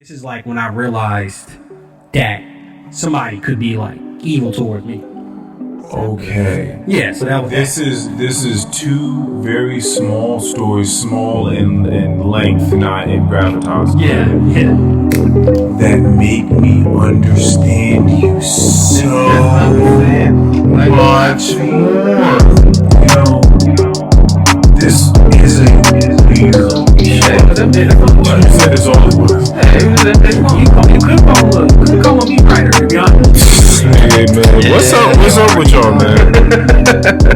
This is like when I realized that somebody could be like evil toward me. Okay. Yeah, so that was this is two very small stories, small in length, not in gravitas. Yeah. That make me understand you so much more. You know, this isn't weird. You said it's all it was. You could call me writer, to be honest. Hey man, what's up with y'all, man?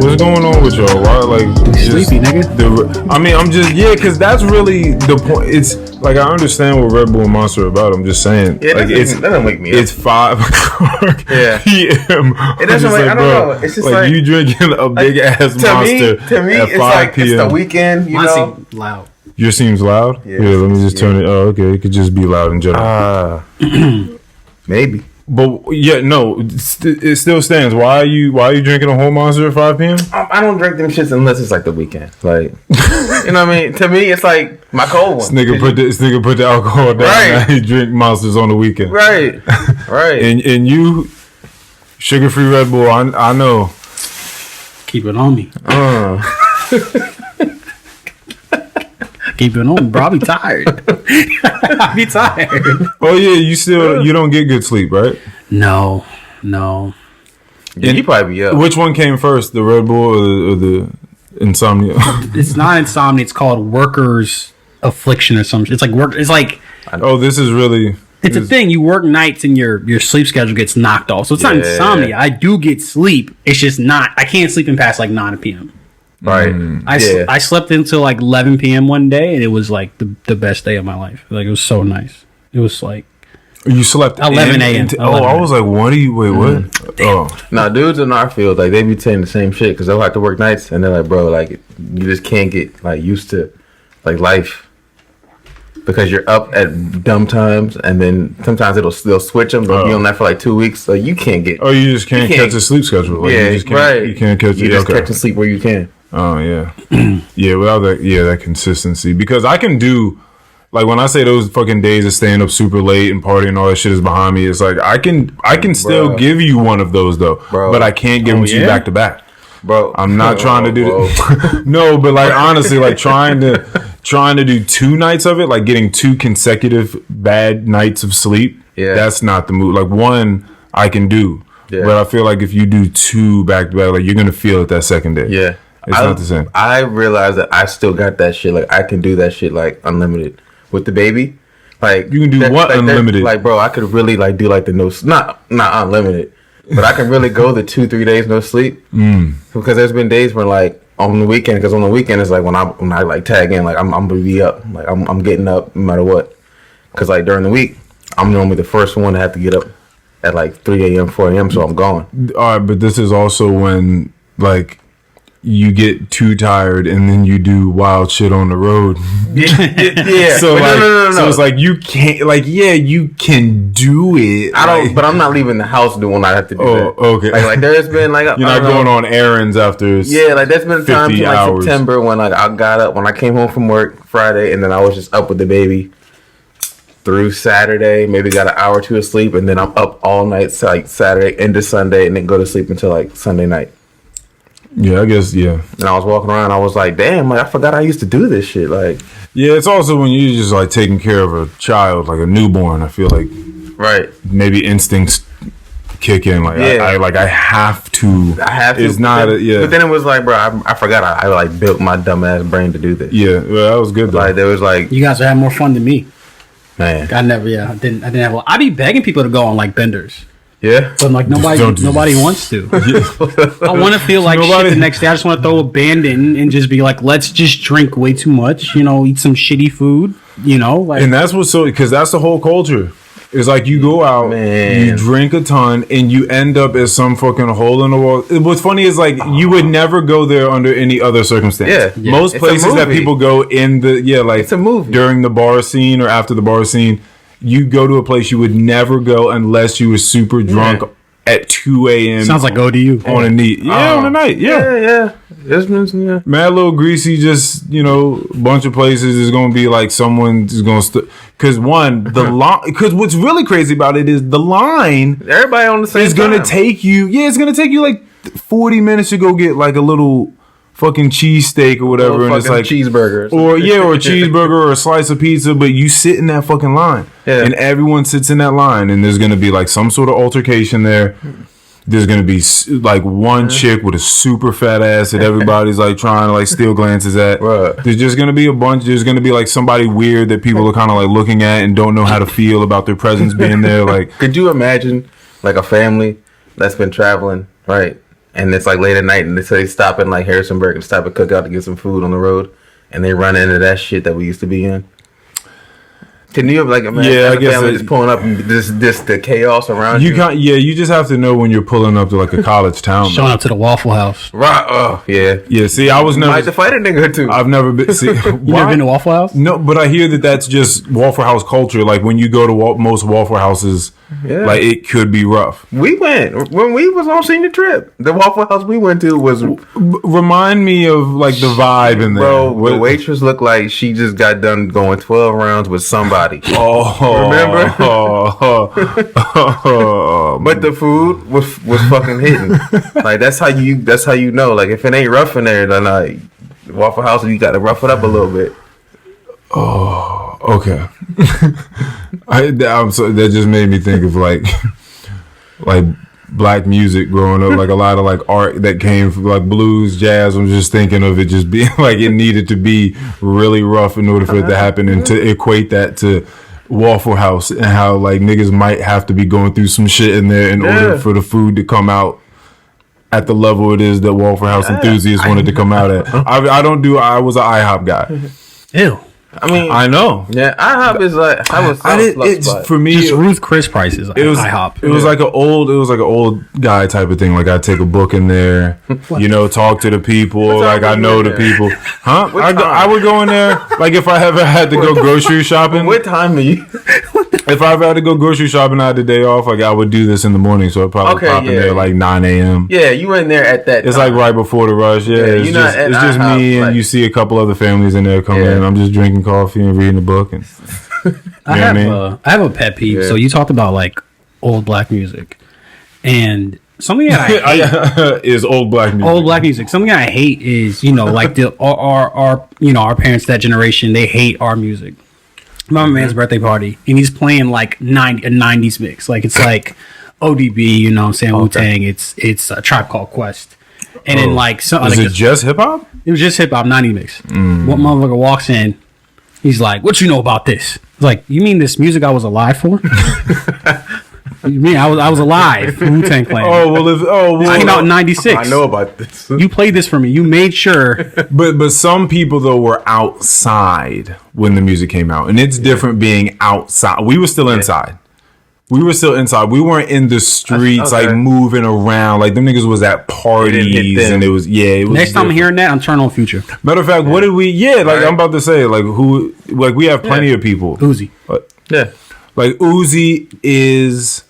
What's going on with y'all? Why like sleepy, nigga? I'm just cause that's really the point. It's like I understand what Red Bull and Monster are about. I'm just saying, yeah, like that doesn't wake me up. It's 5 o'clock p.m. It doesn't wake. I don't know. It's just like you drinking a big ass Monster to me, at it's 5 like p.m. It's the weekend, you know. Loud. Yours seems loud. Yeah, let me just turn it. Oh, okay. It could just be loud in general. Maybe. But yeah, no, it still stands. Why are you drinking a whole Monster at 5 p.m.? I don't drink them shits unless it's like the weekend. Like, you know what I mean? To me, it's like my cold one. This nigga put the alcohol down. Right. Now he drink Monsters on the weekend. Right. and you, sugar-free Red Bull. I know. Keep it on me. Keep it on, bro. I'll be tired. I'll be tired. Oh yeah, you don't get good sleep, right? No. Yeah, you probably be up. Which one came first, the Red Bull or the insomnia? It's not insomnia. It's called workers' affliction or something. It's like work. It's like this is really. It's a thing. You work nights and your sleep schedule gets knocked off. So it's not insomnia. I do get sleep. It's just not. I can't sleep in past like 9 p.m. Right. I slept until like 11 p.m. one day, and it was like the best day of my life. Like it was so nice. It was like you slept 11 a.m. I was like, what are you? Wait, what? Damn. Nah, dudes in our field, like they be saying the same shit because they'll have to work nights, and they're like, bro, like you just can't get like used to like life because you're up at dumb times, and then sometimes they'll switch them. They'll be on that for like 2 weeks, so you can't get. Oh, you just can't catch a sleep schedule. Like, yeah, you just can't, right. You can't catch. You just catch sleep where you can. Oh yeah, yeah. Without that consistency, because I can do like when I say those fucking days of staying up super late and partying and all that shit is behind me. It's like I can still give you one of those though, but I can't give them to you back to back, bro. I'm not trying to do that. No, but like honestly, like trying to do 2 nights of it, like getting 2 consecutive bad nights of sleep. Yeah, that's not the move. Like one I can do, but I feel like if you do 2 back to back, like you're gonna feel it that second day. Yeah. It's not the same. I realized that I still got that shit. Like I can do that shit like unlimited with the baby. Like you can do what unlimited? Like bro, I could really like do like the not unlimited, but I can really go the 2-3 days no sleep. Because there's been days where like on the weekend, because on the weekend is like when I like tag in, like I'm gonna be up, like I'm getting up no matter what. Because like during the week, I'm normally the first one to have to get up at like 3 a.m., 4 a.m. So I'm gone. All right, but this is also when like you get too tired and then you do wild shit on the road. Yeah. So like, no. So it's like you can't. Like, yeah, you can do it. I don't. But I'm not leaving the house doing what I have to do. Oh, okay. Like there's been like you're not going on errands after. Yeah, like there's been times in like hours. September when like I got up when I came home from work Friday and then I was just up with the baby through Saturday. Maybe got an hour or 2 of sleep and then I'm up all night like Saturday into Sunday and then go to sleep until like Sunday night. Yeah, I guess, yeah. And I was walking around, I was like, damn, like I forgot I used to do this shit. Like, yeah, it's also when you're just like taking care of a child, like a newborn. I feel like, right? Maybe instincts kick in. Like, I have to. It's not. But then it was like, bro, I forgot. I like built my dumb ass brain to do this. Yeah, well, that was good though. Like there was like, you guys are having more fun than me. Man, I didn't have. I be begging people to go on like benders. Yeah, but like nobody wants to. I want to feel like shit the next day. I just want to throw a band in and just be like, let's just drink way too much, eat some shitty food, like. And that's what's because that's the whole culture. It's like you go out, you drink a ton, and you end up as some fucking hole in the wall. What's funny is like you would never go there under any other circumstance. Yeah. Most places that people go in like it's a movie during the bar scene or after the bar scene. You go to a place you would never go unless you were super drunk at 2 a.m. Sounds like ODU on a neat. Yeah, on a night. Yeah. Yeah. Mad Little Greasy, just, a bunch of places is going to be like someone is going to because the line, because what's really crazy about it is the line, everybody on the same is going to take you, it's going to take you like 40 minutes to go get like a little fucking cheesesteak or whatever, and it's like cheeseburgers or a cheeseburger or a slice of pizza, but you sit in that fucking line, and everyone sits in that line, and there's going to be like some sort of altercation there. There's going to be like one chick with a super fat ass that everybody's like trying to like steal glances at. Right. There's just going to be a bunch. There's going to be like somebody weird that people are kind of like looking at and don't know how to feel about their presence being there. Like, could you imagine like a family that's been traveling, right? And it's like late at night and they stop in like Harrisonburg and stop at Cookout to get some food on the road, and they run into that shit that we used to be in. Can you like imagine I guess family just pulling up and this the chaos around you? You just have to know when you're pulling up to like a college town. Showing up to the Waffle House. Right. Oh, yeah. Yeah, see, I was never... You might have to fight a nigga too. I've never been... See, you never been to Waffle House? No, but I hear that's just Waffle House culture. Like, when you go to most Waffle Houses, like, it could be rough. We went. When we was on senior trip, the Waffle House we went to was... Remind me of, like, the vibe in there. Bro, the waitress looked like she just got done going 12 rounds with somebody. Remember? But the food was fucking hitting. Like, that's how you know. Like, if it ain't rough in there, then like Waffle House, you got to rough it up a little bit. Oh, okay. That just made me think of like black music growing up, like a lot of like art that came from like blues, jazz. I'm just thinking of it just being like it needed to be really rough in order for it to happen, and to equate that to Waffle House and how like niggas might have to be going through some shit in there in order for the food to come out at the level it is that Waffle House enthusiasts wanted to come out at. I was an IHOP guy. Ew. I mean, I know. Yeah, IHOP is like for me. Just Ruth Chris prices. It was IHOP. It was like an old guy type of thing. Like I'd take a book in there, talk to the people. Like I know the people. Huh? I would go in there. Like if I ever had to go grocery shopping. What time are you? If I ever had to go grocery shopping, I had the day off. Like I would do this in the morning, so I'd probably pop in there like 9 a.m. Yeah, you went in there at that. It's like right before the rush. Yeah, it's just me and you see a couple other families in there coming in. I'm just drinking coffee and reading a book. And I have a pet peeve. Yeah. So you talked about like old black music, and something that I hate is old black music. Old black music. Something I hate is like our parents, that generation, they hate our music. My man's birthday party, and he's playing like a 90s mix. Like it's like ODB, you know what I'm saying, Wu-Tang. It's a Tribe Called Quest. And then like is it just hip hop? It was just hip hop 90 mix. What motherfucker walks in, he's like, "What you know about this?" It's like, "You mean this music I was alive for?" You mean I was alive? Wu-Tang Clan. Came out in 96. I know about this. You played this for me. You made sure. But some people though were outside when the music came out, and it's different being outside. We were still inside. We were still inside. We weren't in the streets like moving around. Like them niggas was at parties, and it was Next time I'm hearing that, I'm turning on Future. Matter of fact, what did we? Yeah, like I'm about to say, like who? Like we have plenty of people. Uzi. Like Uzi is.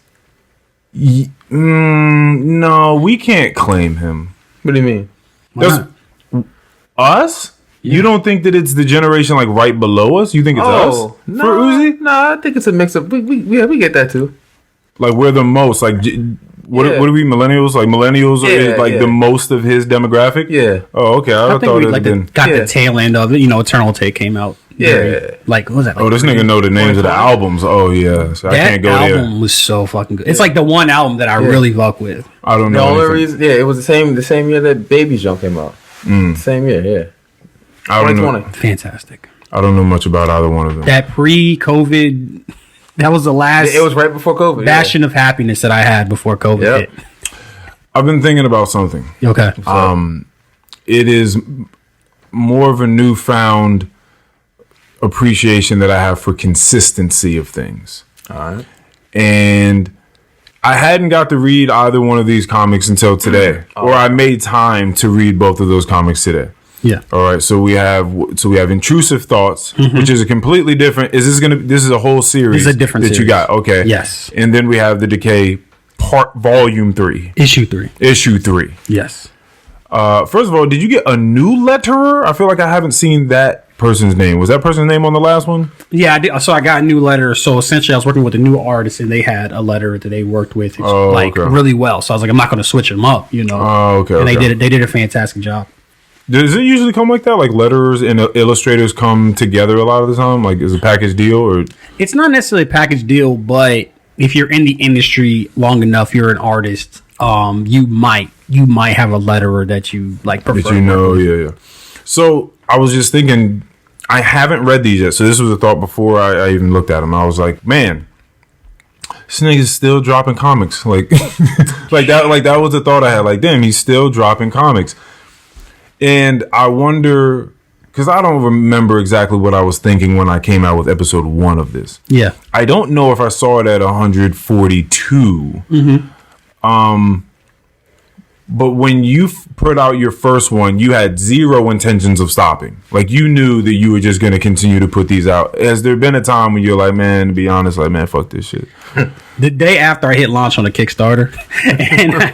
No, we can't claim him. What do you mean? Us? Yeah. You don't think that it's the generation like right below us? You think it's us for Uzi? No, I think it's a mix of. We get that too. Like we're the most like. What are we millennials? Like millennials are like the most of his demographic. Yeah. Oh, okay. I thought we got the tail end of it. Eternal Take came out. Yeah. Like what was that? Like, this nigga know the names of the albums. Oh yeah. So I can't go there. That album was so fucking good. It's like the one album that I really fuck with. I don't know. The only reason, it was the same year that Baby's Jump came out. Same year, yeah. I don't know. Fantastic. I don't know much about either one of them. That pre-COVID, that was the last. It was right before COVID. Bastion of happiness that I had before COVID hit. I've been thinking about something. Okay. It is more of a newfound appreciation that I have for consistency of things. All right. And I hadn't got to read either one of these comics until today, or I made time to read both of those comics today. Yeah. All right. So we have Intrusive Thoughts, which is a completely different. This is a whole series. This is a different that series. You got. Okay. Yes. And then we have the Decay Volume 3. Issue 3. Issue 3. Yes. First of all, did you get a new letterer? I feel like I haven't seen that person's name. Was that person's name on the last one? Yeah, I did. So I got a new letter. So essentially, I was working with a new artist, and they had a letter that they worked with really well. So I was like, I'm not going to switch them up, you know. Oh, okay. And they did it. They did a fantastic job. Does it usually come like that? Like letterers and illustrators come together a lot of the time? Like is it a package deal or? It's not necessarily a package deal, but if you're in the industry long enough, you're an artist. You might have a letterer that you like prefer. That you know, yeah. So I was just thinking, I haven't read these yet. So this was a thought before I even looked at them. I was like, man, this nigga's still dropping comics. Like, like that was the thought I had. Like, damn, he's still dropping comics. And I wonder, because I don't remember exactly what I was thinking when I came out with episode 1 of this. Yeah. I don't know if I saw it at 142. Mm-hmm. But when you put out your first one, you had zero intentions of stopping. Like, you knew that you were just going to continue to put these out. Has there been a time when you're like, man, to be honest, like, man, fuck this shit? The day after I hit launch on the Kickstarter.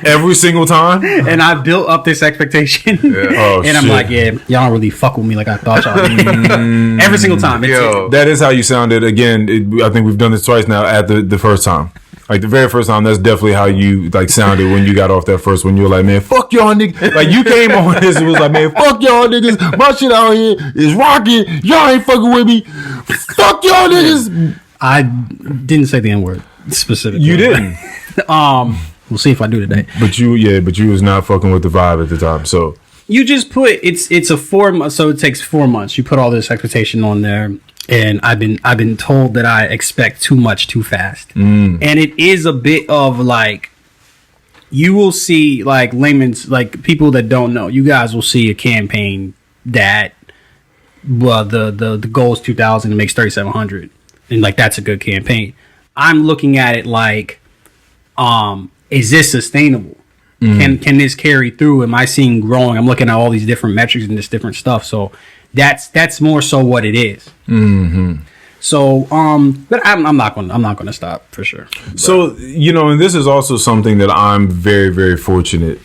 Every single time? And I built up this expectation. Yeah. Oh, and I'm shit. Like, yeah, y'all don't really fuck with me like I thought y'all did. Every single time. That is how you sounded. Again, I think we've done this twice now at the first time. Like the very first time, that's definitely how you like sounded when you got off that first one. You were like, man, fuck y'all niggas. Like you came on this and was like, man, fuck y'all niggas. My shit out here is rocking. Y'all ain't fucking with me. Fuck y'all niggas. I didn't say the N-word specifically. You didn't. We'll see if I do today. But you was not fucking with the vibe at the time. So you just put it's a 4 month, so it takes 4 months. You put all this expectation on there. And I've been told that I expect too much too fast. And it is a bit of like, you will see like layman's, like people that don't know, you guys will see a campaign that, well, the goal is 2,000 and makes 3,700. And like, that's a good campaign. I'm looking at it like, is this sustainable? Can this carry through? Am I seeing growing? I'm looking at all these different metrics and this different stuff. So that's more so what it is. Mm-hmm. So, but I'm not going to stop for sure. So, you know, and this is also something that I'm very, very fortunate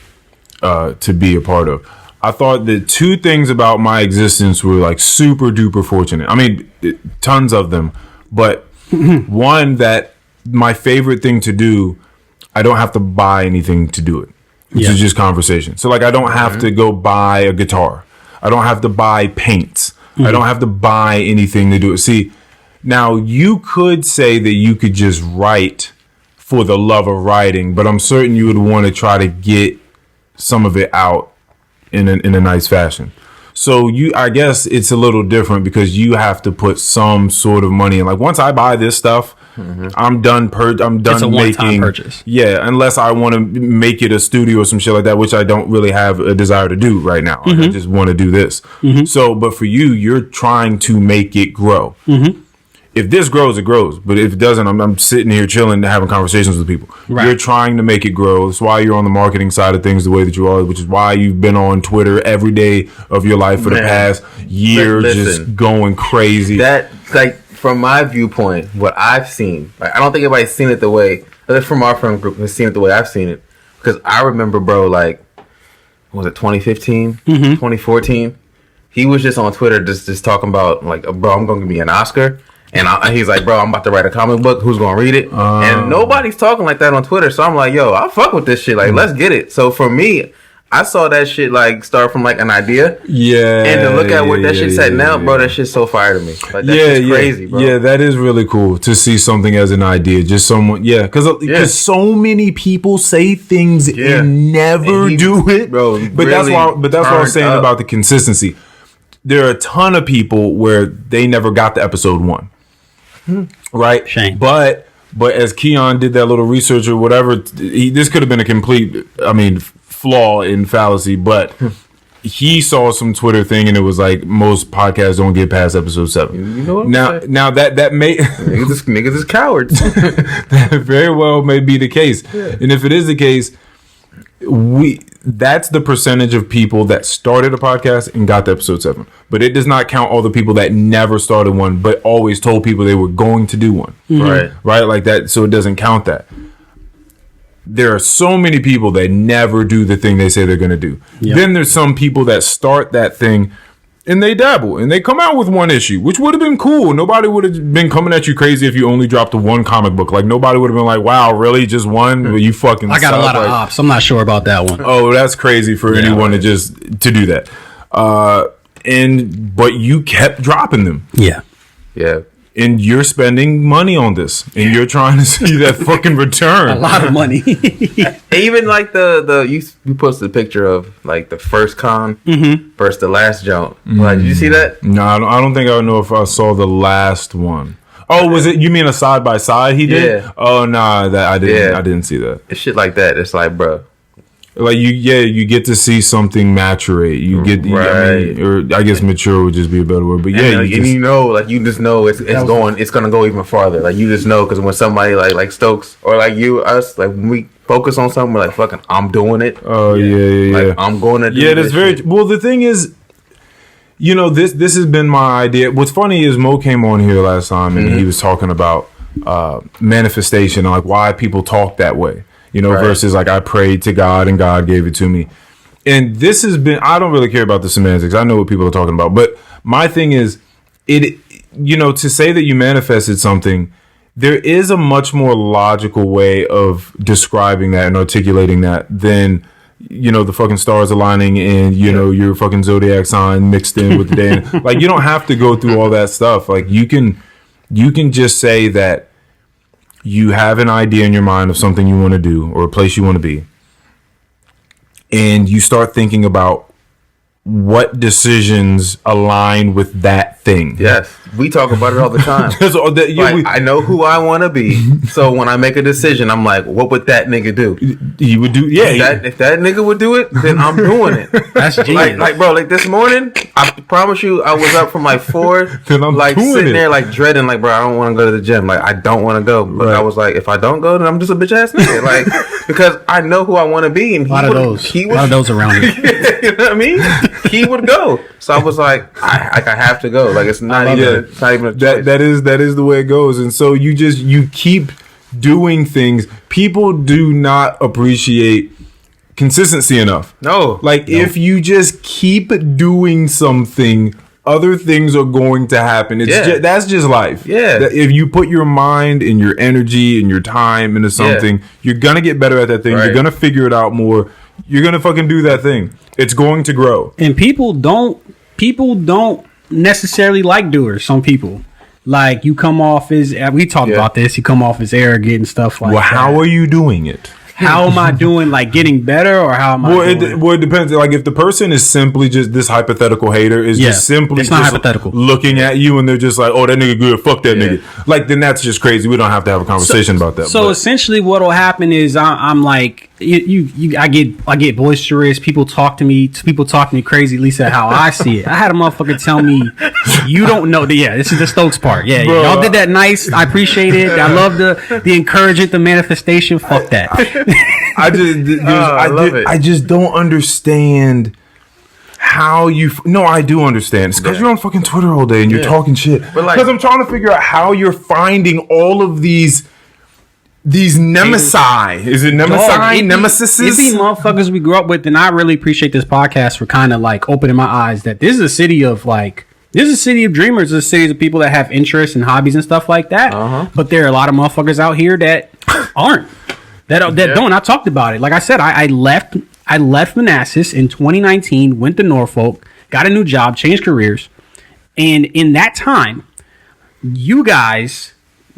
to be a part of. I thought that 2 things about my existence were like super duper fortunate. I mean, tons of them, but one, that my favorite thing to do, I don't have to buy anything to do it. Which is just conversation. So like, I don't have to go buy a guitar. I don't have to buy paints. I don't have to buy anything to do it. See, now you could say that you could just write for the love of writing, but I'm certain you would want to try to get some of it out in a nice fashion. So I guess it's a little different because you have to put some sort of money in. Like once I buy this stuff, I'm done. I'm done. It's a one-time purchase. Yeah, unless I want to make it a studio or some shit like that, which I don't really have a desire to do right now. Like, I just want to do this. So, but for you, you're trying to make it grow. If this grows, it grows. But if it doesn't, I'm sitting here chilling, having conversations with people. Right. You're trying to make it grow. That's why you're on the marketing side of things the way that you are, which is why you've been on Twitter every day of your life for the past year, just going crazy. That, like, from my viewpoint, what I've seen, like, I don't think anybody's seen it the way, from our friend group, has seen it the way I've seen it. Because I remember, bro, like, was it 2015, 2014? He was just on Twitter just talking about, like, bro, I'm going to give me an Oscar. And he's like, bro, I'm about to write a comic book. Who's going to read it? And nobody's talking like that on Twitter. So I'm like, yo, I fuck with this shit. Like, let's get it. So for me, I saw that shit, like, start from, like, an idea. Yeah. And to look at what that shit's at now, bro, that shit's so fire to me. Like, that shit's crazy, bro. Yeah, that is really cool to see something as an idea. Just someone, because so many people say things and never do it. Bro, but really that's what I was saying about the consistency. There are a ton of people where they never got to episode 1. Right? Shame. But as Keon did that little research or whatever, this could have been a complete, flaw in fallacy, but he saw some Twitter thing and it was like most podcasts don't get past episode 7. You know what now that may niggas is cowards. That very well may be the case. Yeah. And if it is the case, that's the percentage of people that started a podcast and got to episode 7. But it does not count all the people that never started one but always told people they were going to do one. Right? Like that, so it doesn't count that. there are so many people that never do the thing they say they're going to do. Yep. Then there's some people that start that thing and they dabble and they come out with one issue, which would have been cool. Nobody would have been coming at you crazy if you only dropped the one comic book. Like, nobody would have been like, wow, really? Just one? Well, you fucking I got a lot of ops. I'm not sure about that one. Oh, that's crazy for anyone to do that. But you kept dropping them. Yeah. Yeah. And you're spending money on this, and you're trying to see that fucking return. A lot of money. Even like you posted a picture of like the first con versus the last jump. Like, did you see that? No, I don't think I know if I saw the last one. Oh, was it? You mean a side by side he did? Yeah. Oh, nah, that I didn't. Yeah. I didn't see that. It's shit like that. It's like, bro. Like, you get to see something maturate. You get, right. or I guess mature would just be a better word. But and you know it's gonna go even farther. Like, you just know, because when somebody like Stokes or like us, like when we focus on something, we're like, fucking, I'm doing it. Oh yeah. Like, I'm going to do that's very shit. Well, the thing is, this has been my idea. What's funny is Mo came on here last time and he was talking about manifestation and like why people talk that way. Versus like I prayed to God and God gave it to me. And this has been, I don't really care about the semantics. I know what people are talking about. But my thing is, to say that you manifested something, there is a much more logical way of describing that and articulating that than, the fucking stars aligning and, your fucking zodiac sign mixed in with the day. Like, you don't have to go through all that stuff. Like, you can just say that you have an idea in your mind of something you want to do or a place you want to be. And you start thinking about what decisions align with that thing. Yes, we talk about it all the time. I know who I want to be, so when I make a decision, I'm like, what would that nigga do? He would do, If that nigga would do it, then I'm doing it. That's genius. Like, bro, like this morning, I promise you, I was up from like 4, then I'm like doing sitting it. there, like dreading, like, bro, I don't want to go to the gym. Like, I don't want to go, but I was like, if I don't go, then I'm just a bitch ass nigga. Like, because I know who I want to be, and a lot of those around here. You know what I mean? He would go, so I was like, I have to go. Like, it's not even a choice. That is the way it goes. And so you keep doing things. People do not appreciate consistency enough. No, if you just keep doing something, other things are going to happen. That's just life. Yeah. If you put your mind and your energy and your time into something, you're gonna get better at that thing. Right. You're gonna figure it out more. You're gonna fucking do that thing. It's going to grow. And people don't necessarily like doers. Some people, like, you come off as, we talked about this, you come off as arrogant and stuff like that. Well, how are you doing it? How am I doing? Like, getting better, or how am I doing? It depends. Like, if the person is simply just this hypothetical hater is just simply it's not hypothetical, looking at you and they're just like, oh, that nigga good, fuck that nigga. Like, then that's just crazy. We don't have to have a conversation about that. So essentially, what'll happen is I'm like, I get boisterous. People talk to me crazy. At least at how I see it. I had a motherfucker tell me, you don't know. This is the Stokes part. Yeah, bro, y'all did that nice. I appreciate it. I love the encouragement, the manifestation. Fuck that. I just don't understand how you. No, I do understand. It's because you're on fucking Twitter all day and you're talking shit. Because I'm trying to figure out how you're finding all of these nemesis. Is it nemesis? Nemesis? It be motherfuckers we grew up with, and I really appreciate this podcast for kind of like opening my eyes that this is a city of dreamers. This is a city of people that have interests and hobbies and stuff like that. But there are a lot of motherfuckers out here that aren't. That don't. I talked about it. Like I said, I left Manassas in 2019, went to Norfolk, got a new job, changed careers, and in that time, you guys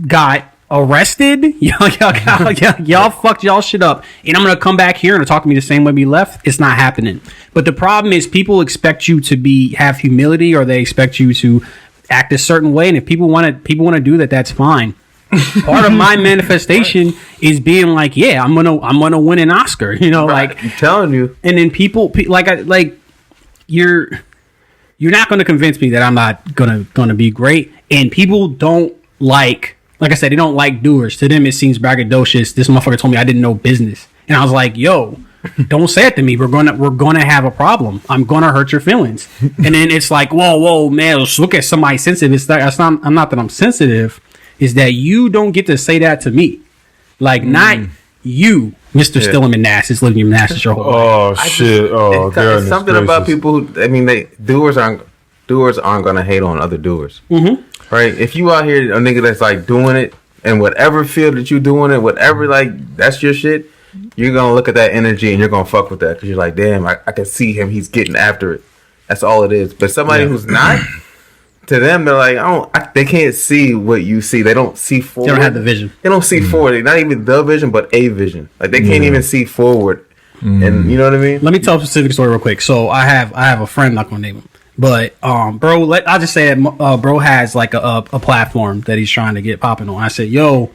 got arrested. Y'all fucked y'all shit up, and I'm gonna come back here and talk to me the same way we left. It's not happening. But the problem is, people expect you to have humility, or they expect you to act a certain way, and if people want to do that, that's fine. Part of my manifestation is being like, I'm gonna win an Oscar, like I'm telling you. And then people you're not gonna convince me that I'm not gonna be great. And people don't like I said, they don't like doers. To them, it seems braggadocious. This motherfucker told me I didn't know business, and I was like, yo, don't say it to me. We're gonna have a problem. I'm gonna hurt your feelings. And then it's like, whoa, man, let's look at somebody sensitive. I'm not that I'm sensitive. Is that you don't get to say that to me. Like, not you. Mr. Still in Manassas, living in Manassas your whole life. Oh shit! Oh, it's something about people who, I mean, doers aren't gonna hate on other doers, right? If you out here a nigga that's like doing it in whatever field that you doing it, whatever, like that's your shit, you're gonna look at that energy and you're gonna fuck with that because you're like, damn, I can see him, he's getting after it. That's all it is. But somebody who's not, to them, they're like, they can't see what you see. They don't see forward. They don't have the vision. They don't see forward. Not even the vision, but a vision. Like they can't even see forward. And you know what I mean? Let me tell a specific story real quick. So I have a friend, not gonna name him, but bro, I'll just say that bro has like a platform that he's trying to get popping on. I said, yo,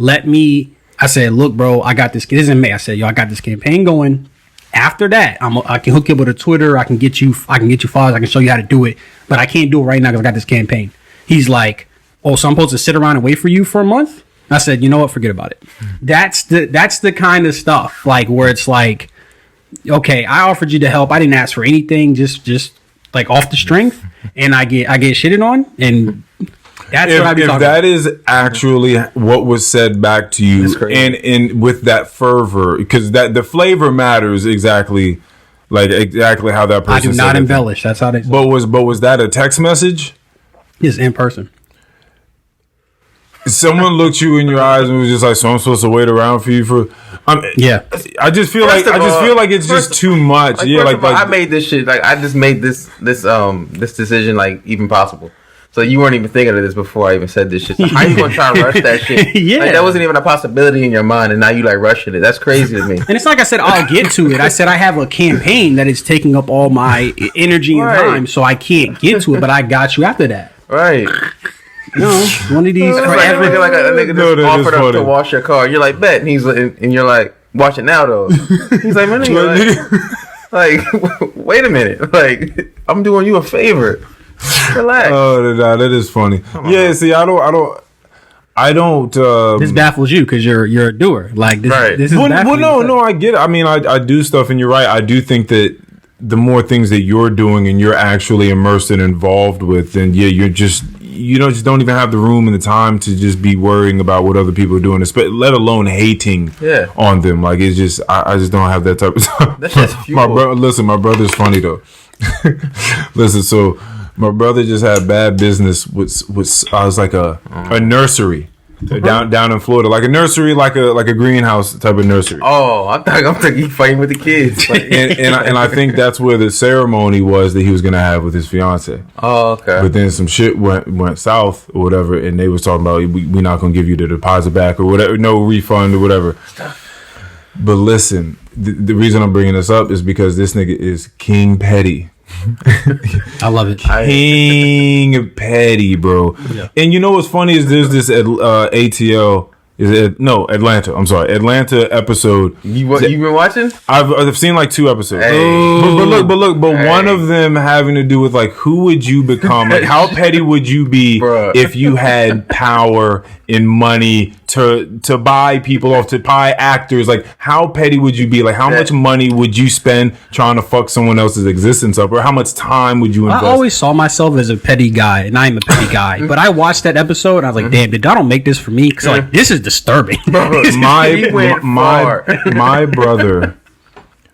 I said, look, bro, I got this. This is in May. I said, yo, I got this campaign going. After that, I can hook you up with a Twitter. I can get you followers. I can show you how to do it, but I can't do it right now because I got this campaign. He's like, oh, so I'm supposed to sit around and wait for you for a month? I said, you know what? Forget about it. That's the kind of stuff like where it's like, okay, I offered you the help. I didn't ask for anything. Just like off the strength, and I get shitted on, and that's what I be talking about. If that is actually what was said back to you, and with that fervor, because that the flavor matters exactly how that person. I do not embellish. That's how they. But was that a text message? It's in person. Someone looked you in your eyes and was just like, "So I'm supposed to wait around for you for?" Yeah. I just feel like it's just too much. I made this shit. Like I just made this decision like even possible. So you weren't even thinking of this before I even said this shit. So how you gonna try and rush that shit? Yeah, like, that wasn't even a possibility in your mind, and now you like rushing it. That's crazy to me. And it's like I said, I'll get to it. I said I have a campaign that is taking up all my energy and time, so I can't get to it. But I got you after that. Right. No, one of these. Like a nigga just offered up to wash your car. You're like, bet, and you're like, wash it now though. He's like, man, like, wait a minute, like I'm doing you a favor. Relax. Oh, that is funny. Yeah, see, I don't. This baffles you because you're a doer. Like this. Right. This is no, I get it. I mean, I do stuff, and you're right. I do think that the more things that you're doing and you're actually immersed and involved with, then you just don't even have the room and the time to just be worrying about what other people are doing, let alone hating on them. Like it's just, I just don't have that type of time. That's just fuel. My brother's funny though. Listen, so. My brother just had bad business with I was like a nursery down in Florida, like a nursery, like a greenhouse type of nursery. Oh, I'm thinking he fighting with the kids. and I think that's where the ceremony was that he was gonna have with his fiance. Oh, okay. But then some shit went south or whatever, and they was talking about we're not gonna give you the deposit back or whatever, no refund or whatever. But listen, the reason I'm bringing this up is because this nigga is King Petty. I love it. King Petty, bro. Yeah. And you know what's funny is there's this ATL. Atlanta. I'm sorry, Atlanta episode. You been watching? I've seen like 2 episodes. Hey. But look, one of them having to do with like who would you become? Like how petty would you be if you had power and money to buy people off, to buy actors? Like how petty would you be? Like how much money would you spend trying to fuck someone else's existence up, or how much time would you invest? I always saw myself as a petty guy, and I'm a petty guy. But I watched that episode and I was like, damn, did Donald make this for me? Because like this is disturbing. My brother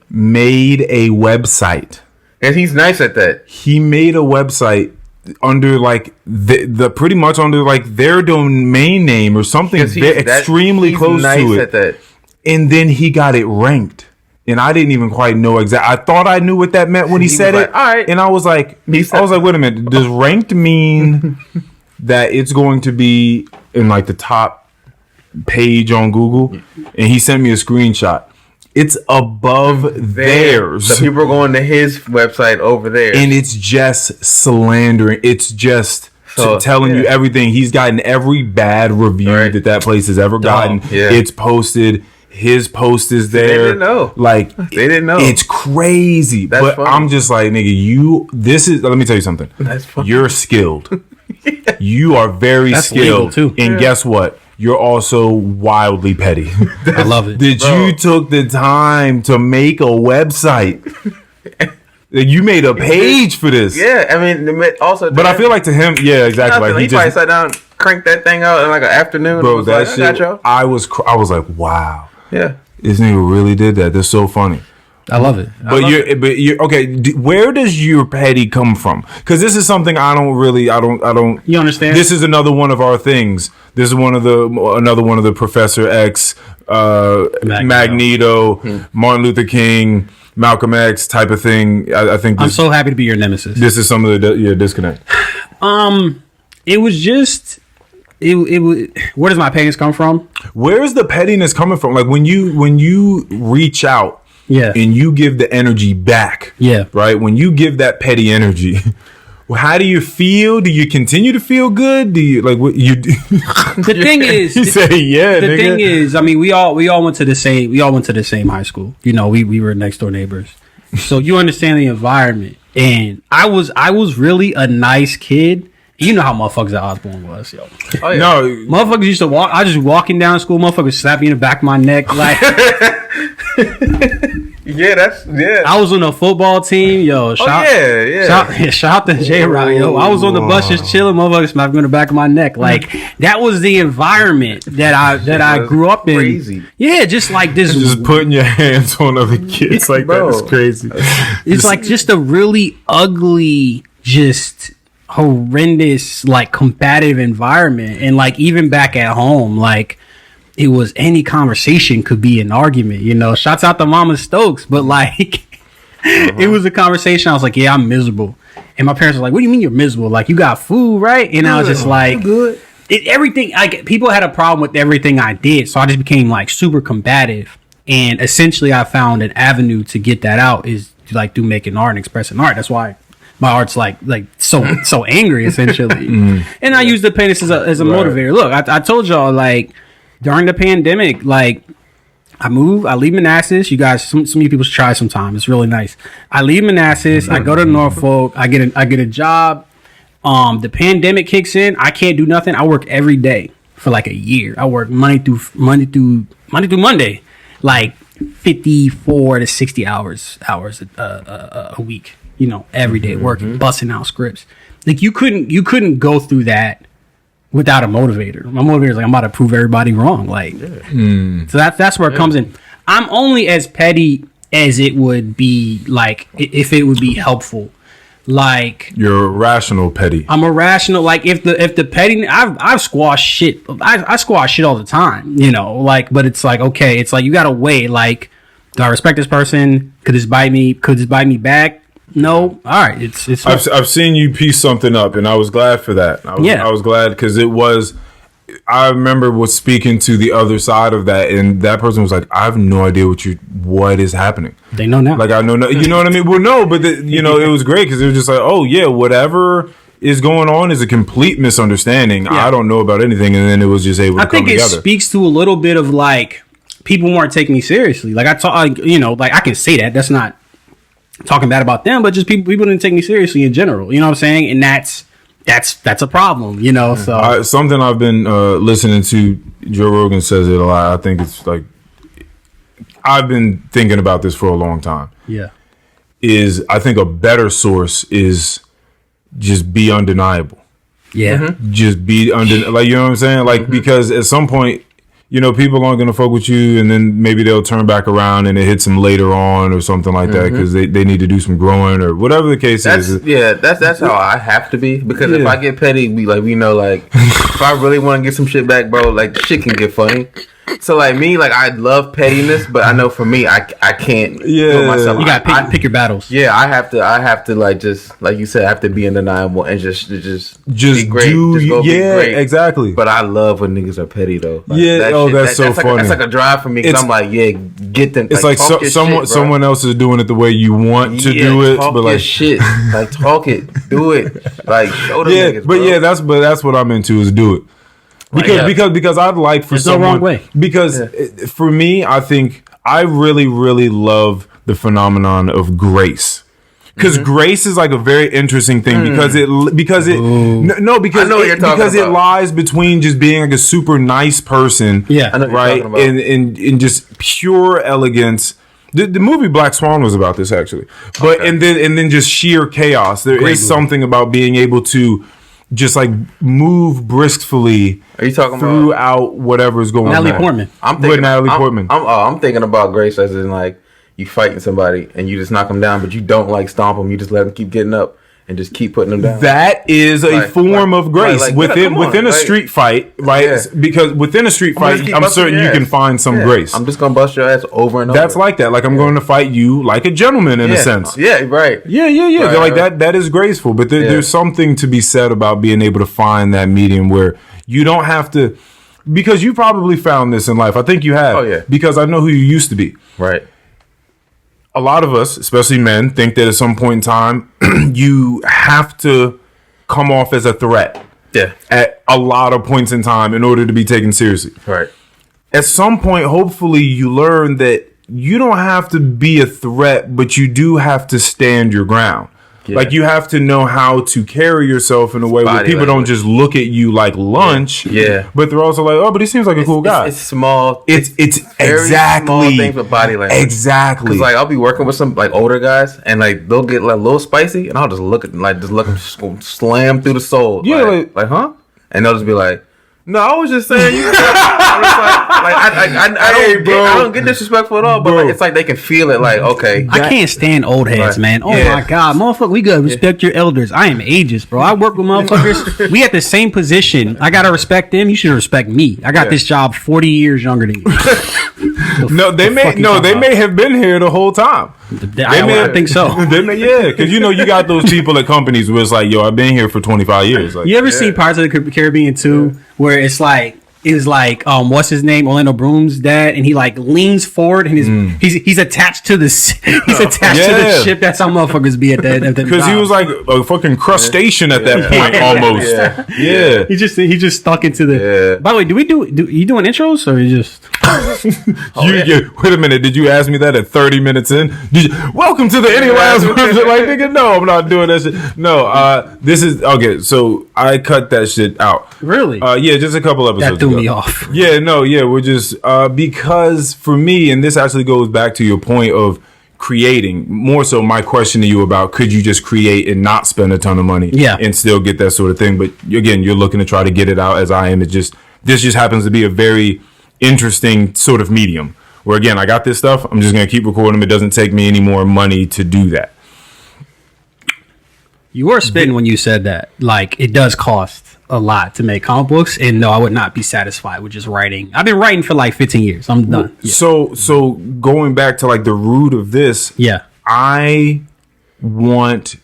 made a website, and he's nice at that. He made a website under like the pretty much under like their domain name or something extremely close to it. At that. And then he got it ranked. And I didn't even quite know exactly. I thought I knew what that meant when he said it. All right. And I was like, wait a minute. Does ranked mean that it's going to be in like the top page on Google? And he sent me a screenshot. It's above theirs. So people are going to his website over there. And it's just slandering. It's just telling you everything. He's gotten every bad review that place has ever gotten. Yeah. It's posted. His post is there. They didn't know. Like they didn't know. It's crazy. That's funny. I'm just like, nigga, let me tell you something. That's funny. You're skilled. You are very skilled. Too. And guess what? You're also wildly petty. I love it. You took the time to make a website. You made a page for this. Yeah, I mean, also. But I feel like to him, yeah, exactly. Like he probably sat down, cranked that thing out in like an afternoon. Bro, that shit. I was like, wow. Yeah. this nigga really did that. That's so funny. I love it. But you're okay. Where does your petty come from? Because this is something I don't. You understand? This is another one of our things. This is another one of the Professor X, Magneto, Martin Luther King, Malcolm X type of thing. I think I'm so happy to be your nemesis. This is some of the disconnect. It was just. Where does my pettiness come from? Where is the pettiness coming from? Like when you reach out, and you give the energy back, right? When you give that petty energy, how do you feel? Do you continue to feel good? Do you like what you do? The thing is, you say The thing is, I mean, we all went to the same high school. You know, we were next door neighbors, so you understand the environment. And I was really a nice kid. You know how motherfuckers at Osborne was, yo. Oh, yeah. No, motherfuckers used to walk. I was just walking down school. Motherfuckers slap me in the back of my neck, like. I was on a football team, yo. Shout out to J-Rock, yo. I was on the bus just chilling. Motherfuckers slapped me in the back of my neck, like that was the environment that I grew up in. Crazy. Yeah, just like this. Just putting your hands on other kids like that is crazy. It's like just a really ugly, just horrendous, like combative environment. And like even back at home, like it was any conversation could be an argument, you know. Shouts out to Mama Stokes, but like it was a conversation. I was like, yeah, I'm miserable. And my parents were like, what do you mean you're miserable? Like, you got food, right? And I was just like, good. Everything, like, people had a problem with everything I did, so I just became like super combative. And essentially I found an avenue to get that out is to like do making art and expressing art. That's why my art's like so angry, essentially. And I use the penis as a motivator. Look, I told y'all, like, during the pandemic, like, I leave Manassas. You guys, some of you people should try sometime. It's really nice. I leave Manassas. I go to Norfolk. I get a job. The pandemic kicks in. I can't do nothing. I work every day for like a year. I work Monday through Monday, like 54 to 60 hours a week. You know, every day working, busting out scripts. Like you couldn't go through that without a motivator. My motivator is like, I'm about to prove everybody wrong. Like, so that's where it comes in. I'm only as petty as it would be, like, if it would be helpful. Like, you're rational petty. I'm a rational. Like, if the petty, I've squashed shit. I squash shit all the time, you know. Like, but it's like, okay, it's like you gotta weigh. Like, do I respect this person? Could this bite me? Could this bite me back? No. All right. It's. I've seen you piece something up, and I was glad for that. I was glad because it was. I remember was speaking to the other side of that, and that person was like, "I have no idea what is happening." They know now. Like I know, you know what I mean? Well, no, but it was great because it was just like, "Oh yeah, whatever is going on is a complete misunderstanding. Yeah. I don't know about anything," and then it was just able to come together. I think it speaks to a little bit of like people weren't taking me seriously. Like like I can say that. That's not talking bad about them, but just people didn't take me seriously in general. You know what I'm saying? And that's a problem, you know. So something I've been listening to, Joe Rogan says it a lot. I think it's like I've been thinking about this for a long time. Yeah, I think a better source is just be undeniable. Yeah, just be like, you know what I'm saying? Like because at some point, you know, people aren't going to fuck with you, and then maybe they'll turn back around and it hits them later on or something like that because they need to do some growing or whatever the case is. Yeah, that's how I have to be because if I get petty, we know, like, if I really want to get some shit back, bro, like, shit can get funny. So, like, me, like, I love pettiness, but I know for me, I can't do it myself. You got to pick your battles. Yeah, I have to, like, just, like you said, I have to be undeniable and just be great. Be great. Exactly. But I love when niggas are petty, though. Like, that's so funny. That's like a drive for me because I'm like, yeah, get them. It's like someone else is doing it the way you want to do it, but like shit, like talk it, do it, like show them niggas. But that's what I'm into is do it. Because I'd like for someone. No wrong way. Because for me, I think I really, really love the phenomenon of grace. Because grace is like a very interesting thing because it lies between just being like a super nice person, right, and just pure elegance. The movie Black Swan was about this actually, but and then just sheer chaos. There is something about being able to just like move briskly. Are you talking throughout whatever is going on? Natalie Portman. I'm thinking about grace as in like you fighting somebody and you just knock them down, but you don't like stomp them. You just let them keep getting up and just keep putting them down. That is a form of grace within a street fight, right? Yeah. Because within a street fight, I'm certain you can find some grace. I'm just gonna bust your ass over and over. That's like that. Like I'm going to fight you like a gentleman in a sense. Yeah, right. Yeah. Right, like that. That is graceful. But there's something to be said about being able to find that medium where you don't have to. Because you probably found this in life. I think you have. Oh yeah. Because I know who you used to be. Right. A lot of us, especially men, think that at some point in time, you have to come off as a threat. Yeah. At a lot of points in time in order to be taken seriously. Right. At some point, hopefully, you learn that you don't have to be a threat, but you do have to stand your ground. Yeah. Like you have to know how to carry yourself in a way where people don't just look at you like lunch. Yeah. But they're also like, oh, but he seems like a cool guy. It's small. It's exactly small things with body language. Exactly. Because like I'll be working with some like older guys and like they'll get like a little spicy and I'll just look them slam through the soul. Yeah. Like huh? And they'll just be like, no, I was just saying. I don't get disrespectful at all, but like, it's like they can feel it. Like, okay, I can't stand old heads, man. Oh my god, motherfucker, we gotta respect your elders. I am ageist, bro. I work with motherfuckers. We at the same position. I gotta respect them. You should respect me. I got this job 40 years younger than you. They may have been here the whole time. I think so. Because you got those people at companies where it's like, yo, I've been here for 25 years. Like, you ever seen Pirates of the Caribbean 2 where it's like what's his name, Orlando Bloom's dad, and he like leans forward and he's attached to the to the ship. That's how motherfuckers be at that. Because he was like a fucking crustacean at that point almost. Yeah. He just stuck into the. By the way, do you doing intros or you just? Wait a minute. Did you ask me that at 30 minutes in? Welcome to the Any Last Words. Like, nigga, no, I'm not doing that shit. No, this is okay. So I cut that shit out. Really? Yeah, just a couple episodes. That threw me off. We're just because for me, and this actually goes back to your point of creating. More so, my question to you about could you just create and not spend a ton of money, and still get that sort of thing? But again, you're looking to try to get it out as I am. This just happens to be a very interesting sort of medium where again I got this stuff, I'm just gonna keep recording them. It doesn't take me any more money to do that. You were spitting when you said that like it does cost a lot to make comic books, and no, I would not be satisfied with just writing. I've been writing for like 15 years. I'm done. So going back to like the root of this, I want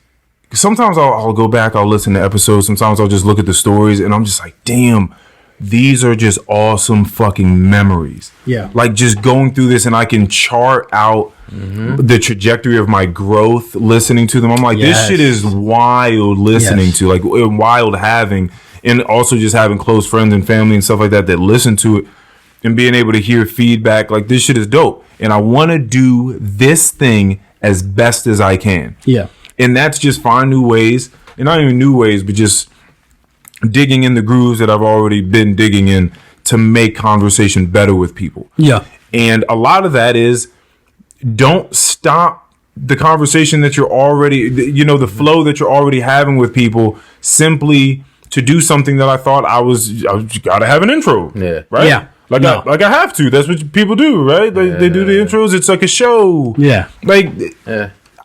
sometimes I'll go back, I'll listen to episodes, sometimes I'll just look at the stories and I'm just like, damn, these are just awesome fucking memories. Yeah. Like just going through this and I can chart out the trajectory of my growth listening to them. I'm like, this shit is wild listening to, like wild having, and also just having close friends and family and stuff like that listen to it and being able to hear feedback. Like this shit is dope. And I want to do this thing as best as I can. Yeah. And that's just find new ways, and not even new ways, but just digging in the grooves that I've already been digging in to make conversation better with people. Yeah. And a lot of that is don't stop the conversation that you're already, the flow that you're already having with people simply to do something that I thought I gotta have an intro. Yeah. Right? Yeah. I have to. That's what people do, right? They do the intros. It's like a show. Yeah.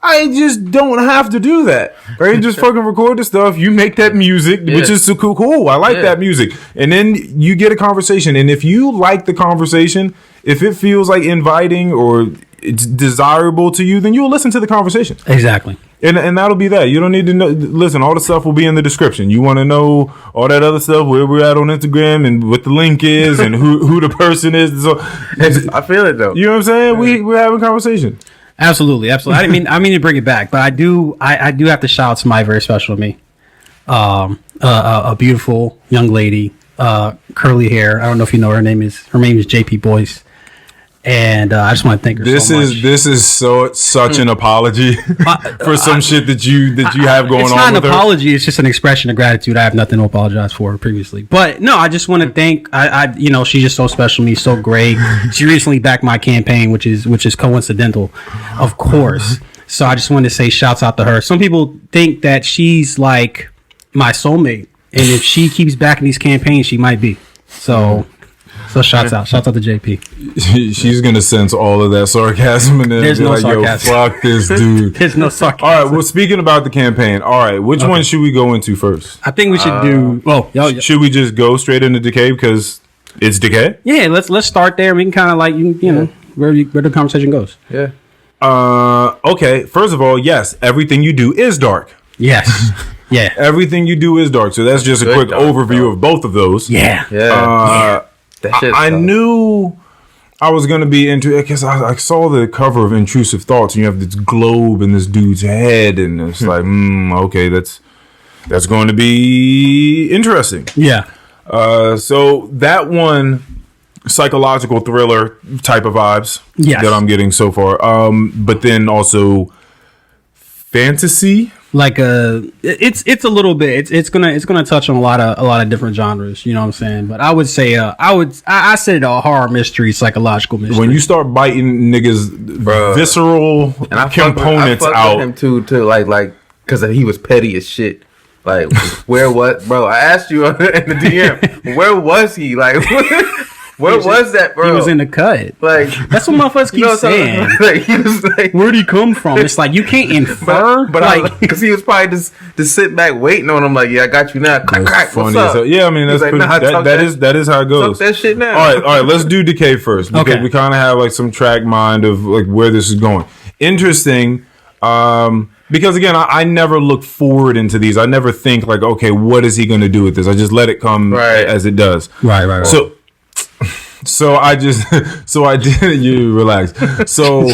I just don't have to do that. Right? Just fucking record the stuff. You make that music, which is so cool. I like that music. And then you get a conversation. And if you like the conversation, if it feels like inviting or it's desirable to you, then you'll listen to the conversation. Exactly. And that'll be that. You don't need to know. Listen, all the stuff will be in the description. You want to know all that other stuff, where we're at on Instagram and what the link is and who the person is. So I feel it though. You know what I'm saying? We're having conversation. Absolutely. I mean to bring it back, but I do have to shout out somebody very special to me. A beautiful young lady, curly hair. I don't know if you know her name is JP Boyce. And I just want to thank her so much. This is such an apology for some shit that you have going on. It's not an apology. It's just an expression of gratitude. I have nothing to apologize for previously. But no, I just want to thank. She's just so special to me, so great. She recently backed my campaign, which is coincidental, of course. So I just wanted to say shouts out to her. Some people think that she's like my soulmate. And if she keeps backing these campaigns, she might be. So shouts out to JP. She's gonna sense all of that sarcasm and then There's be no like, sarcasm. "Yo, fuck this dude." There's no sarcasm. All right. Well, speaking about the campaign, all right, which one should we go into first? I think we should do. Oh, Should we just go straight into Decay because it's Decay? yeah. Let's start there. We can kind of like you know where the conversation goes. Yeah. Okay. First of all, yes, everything you do is dark. Yes. Yeah. Everything you do is dark. So that's just a Good quick dark, overview bro. of both of those. Yeah. Yeah. That shit's I tough. knew I was gonna be into it because I saw the cover of Intrusive Thoughts, and you have this globe in this dude's head, and it's like, okay, that's going to be interesting. Yeah. So that one, psychological thriller type of vibes Yes. that I'm getting so far. But then also fantasy. Like it's a little bit. It's gonna touch on a lot of different genres. You know what I'm saying? But I would say I said a horror mystery, psychological mystery. When you start biting niggas' visceral And I components fucked out, with him too, like, because he was petty as shit. Like, where was, bro? I asked you in the DM, where was he? Like, where was that, bro? he was in the cut. Like, That's what motherfuckers keep saying. like, he was like, Where'd he come from? It's like you can't infer. but like, because he was probably just sitting back waiting on him, like, yeah, I got you now. Crack, crack, that's what's funny. up? So, yeah, I mean that's He's like, pretty, nah, talk that is how it goes. Talk that shit now. All right. Let's do Decay first because Okay. we kind of have like some track mind of like where this is going. Interesting, because again, I never look forward into these. I never think like, okay, what is he going to do with this? I just let it come Right. as it does. right. So I did. You relax. So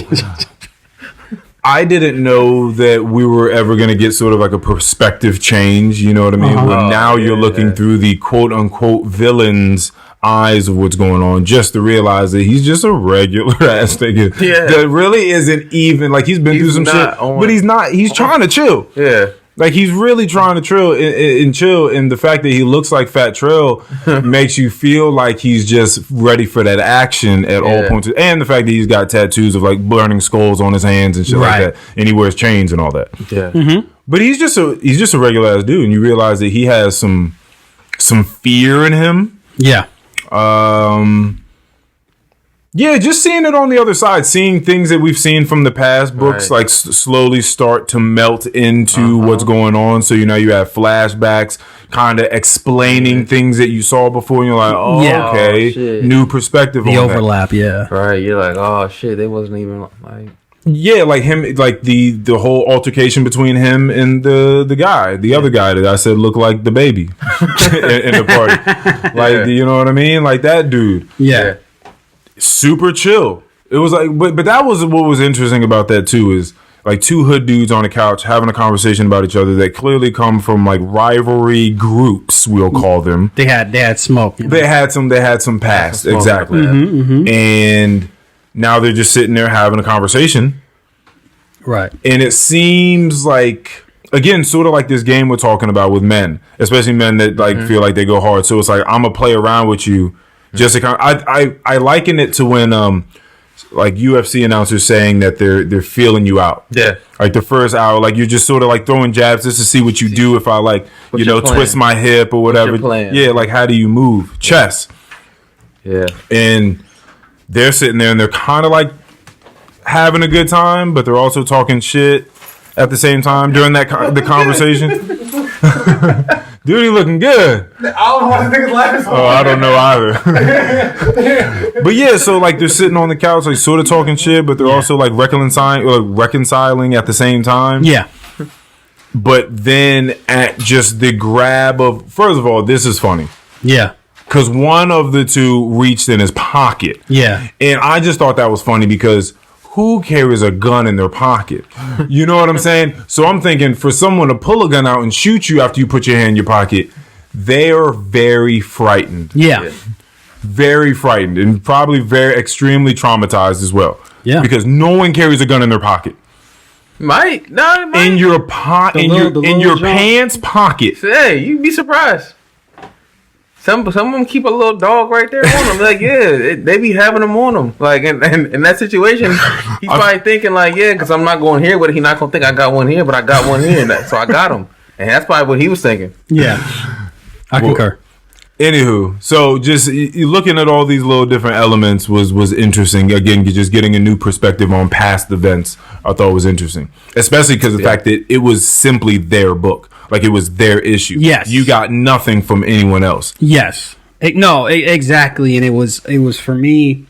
I didn't know that we were ever going to get sort of like a perspective change. You know what I mean? Where now you're looking through the quote unquote villain's eyes of what's going on, just to realize that he's just a regular ass nigga that really isn't even like he's been through some shit, but he's not. He's trying to chill. Yeah. Like he's really trying to chill, and the fact that he looks like Fat Trail makes you feel like he's just ready for that action at all points. And the fact that he's got tattoos of like burning skulls on his hands and shit like that, and he wears chains and all that. Yeah. But he's just a regular ass dude, and you realize that he has some fear in him. Yeah. Yeah, just seeing it on the other side, seeing things that we've seen from the past books, Right. like slowly start to melt into what's going on. So, you have flashbacks kind of explaining things that you saw before. And you're like, oh, Yeah. okay. Oh, shit. New perspective The on overlap. Yeah. Right. You're like, oh shit, they wasn't even like. Yeah, like him, like the whole altercation between him and the other guy that I said looked like the baby in the party. Like, you know what I mean? Like that dude. Yeah. Super chill. It was like, but that was what was interesting about that too, is like two hood dudes on a couch having a conversation about each other that clearly come from like rivalry groups, we'll call them. They had smoke. You know? They had some past, Smoke exactly. like that. And now they're just sitting there having a conversation. Right. And it seems like, again, sort of like this game we're talking about with men, especially men that like feel like they go hard. So it's like, I'm gonna play around with you. Just to kind of, I liken it to when like UFC announcers saying that they're feeling you out. Yeah. Like the first hour, like you're just sort of like throwing jabs just to see what you do. If I like, What's your plan? twist my hip or whatever. your plan? Yeah, like how do you move? Chess. Yeah. And they're sitting there and they're kind of like having a good time, but they're also talking shit at the same time during that the conversation. Dude, he looking good. I don't know what to think of last one. Oh, I don't know either. But yeah, so like they're sitting on the couch, like sort of talking shit, but they're also like reconciling at the same time. Yeah. But then at just the grab of, first of all, this is funny. Yeah. Because one of the two reached in his pocket. Yeah. And I just thought that was funny because who carries a gun in their pocket? You know what I'm saying? So I'm thinking for someone to pull a gun out and shoot you after you put your hand in your pocket, they are very frightened. Yeah. Very frightened and probably very extremely traumatized as well. Yeah. Because no one carries a gun in their pocket. Might. No, it might. In your pocket, in your pants pocket. Hey, you'd be surprised. Some of them keep a little dog right there on them. Like, yeah, they be having them on them. Like, and in that situation, he's probably thinking like, yeah, because I'm not going here, but he not gonna think I got one here, but I got one here, so I got him. And that's probably what he was thinking. Yeah. I concur. Anywho, so just looking at all these little different elements was interesting. Again, just getting a new perspective on past events, I thought was interesting, especially because the fact that it was simply their book, like it was their issue. Yes, you got nothing from anyone else. Yes, exactly, and it was for me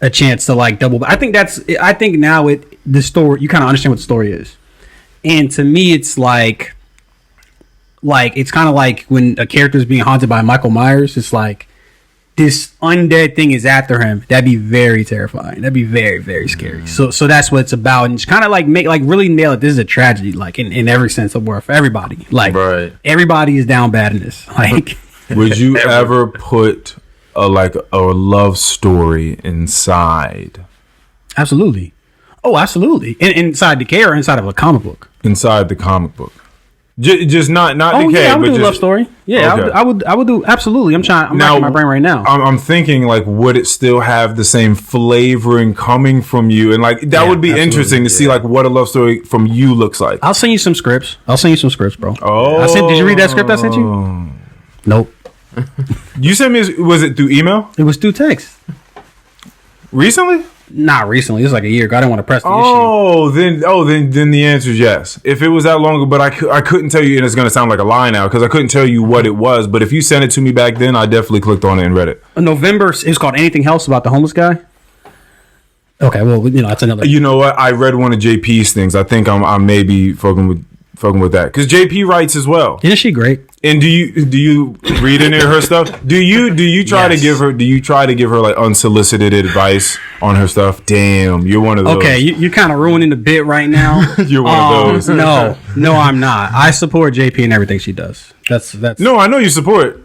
a chance to like double. I think now the story, you kind of understand what the story is, and to me, it's like it's kind of like when a character is being haunted by Michael Myers. It's like this undead thing is after him. That'd be very terrifying. That'd be very, very scary. So that's what it's about, and it's kind of like really nail it. This is a tragedy, like in every sense of the word for everybody. Like everybody is down bad in this. Like, would you ever put a love story inside? Absolutely. Oh, absolutely. Inside Decay or inside of a comic book? Inside the comic book. Just not Decay. Yeah, I would but do a love story. Yeah, okay. I would do absolutely. I'm racking my brain right now. I'm thinking like, would it still have the same flavoring coming from you? And like that would be interesting to see like what a love story from you looks like. I'll send you some scripts. Bro. Oh, did you read that script I sent you? Nope. You sent me? Was it through email? It was through text. Recently? Not recently. It was like a year ago. I didn't want to press the issue. Then the answer is yes. If it was that long ago, but I couldn't tell you, and it's going to sound like a lie now because I couldn't tell you what it was. But if you sent it to me back then, I definitely clicked on it and read it. November. It was called Anything Else About the Homeless Guy. Okay, well, that's another. You know what? I read one of JP's things. I think I'm maybe fucking with that because JP writes as well. Isn't she great? And do you read any of her stuff? Do you try to give her like unsolicited advice on her stuff? Damn, you're one of those. Okay, you're kind of ruining the bit right now. You're one of those. No, I'm not. I support JP in everything she does. That's. No, I know you support.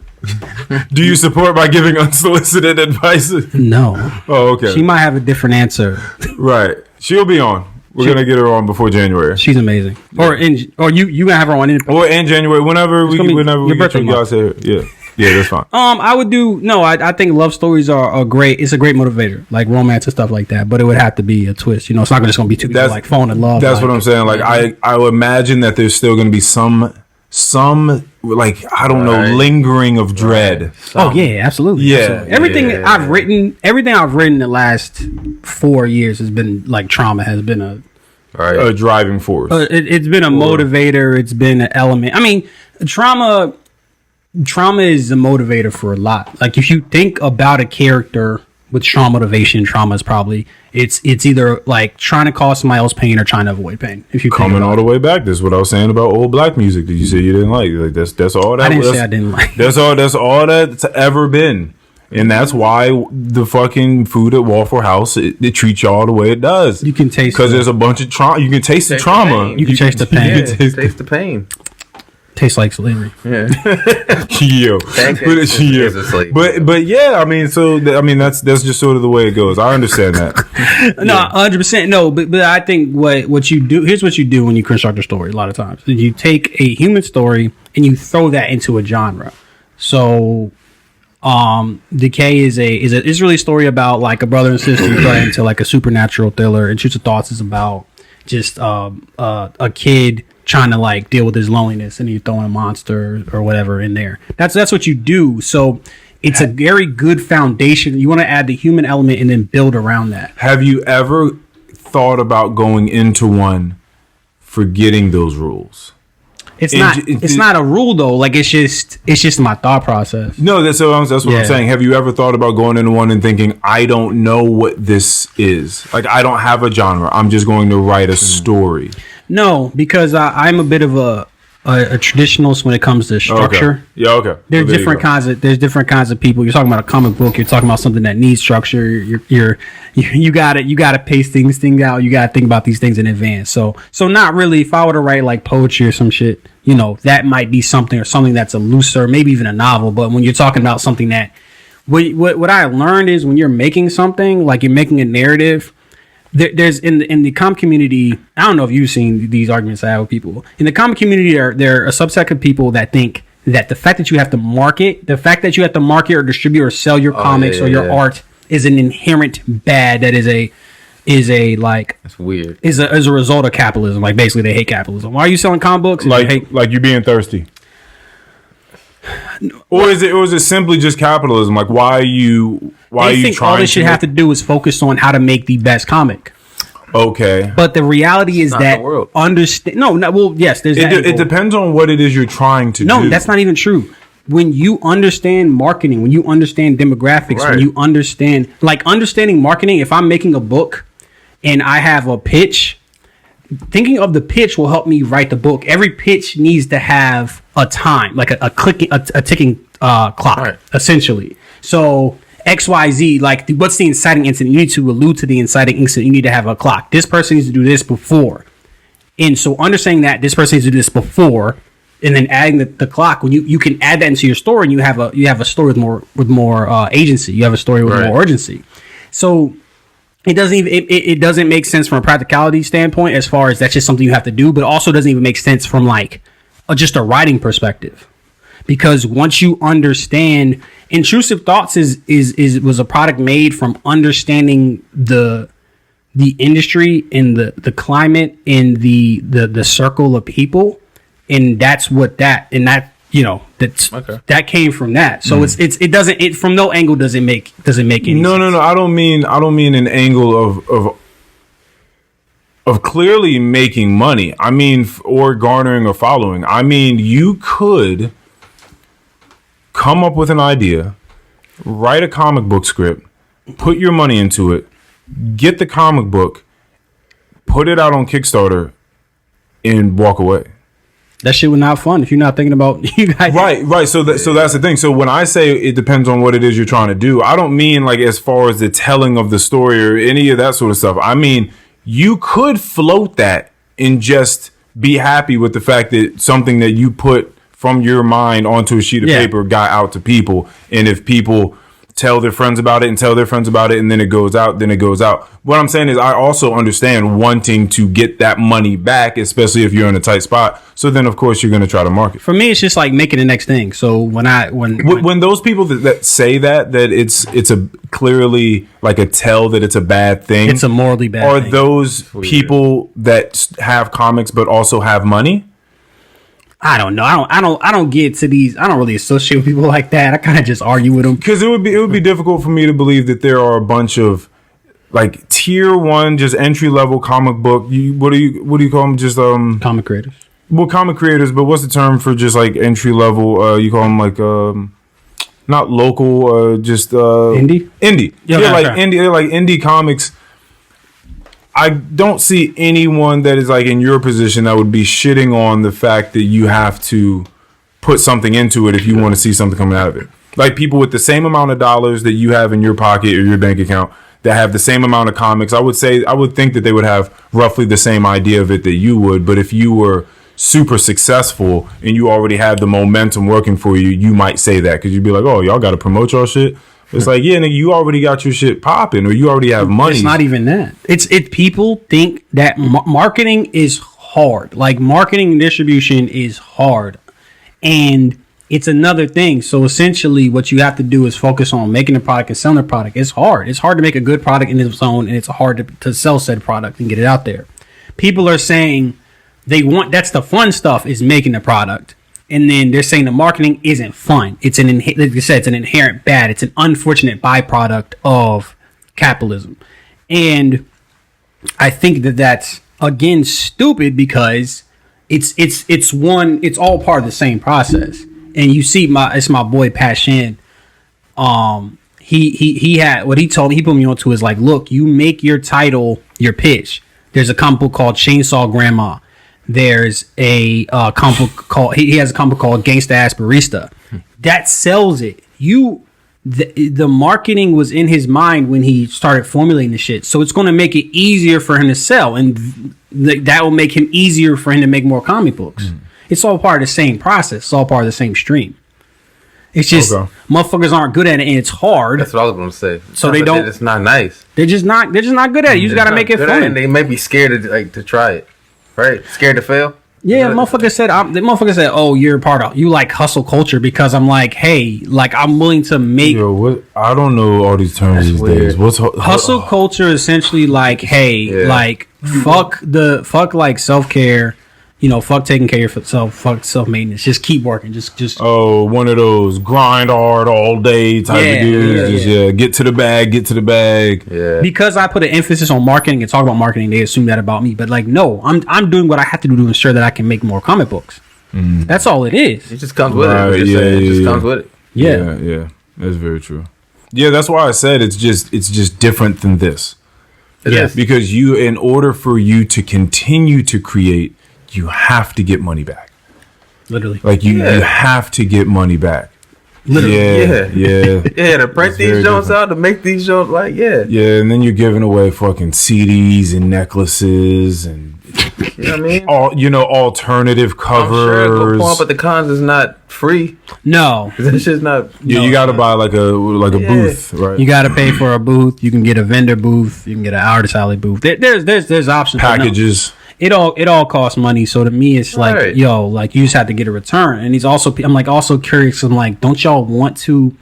Do you support by giving unsolicited advice? No. Oh, okay. She might have a different answer. Right. She'll be on. We're gonna get her on before January. She's amazing. Or you gonna have her on in January. Whenever we get you guys here. Yeah, that's fine. I would do I think love stories are great. It's a great motivator, like romance and stuff like that. But it would have to be a twist. It's not just gonna be two people like falling in love. That's what I'm saying. Like I would imagine that there's still gonna be some like I don't know lingering of dread. Oh yeah, absolutely. Yeah, absolutely. Everything I've written the last 4 years has been like trauma has been a driving force. It's been a motivator. It's been an element. I mean, trauma is a motivator for a lot. Like if you think about a character with trauma motivation, trauma is probably it's either like trying to cause somebody else pain or trying to avoid pain. If you coming all the way back, this is what I was saying about old black music. Did you say you didn't like? Like that's all that. I didn't say I didn't like. That's all that's ever been. And that's why the fucking food at Waffle House it treats y'all the way it does. You can taste because there's a bunch of trauma. You can taste the trauma. You can taste the pain. You can taste the pain. Tastes like slavery. Yeah. But yeah, I mean, that's just sort of the way it goes. I understand that. No, 100%. No, but I think what you do, here's what you do when you construct a story. A lot of times, you take a human story and you throw that into a genre. So, Decay is an Israeli story about like a brother and sister who got into like a supernatural thriller. Intrusive Thoughts is about just a kid trying to like deal with his loneliness, and you're throwing a monster or whatever in there. That's what you do. So it's a very good foundation. You want to add the human element and then build around that. Have you ever thought about going into one forgetting those rules? It's not a rule though. Like it's just my thought process. No, that's what I'm saying. Have you ever thought about going into one and thinking, I don't know what this is? Like I don't have a genre. I'm just going to write a story. No, because I'm a bit of a traditionalist when it comes to structure. Okay. Yeah, okay. There's different kinds of people. You're talking about a comic book. You're talking about something that needs structure. You gotta pace things out. You gotta think about these things in advance. So not really. If I were to write like poetry or some shit, that might be something that's a looser, maybe even a novel. But when you're talking about something that, what I learned is when you're making something, like you're making a narrative. There's in the comic community, I don't know if you've seen these arguments I have with people. In the comic community, there are a subset of people that think that the fact that you have to market or distribute or sell your comics or your art is an inherent bad that is a like that's weird. Is a result of capitalism. Like basically they hate capitalism. Why are you selling comic books? Like you being thirsty. Or is it simply just capitalism? Like, why are you think all this should have to do is focus on how to make the best comic. Okay. But the reality is that understand. No, well, yes, there's that. It depends on what it is you're trying to do. No, that's not even true. When you understand marketing, when you understand demographics, when you understand, like understanding marketing, if I'm making a book and I have a pitch, thinking of the pitch will help me write the book. Every pitch needs to have a time, like a ticking clock, essentially. So XYZ, like what's the inciting incident? You need to allude to the inciting incident. You need to have a clock. This person needs to do this before. And so understanding that this person needs to do this before, and then adding the clock, when you can add that into your story, and you have a story with more agency. You have a story with more urgency. So it doesn't make sense from a practicality standpoint, as far as that's just something you have to do, but also doesn't even make sense from like just a writing perspective. Because once you understand, Intrusive Thoughts was a product made from understanding the industry and the climate and the circle of people, and that's what that came from that. So it from no angle doesn't make any sense. No. I don't mean an angle of clearly making money. I mean, or garnering a following. I mean, you could come up with an idea, write a comic book script, put your money into it, get the comic book, put it out on Kickstarter, and walk away. That shit was not fun if you're not thinking about you guys. Right. So that's the thing. So when I say it depends on what it is you're trying to do, I don't mean like as far as the telling of the story or any of that sort of stuff. I mean, you could float that and just be happy with the fact that something that you put from your mind onto a sheet of paper got out to people. And if people tell their friends about it and tell their friends about it, and then it goes out, What I'm saying is I also understand wanting to get that money back, especially if you're in a tight spot. So then, of course, you're going to try to market. For me, it's just like making the next thing. So when those people that say that it's a clearly like a tell that it's a bad thing. It's a morally bad thing. Are those people that have comics but also have money? I don't know. I don't get to these. I don't really associate with people like that. I kind of just argue with them because it would be difficult for me to believe that there are a bunch of like tier one, just entry level comic book. What do you call them? Just comic creators. Well, comic creators, but what's the term for just like entry level? You call them like not local, just indie. Indie comics. I don't see anyone that is like in your position that would be shitting on the fact that you have to put something into it if you want to see something coming out of it. Like people with the same amount of dollars that you have in your pocket or your bank account that have the same amount of comics, I would think that they would have roughly the same idea of it that you would. But if you were super successful and you already had the momentum working for you, you might say that because you'd be like, oh, y'all got to promote y'all shit. It's like, yeah, nigga, you already got your shit popping, or you already have money. It's not even that. It's people think that marketing is hard. Like marketing and distribution is hard, and it's another thing. So essentially, what you have to do is focus on making the product and selling the product. It's hard. It's hard to make a good product in its own, and it's hard to sell said product and get it out there. People are saying that's the fun stuff is making the product. And then they're saying the marketing isn't fun. It's like you said, it's an inherent bad. It's an unfortunate byproduct of capitalism. And I think that's again stupid because it's all part of the same process. And you see it's my boy Pat Shan. He had what he put me onto is like, look, you make your title your pitch. There's a comic book called Chainsaw Grandma. There's a comic book called he has a comic book called Gangsta Ass Barista that sells it. The marketing was in his mind when he started formulating the shit, so it's going to make it easier for him to sell, and that will make him easier for him to make more comic books. It's all part of the same process. It's all part of the same stream. It's just motherfuckers aren't good at it, and it's hard. That's what I was going to say. So they don't. It's not nice. They're just not good at it. You just got to make it fun. And they may be scared to try it. Right, scared to fail. Yeah, the motherfucker said, "Oh, you're part of you like hustle culture," because I'm like, hey, like I'm willing to make. Yo, what? I don't know all these terms these days. What's hustle culture? Essentially, like, hey, like fuck like self care fuck taking care of yourself, fuck self-maintenance. Just keep working. Just one of those grind hard all day type of dudes. Get to the bag. Yeah. Because I put an emphasis on marketing and talk about marketing, they assume that about me. But like, no, I'm doing what I have to do to ensure that I can make more comic books. That's all it is. It just comes with it. It just comes with it. Yeah. That's very true. Yeah, that's why I said it's just different than this. Yes. Because in order for you to continue to create, you have to get money back. Literally. Like you have to get money back. Literally. Yeah. To print these joints out, to make these joints, Yeah, and then you're giving away fucking CDs and necklaces and you know what I mean? Alternative covers. I'm sure but the cons is not free. No. That shit's not. Yeah, you got to buy like a booth, right? You got to pay for a booth. You can get a vendor booth. You can get an artist alley booth. There's options. Packages. It all costs money. So to me, it's like, you just have to get a return. And I'm also curious. I'm like, don't y'all want to?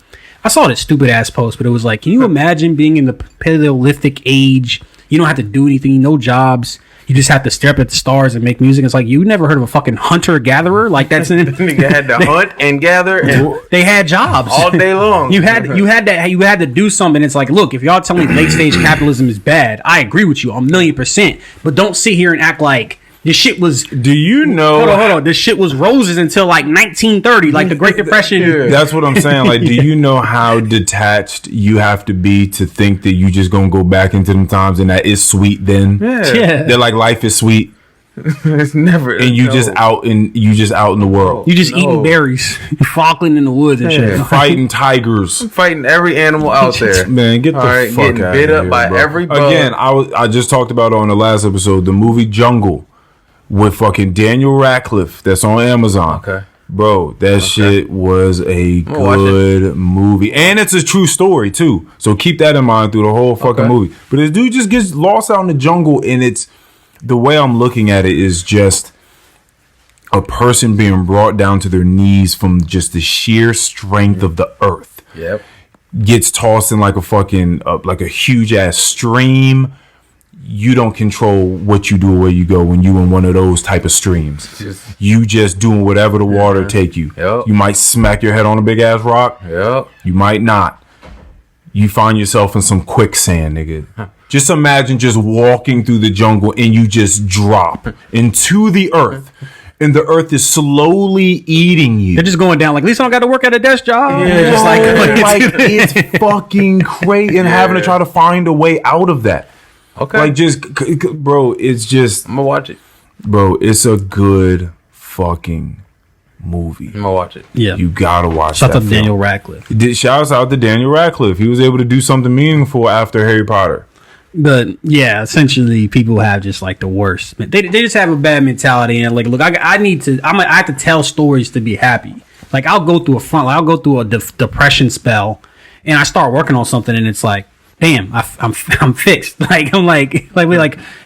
I saw this stupid ass post, but it was like, can you imagine being in the Paleolithic age? You don't have to do anything, no jobs. You just have to stare up at the stars and make music. It's like, you never heard of a fucking hunter-gatherer? Like, that's an... Nigga had to hunt and gather. And they had jobs. All day long. You had to do something. It's like, look, if y'all tell me late-stage capitalism is bad, I agree with you 1,000,000%. But don't sit here and act like this shit was... Do you know... Hold on. This shit was roses until like 1930, like the Great Depression. That's what I'm saying. Like, do you know how detached you have to be to think that you just gonna go back into them times and that is sweet then? Yeah. They're like, life is sweet. It's never... And you just out in the world. You just eating berries. Falkland in the woods and shit. Fighting tigers. Fighting every animal out there. Man, get the fuck out of here. Getting bit up by every bug. Again, I just talked about on the last episode, the movie Jungle. With fucking Daniel Radcliffe, that's on Amazon. Okay. Bro, that shit was a good movie. And it's a true story, too. So keep that in mind through the whole fucking movie. But this dude just gets lost out in the jungle, and it's... The way I'm looking at it is just a person being brought down to their knees from just the sheer strength of the earth. Yep. Gets tossed in like a fucking... like a huge-ass stream. You don't control what you do or where you go when you in one of those type of streams. You just doing whatever the water take you. Yep. You might smack your head on a big ass rock. Yep. You might not. You find yourself in some quicksand, nigga. Just imagine just walking through the jungle and you just drop into the earth. And the earth is slowly eating you. They're just going down like, at least I don't got to work at a desk job. Yeah, just it's fucking crazy. And having to try to find a way out of that. Okay. Like, just, bro, it's just... I'm gonna watch it. Bro, it's a good fucking movie. I'm gonna watch it. Yeah. You gotta watch Shout that out to Daniel Radcliffe. Shouts out to Daniel Radcliffe. He was able to do something meaningful after Harry Potter. But, yeah, essentially, people have just, like, the worst. They just have a bad mentality. And, like, look, I have to tell stories to be happy. Like, I'll go through I'll go through a depression spell, and I start working on something, and it's like, damn, I'm fixed. Like I'm like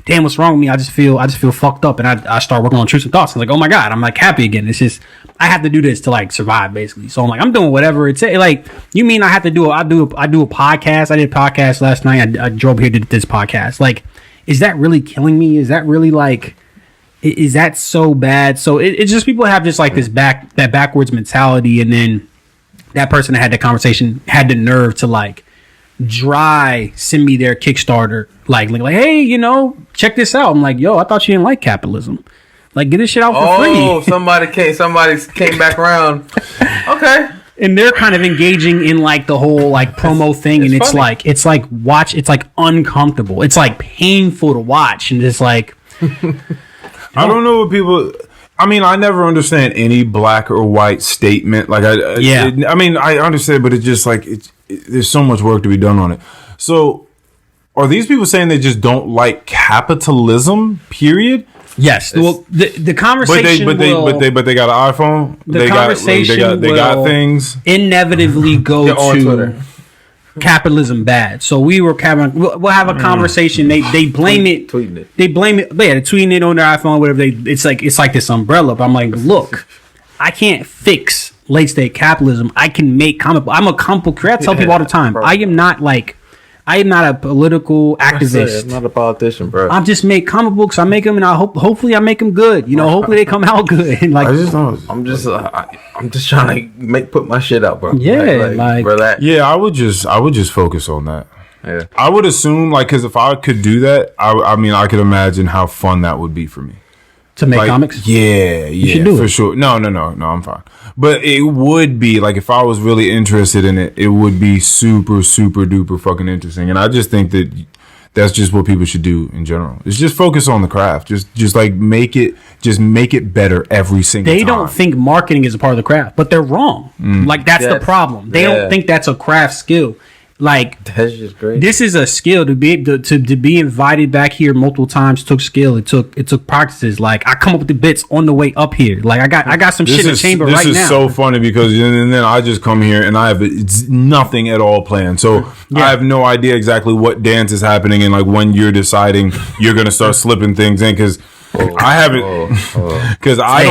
damn, what's wrong with me? I just feel fucked up, and I start working on Intrusive Thoughts. I'm like, oh my god, I'm like happy again. It's just I have to do this to like survive, basically. So I'm like, I'm doing whatever it's like. You mean I have to do? I do a podcast. I did a podcast last night. I drove here to this podcast. Like, is that really killing me? Is that really like? Is that so bad? So it's just people have just like this backwards mentality, and then that person that had the conversation had the nerve to like send me their Kickstarter, like hey, check this out. I'm like, yo, I thought you didn't like capitalism. Like, get this shit out for free. Oh, somebody came back around. Okay. And they're kind of engaging in like the whole like promo thing, and it's like uncomfortable. It's like painful to watch, and it's like I don't know what people. I mean, I never understand any black or white statement. Like, I understand, but it's just like there's so much work to be done on it. So, are these people saying they just don't like capitalism? Period. Yes. Well, the conversation, but they got an iPhone. They got things. Inevitably go to capitalism bad. So we'll have a conversation. They blame it. Tweeting it. They blame it. They're tweeting it on their iPhone. Whatever. It's like this umbrella. But I'm like, look, I can't fix late stage capitalism. I can make comic book. I'm a comic book creator. I tell people all the time. Bro. I am not like I am not a political activist. I'm not a politician, bro. I just make comic books. I make them, and hopefully I make them good. You know, hopefully they come out good. Like, I'm just trying to put my shit out, bro. Yeah, like relax. Yeah, I would just focus on that. Yeah. I would assume, like, because if I could do that, I mean, I could imagine how fun that would be for me. to make like, comics. Yeah, for sure. No, I'm fine. But it would be like, if I was really interested in it, it would be super, super duper fucking interesting. And I just think that that's just what people should do in general. It's just focus on the craft. Just like make it better every single time. They don't think marketing is a part of the craft, but they're wrong. Like that's the problem. They don't think that's a craft skill. Like that's just great. This is a skill to be to be invited back here multiple times took skill. It took practices. Like I come up with the bits on the way up here. Like I got some shit in the chamber right now. This is so funny because and then I just come here and I have nothing at all planned. So I have no idea exactly what dance is happening and like when you're deciding you're gonna start slipping things in because I haven't because I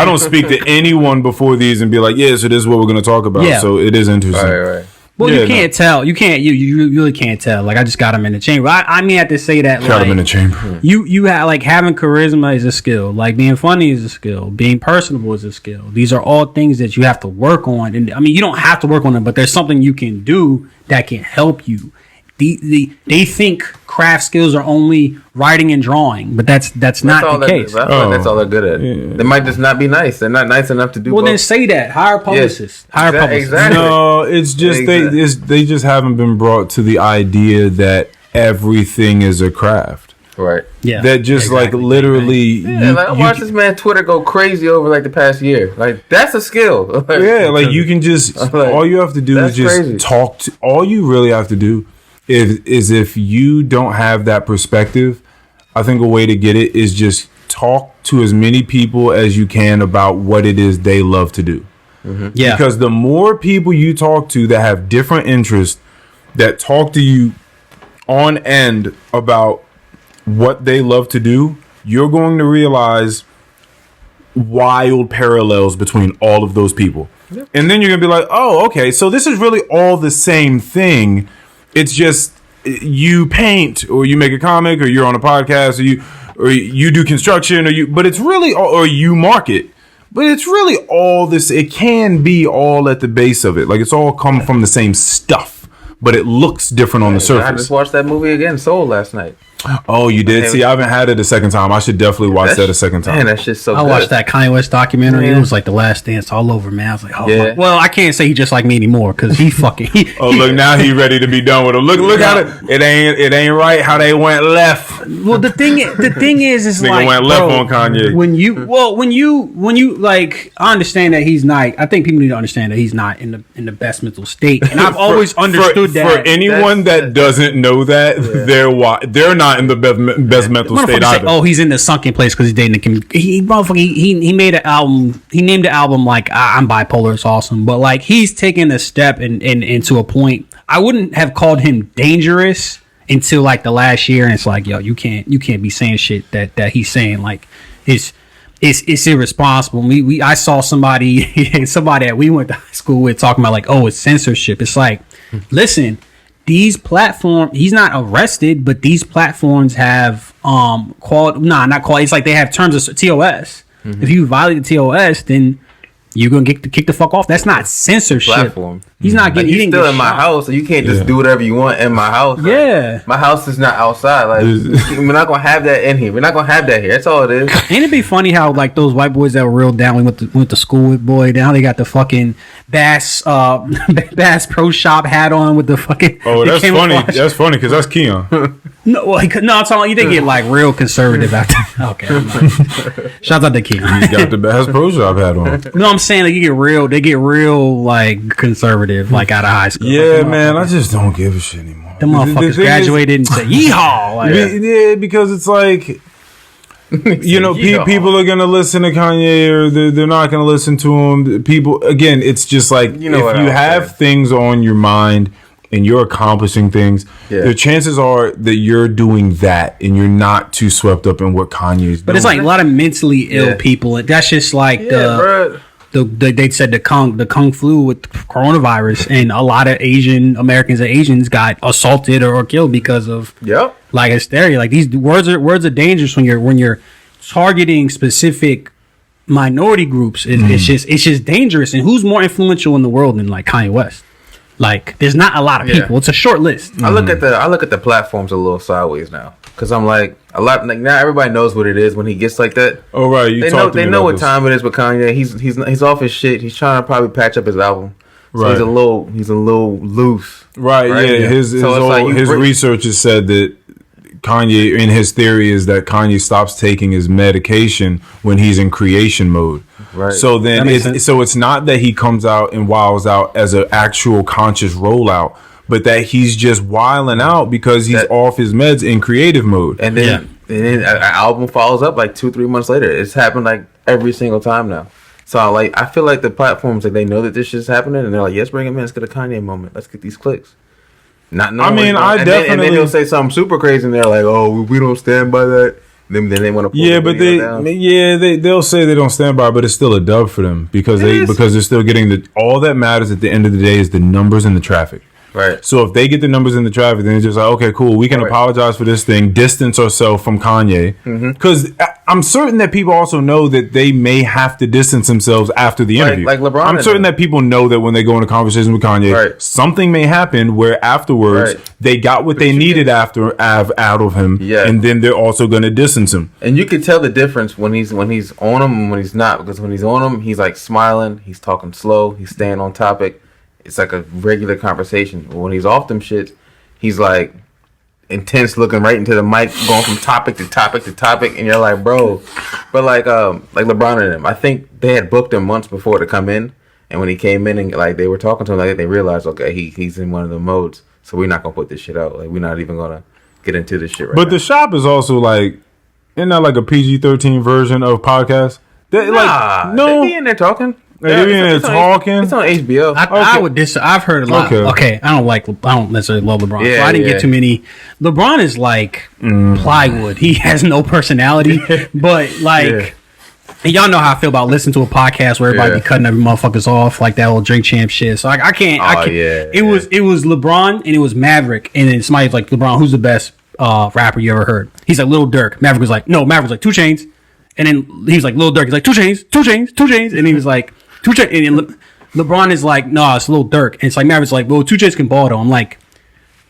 don't speak to anyone before these and be like, yeah, so this is what we're gonna talk about. So it is interesting. Right. Well, you can't tell. You can't. You really can't tell. Like I just got him in the chamber. I mean, I have to say that. Got him in the chamber. You have like having charisma is a skill. Like being funny is a skill. Being personable is a skill. These are all things that you have to work on. And I mean, you don't have to work on them, but there's something you can do that can help you. They think craft skills are only writing and drawing, but that's not the case. That's all they're good at. Yeah. They might just not be nice. They're not nice enough to do. Well, then say that. Hire publicists. Exactly. No, it's just they just haven't been brought to the idea that everything is a craft. Right. Yeah. That just like literally. Yeah. I watched this man Twitter go crazy over like the past year. Like that's a skill. Like you can just all you have to do is just talk to. All you really have to do is if you don't have that perspective, I think a way to get it is just talk to as many people as you can about what it is they love to do. Mm-hmm. Yeah. Because the more people you talk to that have different interests, that talk to you on end about what they love to do, you're going to realize wild parallels between all of those people. Yep. And then you're going to be like, oh, okay, so this is really all the same thing. It's just you paint or you make a comic or you're on a podcast or you do construction but it's really or you market. But it's really all this. It can be all at the base of it. Like it's all come from the same stuff, but it looks different on the surface. I just watched that movie again, Soul, last night. Oh, you did? See, I haven't had it a second time. I should definitely watch that a second time. Man, that shit's so good. I watched that Kanye West documentary. It was like The Last Dance all over, man. I was like, oh, yeah. Well, I can't say he just like me anymore because he fucking. Look, now he ready to be done with him. Look how it ain't right how they went left. Well, the thing is like went left on Kanye. When you like, I understand that he's not. I think people need to understand that he's not in the best mental state, and I've always understood that. For anyone that doesn't know that, they're not in the best mental state either. Oh, he's in the sunken place because he's dating the community. He made an album. He named the album like I'm bipolar. It's awesome, but like he's taken a step and to a point. I wouldn't have called him dangerous until like the last year, and it's like, yo, you can't be saying shit that he's saying. Like it's irresponsible. I saw somebody that we went to high school with talking about like, oh, it's censorship. It's like, listen. These platforms, he's not arrested, but these platforms have not quality. It's like they have terms of TOS. Mm-hmm. If you violate the TOS, then you're gonna get kick the fuck off. That's not censorship. Platform. He's not getting. He's still in my house, so you can't just do whatever you want in my house. Yeah, my house is not outside. Like we're not gonna have that in here. We're not gonna have that here. That's all it is. Ain't it be funny how like those white boys that were real down, we went to school with, boy. Now they got the fucking Bass Pro Shop hat on with the fucking. Oh, that's funny. That's funny because that's Keon. No, I'm talking. You didn't get like real conservative after. Okay, shout out to Keon. He's got the Bass Pro Shop hat on. No, I'm saying like they get real like conservative like out of high school. Yeah, like, man, I just don't give a shit anymore. The motherfuckers graduated and said yeehaw. Like, yeah, because it's like people are gonna listen to Kanye or they're not gonna listen to him. People again, it's just like if you have things on your mind and you're accomplishing things, the chances are that you're doing that and you're not too swept up in what Kanye's doing. But it's like a lot of mentally ill people. That's just like they said the kung flu with coronavirus, and a lot of Asian Americans and Asians got assaulted or killed because of like hysteria. Like these words are dangerous when you're targeting specific minority groups. It's just dangerous. And who's more influential in the world than like Kanye West? Like there's not a lot of people. It's a short list. I look at the platforms a little sideways now. Cause I'm like now everybody knows what it is when he gets like that. Oh right, they know what time it is with Kanye. He's off his shit. He's trying to probably patch up his album. So right. He's a little loose. Right. Yeah. His research has said that Kanye, in his theory, is that Kanye stops taking his medication when he's in creation mode. Right. So then it's not that he comes out and wiles out as an actual conscious rollout, but that he's just wilding out because he's off his meds in creative mode. And then an album follows up like 2-3 months later. It's happened like every single time now. So I feel like the platforms, like they know that this shit's happening, and they're like, yes, bring him in. Let's get a Kanye moment. Let's get these clicks. Not knowing. And then they'll say something super crazy, and they're like, oh, we don't stand by that. Then they want to pull they'll say they don't stand by, but it's still a dub for them because they're still getting all that matters at the end of the day is the numbers and the traffic. Right. So if they get the numbers in the traffic, then it's just like, okay, cool. We can apologize for this thing, distance ourselves from Kanye. Because I'm certain that people also know that they may have to distance themselves after the interview. Like LeBron. I'm certain that people know that when they go into conversation with Kanye, something may happen where afterwards they got what they needed out of him, and then they're also going to distance him. And you can tell the difference when he's on him and when he's not. Because when he's on him, he's like smiling, he's talking slow, he's staying on topic. It's like a regular conversation. But when he's off them shit, he's like intense, looking right into the mic, going from topic to topic to topic, and you're like, bro. But like LeBron and them, I think they had booked him months before to come in, and when he came in and like they were talking to him, like they realized, okay, he's in one of the modes, so we're not gonna put this shit out. Like we're not even gonna get into this shit right now. But the shop is also like, isn't that like a PG-13 version of podcast? They be in there talking. It's on HBO. I would I've heard a lot. Okay, I don't necessarily love LeBron. So I didn't get too many. LeBron is like plywood. He has no personality. But like, and y'all know how I feel about listening to a podcast where everybody be cutting every motherfuckers off like that old Drink Champ shit. So I can't. It was LeBron and it was Maverick, and then somebody's like, LeBron, who's the best rapper you ever heard? He's like Lil Durk. Maverick was like, no. Maverick was like 2 Chainz, and then he's like Lil Durk. He's like 2 Chainz, and he was like. 2 Chainz, and LeBron is like, no, it's Lil Durk. And it's like Maverick's like, well, 2 Chainz can ball though. I'm like,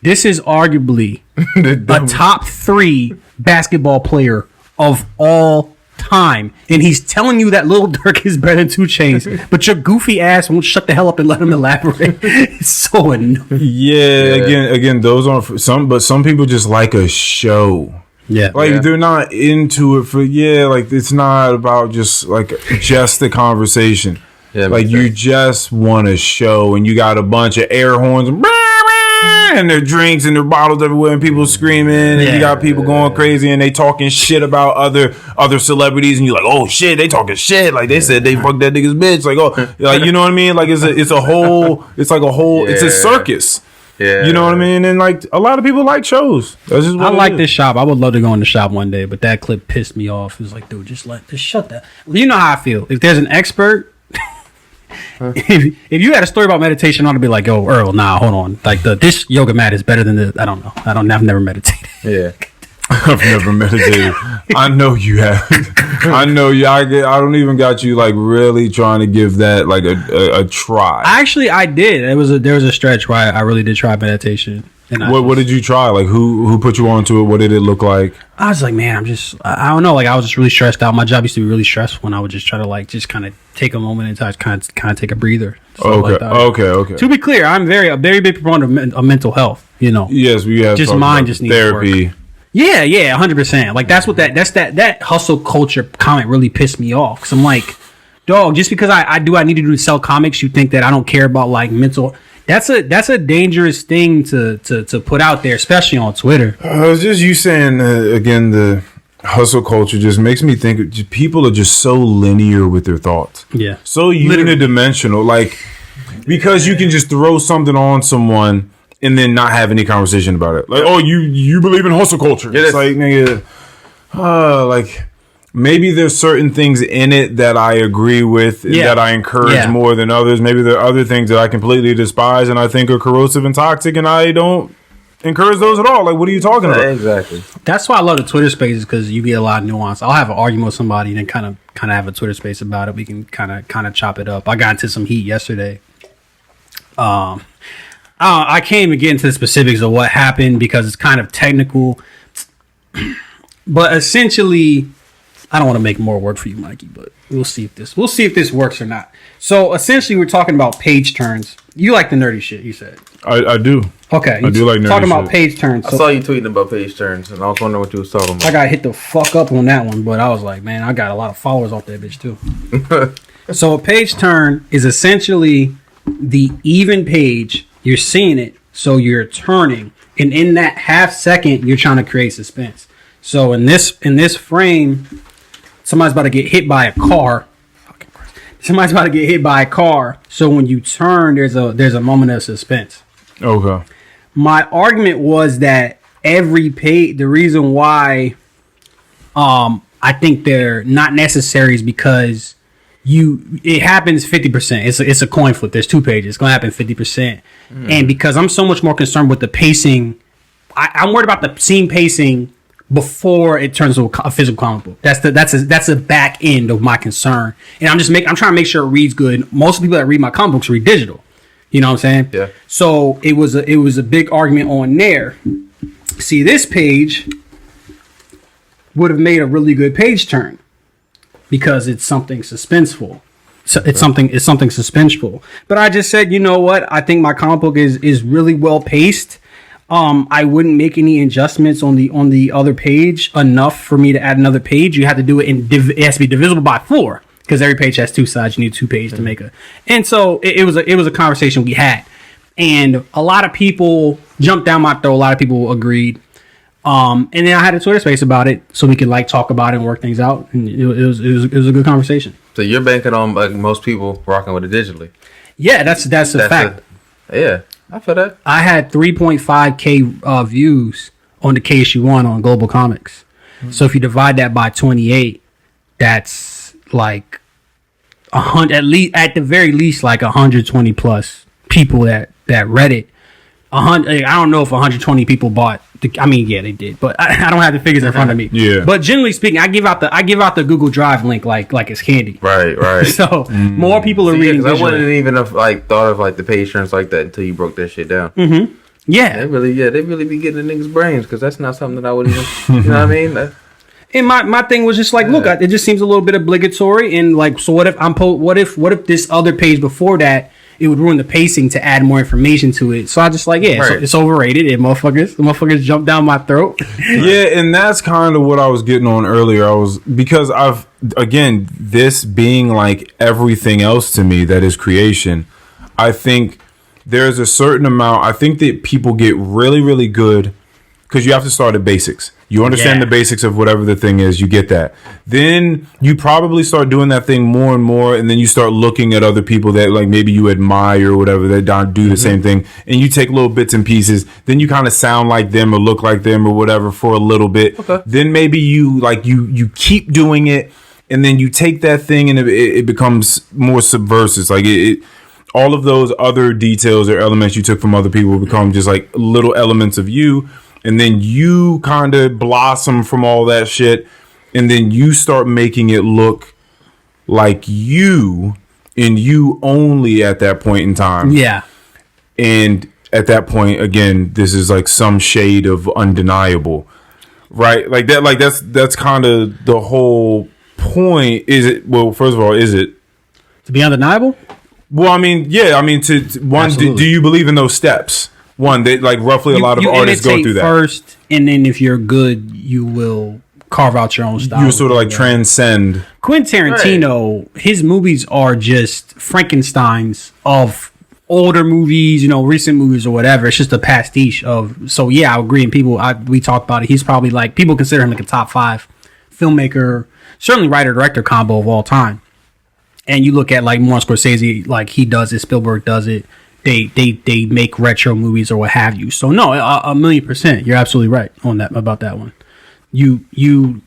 this is arguably a top 3 basketball player of all time, and he's telling you that Lil Durk is better than 2 Chainz, but your goofy ass won't shut the hell up and let him elaborate. It's so annoying. Yeah. Again, those aren't some, but some people just like a show. Yeah, they're not into it for like it's not about just the conversation. Yeah, like you just want a show, and you got a bunch of air horns and their drinks and their bottles everywhere, and people screaming, and you got people going crazy, and they talking shit about other celebrities, and you're like, oh shit, they talking shit, like they said they fucked that nigga's bitch, like like you know what I mean, like it's a circus. Yeah, you know what I mean, and like a lot of people like shows. That's just what I like this shop. I would love to go in the shop one day, but that clip pissed me off. It was like, dude, just shut that. You know how I feel. If there's an expert. If you had a story about meditation, I'd be like, yo, Earl, nah, hold on. Like this yoga mat is better than the. I don't know. I've never meditated. Yeah, I've never meditated. I know you have. I know you. I don't even got you like really trying to give that like a try. Actually, I did. There was a stretch where I really did try meditation. And what did you try? Like who put you onto it? What did it look like? I was like, man, I don't know. Like I was just really stressed out. My job used to be really stressful, and I would just try to like just kind of take a moment in time, kind of take a breather. Okay. To be clear, I'm a very big proponent of mental health. You know. Yes, we have. Just mine just needs therapy. Work. Yeah, 100%. Like that's what that hustle culture comment really pissed me off. Cause I'm like, dog, just because I need to do sell comics, you think that I don't care about like mental. That's a dangerous thing to put out there, especially on Twitter. It's just you saying again, the hustle culture just makes me think people are just so linear with their thoughts. Yeah, so unidimensional. Like because you can just throw something on someone and then not have any conversation about it. Like, oh, you believe in hustle culture? It's like nigga, like maybe there's certain things in it that I agree with, that I encourage more than others. Maybe there are other things that I completely despise and I think are corrosive and toxic, and I don't encourage those at all. Like, what are you talking about? Exactly. That's why I love the Twitter spaces, because you get a lot of nuance. I'll have an argument with somebody and then kind of have a Twitter space about it. We can kind of chop it up. I got into some heat yesterday. I can't even get into the specifics of what happened because it's kind of technical. But essentially, I don't want to make more work for you, Mikey, but we'll see if this works or not. So essentially, we're talking about page turns. You like the nerdy shit, you said. I do. Okay. I do like nerdy talking shit. About page turns. So I saw you tweeting about page turns, and I was wondering what you was talking about. I got hit the fuck up on that one, but I was like, man, I got a lot of followers off that bitch too. So a page turn is essentially the even page. You're seeing it, so you're turning, and in that half second, you're trying to create suspense. So in this frame, somebody's about to get hit by a car. Somebody's about to get hit by a car. So when you turn, there's a moment of suspense. Okay. My argument was that every page, the reason why I think they're not necessary is because it happens 50%. It's a coin flip. There's 2 pages. It's gonna happen 50%. And because I'm so much more concerned with the pacing, I'm worried about the scene pacing before it turns to a physical comic book. That's the back end of my concern. And I'm trying to make sure it reads good. Most people that read my comic books read digital. You know what I'm saying? Yeah. So it was a big argument on there. See, this page would have made a really good page turn because it's something suspenseful. So it's something suspenseful. But I just said, you know what? I think my comic book is really well paced. I wouldn't make any adjustments on the other page enough for me to add another page. You have to do it it has to be divisible by 4 because every page has 2 sides. You need 2 pages to make a. And so it was a conversation we had, and a lot of people jumped down my throat. A lot of people agreed. And then I had a Twitter space about it so we could talk about it and work things out. And it was a good conversation. So you're banking on most people rocking with it digitally. Yeah, that's a fact. Yeah. I feel that. I had 3.5K views on the KSU1 on Global Comics. Mm-hmm. So if you divide that by 28, that's like 100, at the very least, like 120 plus people that read it. I don't know if 120 people bought. Yeah, they did, but I don't have the figures in front of me. Yeah. But generally speaking, I give out the Google Drive link like it's candy. Right. So more people are reading. I wouldn't even have thought of the page turns like that until you broke that shit down. Mm-hmm. Yeah. They really be getting the niggas' brains because that's not something that I would even. You know what I mean? And my thing was just look, it just seems a little bit obligatory. And so what if what if this other page before that? It would ruin the pacing to add more information to it. So I just it's overrated. The motherfuckers jumped down my throat. Yeah, and that's kind of what I was getting on earlier. Because this being like everything else to me that is creation, I think there's a certain amount. I think that people get really, really good because you have to start at basics. You understand the basics of whatever the thing is. You get that. Then you probably start doing that thing more and more, and then you start looking at other people that like maybe you admire or whatever that don't do the same thing, and you take little bits and pieces. Then you kind of sound like them or look like them or whatever for a little bit. Okay. Then maybe you keep doing it, and then you take that thing and it becomes more subversive. It's like all of those other details or elements you took from other people become just like little elements of you. And then you kind of blossom from all that shit. And then you start making it look like you and you only at that point in time. Yeah. And at that point, again, this is like some shade of undeniable. Right? Like that. Like that's kind of the whole point. Is it? Well, first of all, is it? To be undeniable? Well, I mean, yeah. I mean, do you believe in those steps? One, they like roughly a lot of artists go through that first, and then if you're good, you will carve out your own style. You sort of like transcend. Quentin Tarantino, his movies are just Frankensteins of older movies, recent movies or whatever. It's just a pastiche of. So yeah, I agree. And we talked about it. He's probably like people consider him like a top 5 filmmaker, certainly writer director combo of all time. And you look at like Martin Scorsese, like he does it, Spielberg does it. They make retro movies or what have you. So no, 1,000,000%, you're absolutely right on that about that one. You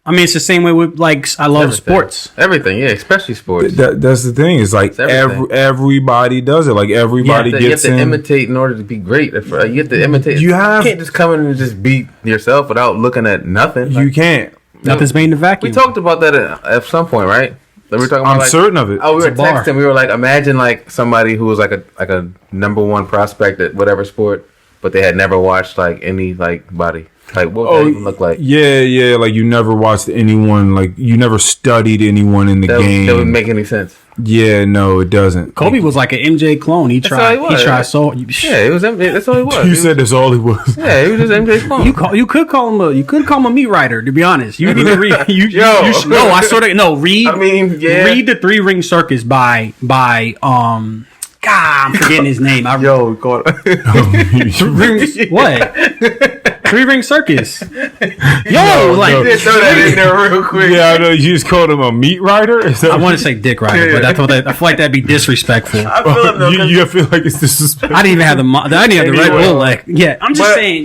I mean, it's the same way with like I love sports. Everything, yeah, especially sports. That's the thing. It's like everybody does it. Like everybody gets you have to imitate in order to be great. You have to imitate. You can't just come in and just beat yourself without looking at nothing. You can't. Nothing's made in a vacuum. We talked about that at some point, right? We were talking about, I'm certain of it. Oh, we were texting. We were like, imagine like somebody who was like a number one prospect at whatever sport, but they had never watched like any like body. Like, what would that even look like? Yeah. Like, you never watched anyone. Like, you never studied anyone in the game. That wouldn't make any sense. Yeah, no, it doesn't. Kobe was like an MJ clone. He tried so. Yeah, it was MJ. That's all he was. You said that's all he was. Yeah, he was just MJ clone. You could call him a meat writer. To be honest, you need to read. I sort of read. I mean, read the 3 Ring Circus by God, I'm forgetting his name. What? 3 Ring Circus. You just throw that in there real quick. Yeah, I know. You just called him a meat writer? I want to say dick writer, but I feel like that'd be disrespectful. I feel you feel like it's disrespectful. I didn't even have the Red Bull. Like, yeah, I'm just saying.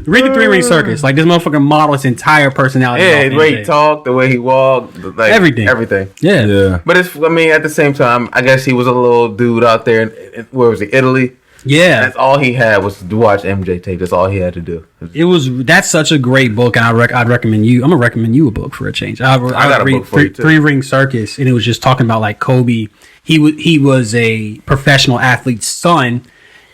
Read the 3 Ring Circus. Like, this motherfucker model his entire personality. Yeah, the way he talked, the way he walked, like everything. Yeah. But at the same time, I guess he was a little dude out there. Where was he? Italy. Yeah, that's all he had was to watch MJ tape. That's all he had to do. That's such a great book, and I'd recommend you. I'm gonna recommend you a book for a change. I got a book for you too. 3 Ring Circus, and it was just talking about like Kobe. He was a professional athlete's son,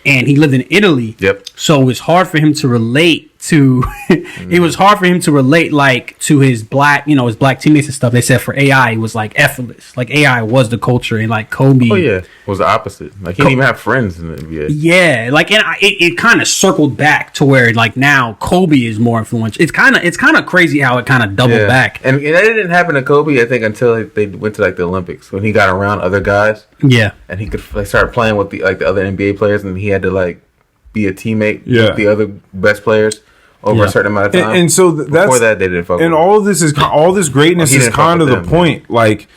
and he lived in Italy. Yep. So it was hard for him to relate to. It was hard for him to relate like to his black teammates and stuff. They said for AI it was like effortless. Like AI was the culture, and like Kobe. Oh yeah, was the opposite. Like he didn't even have friends in the NBA. Yeah, like and it kind of circled back to where like now Kobe is more influential. It's kind of crazy how it kind of doubled back. And that didn't happen to Kobe, I think, until they went to like the Olympics when he got around other guys. Yeah, and he could start playing with the other NBA players, and he had to like be a teammate with the other best players over a certain amount of time. And so before that, they didn't fuck. And all of this is all this greatness is kind of the point. Like,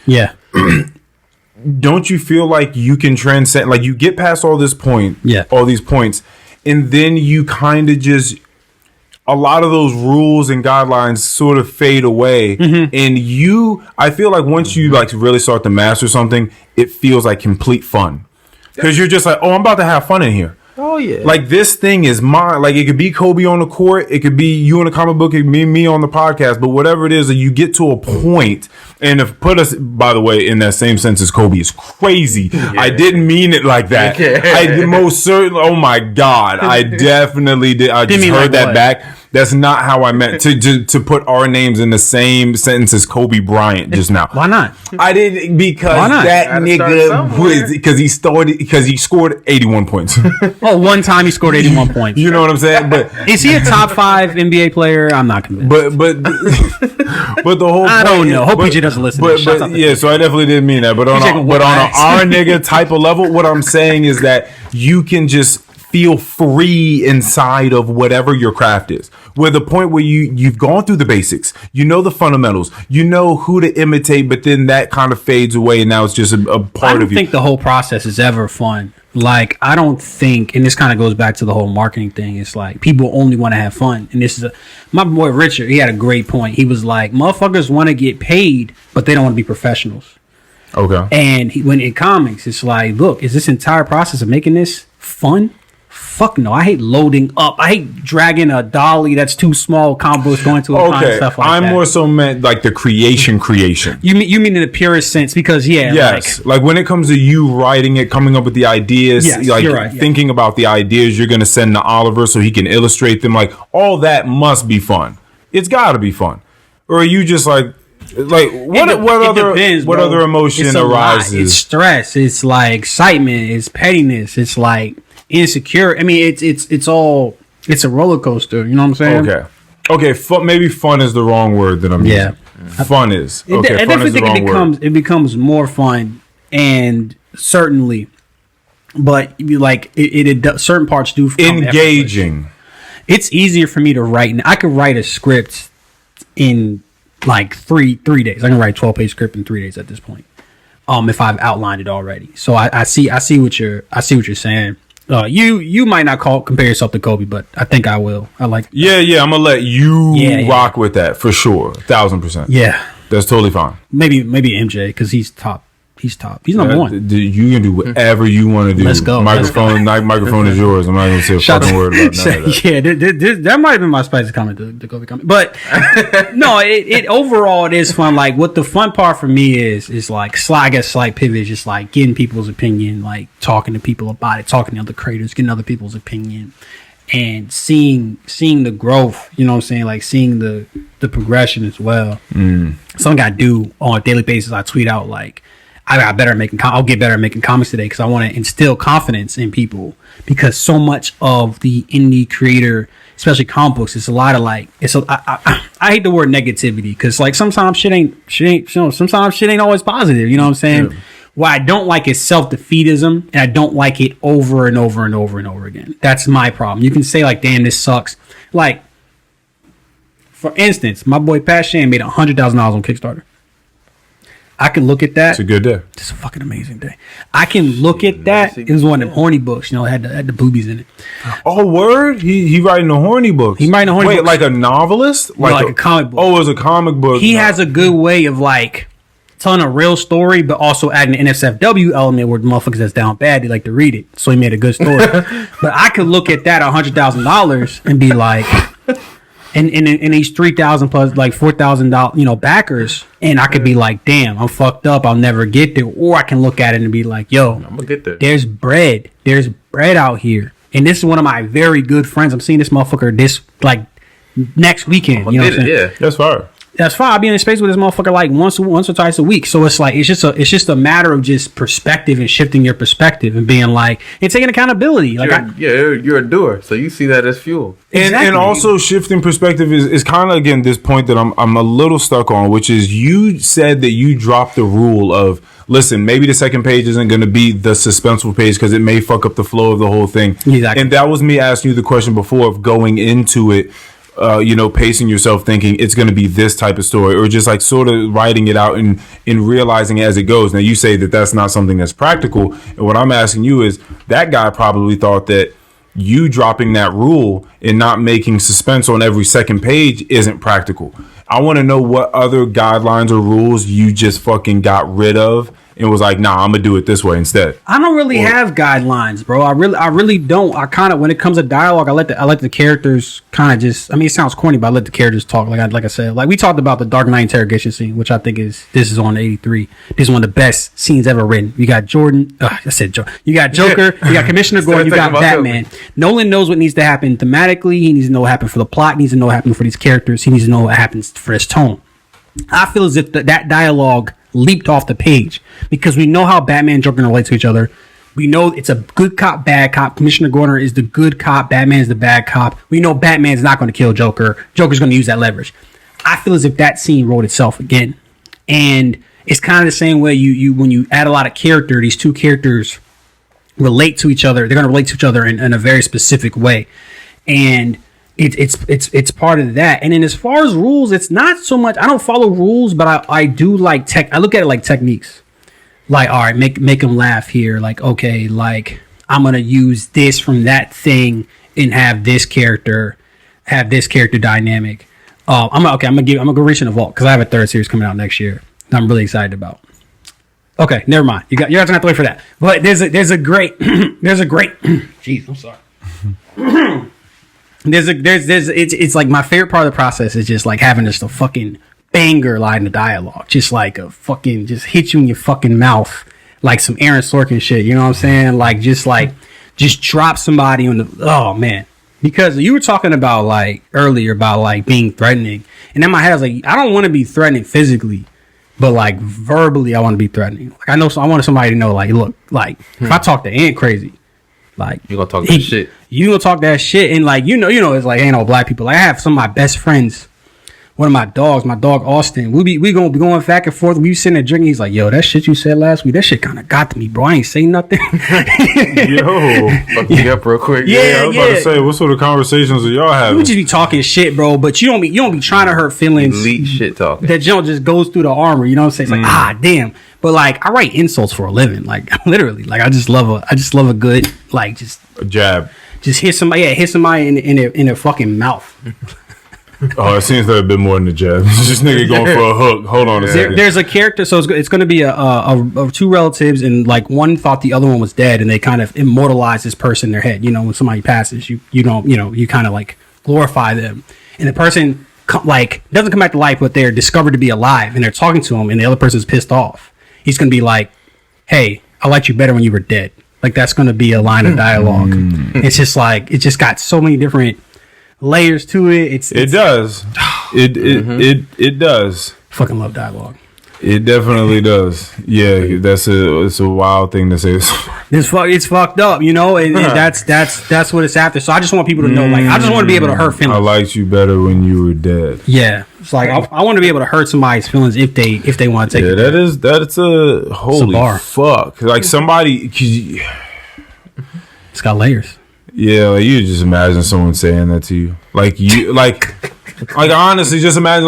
don't you feel like you can transcend? Like, you get past all this point, all these points, and then you kind of just a lot of those rules and guidelines sort of fade away, and I feel like once you like really start to master something, it feels like complete fun because you're just like, oh, I'm about to have fun in here. Oh yeah! Like this thing is mine. Like it could be Kobe on the court, it could be you in a comic book, it could be me on the podcast. But whatever it is, you get to a point, and if put us by the way in that same sense as Kobe is crazy. Yeah. I didn't mean it like that. I most certainly. Oh my God! I definitely did. I just heard that back. That's not how I meant to put our names in the same sentence as Kobe Bryant just now. Why not? I didn't because that nigga was because he scored 81 points. Oh, one time he scored 81 points. You know what I'm saying? But is he a top 5 NBA player? I'm not convinced. But the whole I don't know. Hope PJ doesn't listen. But yeah, so I definitely didn't mean that. But on our nigga type of level, what I'm saying is that you can just feel free inside of whatever your craft is. Where the point where you've gone through the basics, you know the fundamentals, you know who to imitate, but then that kind of fades away, and now it's just a part of you. I don't think the whole process is ever fun. Like, I don't think, and this kind of goes back to the whole marketing thing. It's like people only want to have fun, and this is my boy Richard. He had a great point. He was like, motherfuckers want to get paid, but they don't want to be professionals. Okay. And when in comics, it's like, look, is this entire process of making this fun? Fuck no. I hate loading up. I hate dragging a dolly that's too small, comic books going to a con and stuff like that. I'm more so meant like the creation. You mean in the purest sense because yes, like when it comes to you writing it, coming up with the ideas, like you're right, thinking about the ideas you're going to send to Oliver so he can illustrate them, like all that must be fun. It's got to be fun. Or are you just like what other emotion arises? It's stress. It's like excitement. It's pettiness. It's like insecure. I mean, it's all. It's a roller coaster. You know what I'm saying? Okay. Maybe fun is the wrong word that I'm using. Fun is. Okay. I definitely think it becomes more fun, and certainly, but like it certain parts do engaging. It's easier for me to write. I could write a script in like three days. I can write a 12-page script in 3 days at this point. If I've outlined it already. So I see what you're saying. You might not compare yourself to Kobe, but I think I will. I like. Yeah. I'm gonna let you rock with that for sure, 1,000%. Yeah, that's totally fine. Maybe MJ because he's top. He's number one. You can do whatever you want to do. Let's go. Microphone is yours. I'm not going to say a fucking word about none of that. Yeah, that might have been my spicy comment to Kobe comment. But no, it overall it is fun. Like what the fun part for me is like slight pivot is just like getting people's opinion, like talking to people about it, talking to other creators, getting other people's opinion, and seeing the growth. You know what I'm saying? Like seeing the progression as well. Something I do on a daily basis. I tweet out like. I'll get better at making comics today because I want to instill confidence in people because so much of the indie creator, especially comic books, it's a lot of like I hate the word negativity because like sometimes shit ain't always positive. You know what I'm saying? Yeah. What I don't like is self-defeatism, and I don't like it over and over and over and over again. That's my problem. You can say like, "Damn, this sucks." Like, for instance, my boy Pat Shane made $100,000 on Kickstarter. I can look at that. It's a good day. It's a fucking amazing day. I can look at that. It was one of them horny books, you know, it had the boobies in it. Oh, word? He writing the horny books. He writing the horny books. Wait, like a novelist? Like a comic book. Oh, it was a comic book. He has a good way of like telling a real story, but also adding an NSFW element where the motherfuckers that's down bad, they like to read it. So he made a good story. But I could look at that $100,000 and be like... And these 3,000 plus like $4,000, you know, backers, and I could be like, damn, I'm fucked up. I'll never get there. Or I can look at it and be like, yo, I'm gonna get there. There's bread out here, and this is one of my very good friends. I'm seeing this motherfucker this like next weekend. You know what I'm saying? Yeah, that's fine. That's fine. I'll be in a space with this motherfucker like once or twice a week. So it's like it's just a matter of just perspective and shifting your perspective and being like and taking accountability. Like you're a doer, so you see that as fuel. And also shifting perspective is kind of again this point that I'm a little stuck on, which is you said that you dropped the rule of listen, maybe the second page isn't going to be the suspenseful page because it may fuck up the flow of the whole thing. Exactly. And that was me asking you the question before of going into it. Pacing yourself thinking it's going to be this type of story or just like sort of writing it out and realizing it as it goes. Now you say that that's not something that's practical. And what I'm asking you is that guy probably thought that you dropping that rule and not making suspense on every second page isn't practical. I want to know what other guidelines or rules you just fucking got rid of and was like, nah, I'm gonna do it this way instead. I don't really have guidelines, bro. I really don't. I kind of, when it comes to dialogue, I let the characters kind of just. I mean, it sounds corny, but I let the characters talk. Like I said, like we talked about the Dark Knight interrogation scene, which I think this is on 83. This is one of the best scenes ever written. You got Jordan. I said Joker. You got Joker. You got Commissioner Gordon. You got Batman. Nolan knows what needs to happen thematically. He needs to know what happened for the plot. He needs to know what happened for these characters. He needs to know what happens for his tone. I feel as if that dialogue leaped off the page because we know how Batman and Joker relate to each other. We know it's a good cop, bad cop. Commissioner Gordon is the good cop. Batman is the bad cop. We know Batman's not going to kill Joker. Joker's going to use that leverage. I feel as if that scene wrote itself again. And it's kind of the same way you when you add a lot of character, these two characters relate to each other. They're going to relate to each other in a very specific way. And it's part of that. And then as far as rules, it's not so much. I don't follow rules, but I do like tech. I look at it like techniques. Like, all right, make them laugh here. Like, okay, like I'm gonna use this from that thing and have this character dynamic. I'm gonna go reach in the vault because I have a third series coming out next year that I'm really excited about. Okay, never mind. You're gonna have to wait for that. But there's a great jeez, I'm sorry. It's like my favorite part of the process is just like having just a fucking banger line of dialogue, just like a fucking just hit you in your fucking mouth like some Aaron Sorkin shit. You know what I'm saying? Like just drop somebody on the man. Because you were talking about like earlier about like being threatening, and in my head I was like, I don't want to be threatening physically, but like verbally I want to be threatening. Like I want somebody to know like, look, like if I talk to Ant crazy. Like you gonna talk that shit. You gonna talk that shit, and like you know, it's like ain't no black people. Like I have some of my best friends one of my dog Austin, we gonna be going back and forth. We be sitting there drinking. He's like, yo, that shit you said last week, that shit kind of got to me, bro. I ain't say nothing. Yo, fuck me up real quick. I was about to say, what sort of conversations are y'all having? We just be talking shit, bro. But you don't be trying to hurt feelings. Elite shit talking. That Joe just goes through the armor. You know what I'm saying? It's like damn. But like I write insults for a living. Like literally. Like I just love a good like just a jab. Just hit somebody in their fucking mouth. Oh, it seems like a bit more than a jab. This nigga going for a hook. Hold on a second. There's a character, so it's going to be a two relatives, and like one thought the other one was dead, and they kind of immortalize this person in their head. You know, when somebody passes, you kind of like glorify them, and the person doesn't come back to life, but they're discovered to be alive, and they're talking to him, and the other person's pissed off. He's going to be like, "Hey, I liked you better when you were dead." Like that's going to be a line of dialogue. It's just like it just got so many different layers to it. It does. It does. Fucking love dialogue. It definitely does. Yeah, it's a wild thing to say. It's fucked up, you know, and that's what it's after. So I just want people to know, like, I just want to be able to hurt feelings. I liked you better when you were dead. Yeah, it's like I want to be able to hurt somebody's feelings if they want to take it. That's a holy fuck. Like somebody, it's got layers. Yeah, like you just imagine someone saying that to you, like you, like honestly, just imagine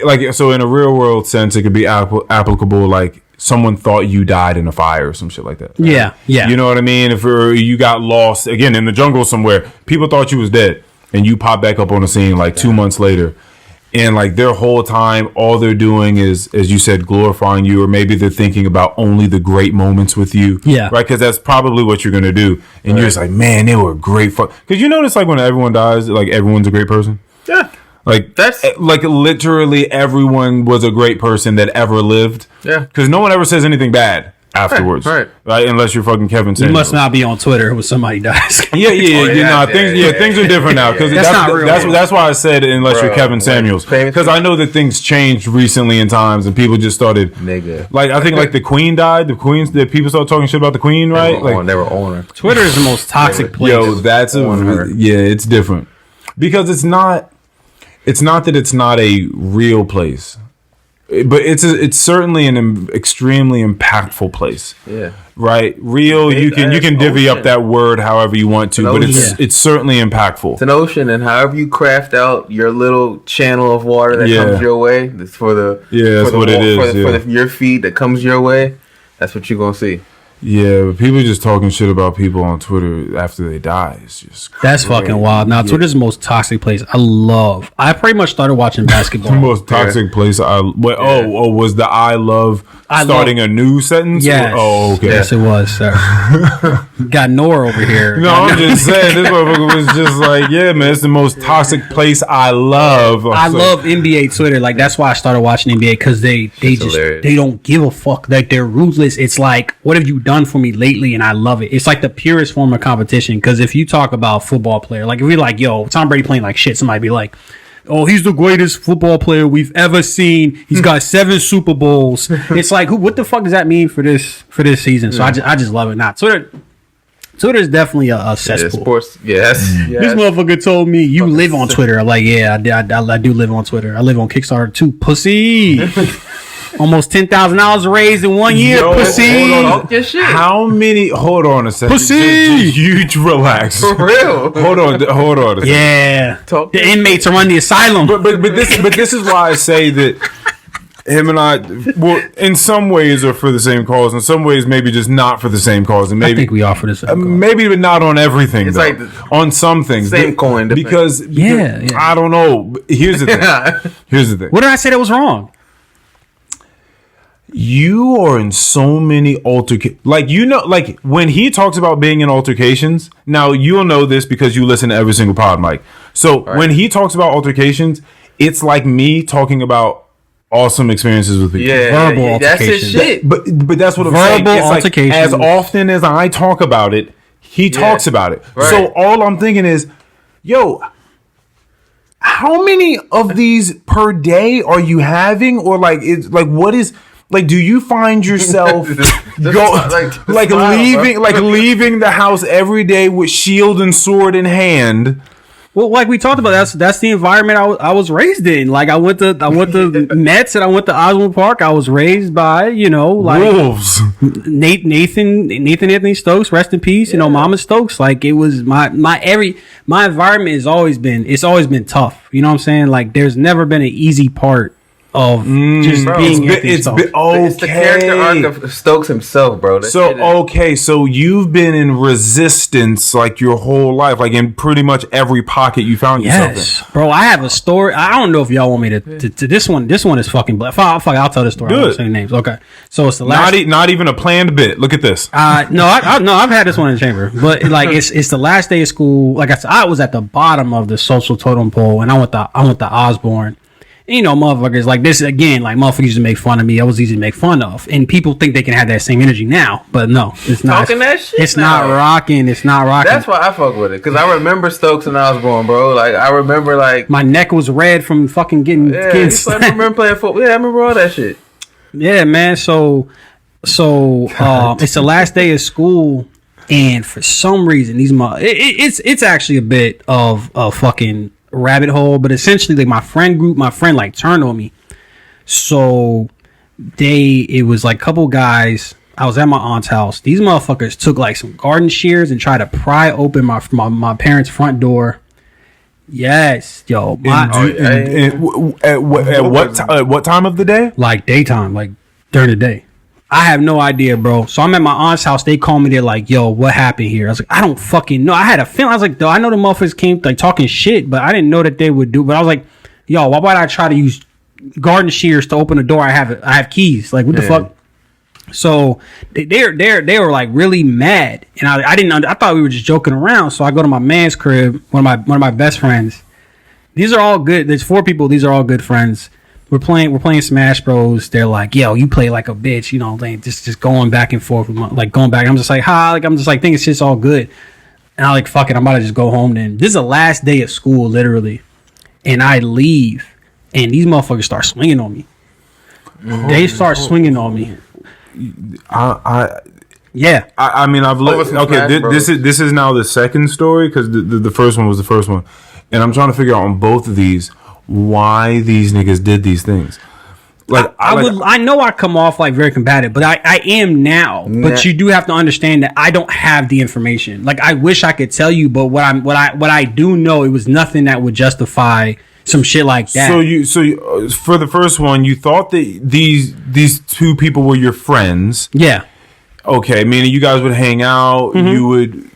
like so in a real world sense, it could be applicable. Like someone thought you died in a fire or some shit like that. Right? Yeah. You know what I mean? If you got lost again in the jungle somewhere, people thought you was dead, and you pop back up on the scene like 2 months later. And like their whole time, all they're doing is, as you said, glorifying you, or maybe they're thinking about only the great moments with you. Yeah. Right? Because that's probably what you're going to do. And you're just like, man, they were great. Because you notice like when everyone dies, like everyone's a great person. Yeah. Like that's like literally everyone was a great person that ever lived. Yeah. Because no one ever says anything bad afterwards. Right. Unless you're fucking Kevin Samuels. You must not be on Twitter when somebody dies. Things are different now. Because that's why I said unless you're Kevin Samuels. Because I know that things changed recently in times and people just started. Nigga. Like I think like the Queen died. The people started talking shit about the Queen, right? They were on her. Twitter is the most toxic place. Yo, it's different. Because it's not that it's not a real place. But it's certainly an extremely impactful place. Yeah. Right? Real, you can divvy up that word however you want to, but it's certainly impactful. It's an ocean, and however you craft out your little channel of water that comes your way, that's for the your feed that comes your way, that's what you're gonna see. Yeah, but people just talking shit about people on Twitter after they die. It's just that's fucking wild. Now, Twitter's the most toxic place. I pretty much started watching basketball. The most toxic place. Was the I love starting a new sentence? Yes. Oh, okay. Yes, it was, sir. Got Nora over here. No, I'm just saying this motherfucker was just like, yeah, man, it's the most toxic place I love. I love NBA Twitter. Like that's why I started watching NBA because they don't give a fuck. Like they're ruthless. It's like, what have you done for me lately? And I love it. It's like the purest form of competition. Because if you talk about football player, like if we're like, yo, Tom Brady playing like shit, somebody be like, oh, he's the greatest football player we've ever seen. He's got 7 Super Bowls. It's like, what the fuck does that mean for this season? So I just love it. Nah, Twitter is definitely a cesspool. Yeah, sports. Yes. This motherfucker told me you live on Twitter. I'm like, yeah, I do live on Twitter. I live on Kickstarter too. Pussy. Almost $10,000 raised in 1 year. Pussy. How many? Hold on a second. Pussy. Huge relax. For real. Hold on a second. Yeah. The inmates are on the asylum. But this is why I say that him and I, well, in some ways are for the same cause. In some ways, maybe just not for the same cause. And maybe I think we are for the same cause. Maybe, but not on everything. It's though. like on some things. Same coin. Because I don't know. Here's the thing. What did I say that was wrong? You are in so many altercations. Like when he talks about being in altercations, now you'll know this because you listen to every single pod, Mike. So when he talks about altercations, it's like me talking about awesome experiences with people. Verbal altercations. That's his shit. But that's what I'm saying. Verbal It's altercations. like, as often as I talk about it, he talks about it. Right. So all I'm thinking is, yo, how many of these per day are you having? Or like, it's like, what is... Like, do you find yourself leaving the house every day with shield and sword in hand, Well, like we talked about, that's the environment I was raised in. Like I went to Mets and I went to Osborne Park. I was raised by like Wolves. Nathan Anthony Stokes, rest in peace. Mama Stokes. Like it was my environment has always been tough. You know what I'm saying? Like there's never been an easy part of just being Anthony Stokes. It's the character arc of Stokes himself, bro. So you've been in resistance like your whole life, like in pretty much every pocket you found yourself in. Bro, I have a story. I don't know if y'all want me to this one is fucking black. I'll tell this story. I won't say names. Okay. So it's the last not even a planned bit. Look at this. No, I've had this one in the chamber. But like it's the last day of school. Like I said, I was at the bottom of the social totem pole and I went to Osborne. Motherfuckers like this again. Like motherfuckers used to make fun of me. I was easy to make fun of, and people think they can have that same energy now, but no, it's not. Talking that shit. It's not rocking. It's not rocking. That's why I fuck with it because I remember Stokes and Osborne, bro. Like I remember, like my neck was red from fucking getting. I remember playing football. Yeah, I remember all that shit. Yeah, man. So it's the last day of school, and for some reason, it's actually a bit of a fucking rabbit hole, but essentially like my friend like turned on me. So it was like a couple guys. I was at my aunt's house. These motherfuckers took like some garden shears and tried to pry open my parents' front door. Yes, yo. At what time of the day? Like daytime, like during the day. I have no idea, bro. So I'm at my aunt's house. They call me. They're like, yo, what happened here? I was like, I don't fucking know. I had a feeling. I was like, though, I know the motherfuckers came like talking shit, but I didn't know that they would do. But I was like, yo, why would I try to use garden shears to open the door? I have keys. Like, what the fuck? So they were like really mad, and I didn't. I thought we were just joking around. So I go to my man's crib, one of my best friends. These are all good. There's 4 people. These are all good friends. We're playing Smash Bros. They're like, yo, you play like a bitch, like just going back and forth, like going back. I'm just like, I'm just like thinking shit's all good, and I'm like, fuck it, I'm about to just go home. Then this is the last day of school, literally, and I leave, and these motherfuckers start swinging on me. They start swinging on me. I mean, I've looked. Okay, this is now the second story because the first one was the first one, and I'm trying to figure out on both of these why these niggas did these things. Like I know I come off like very combative, but I am now. But you do have to understand that I don't have the information. Like I wish I could tell you, but what I do know, it was nothing that would justify some shit like that. So you for the first one, you thought that these 2 people were your friends. Yeah. Okay, meaning you guys would hang out. Mm-hmm. You would.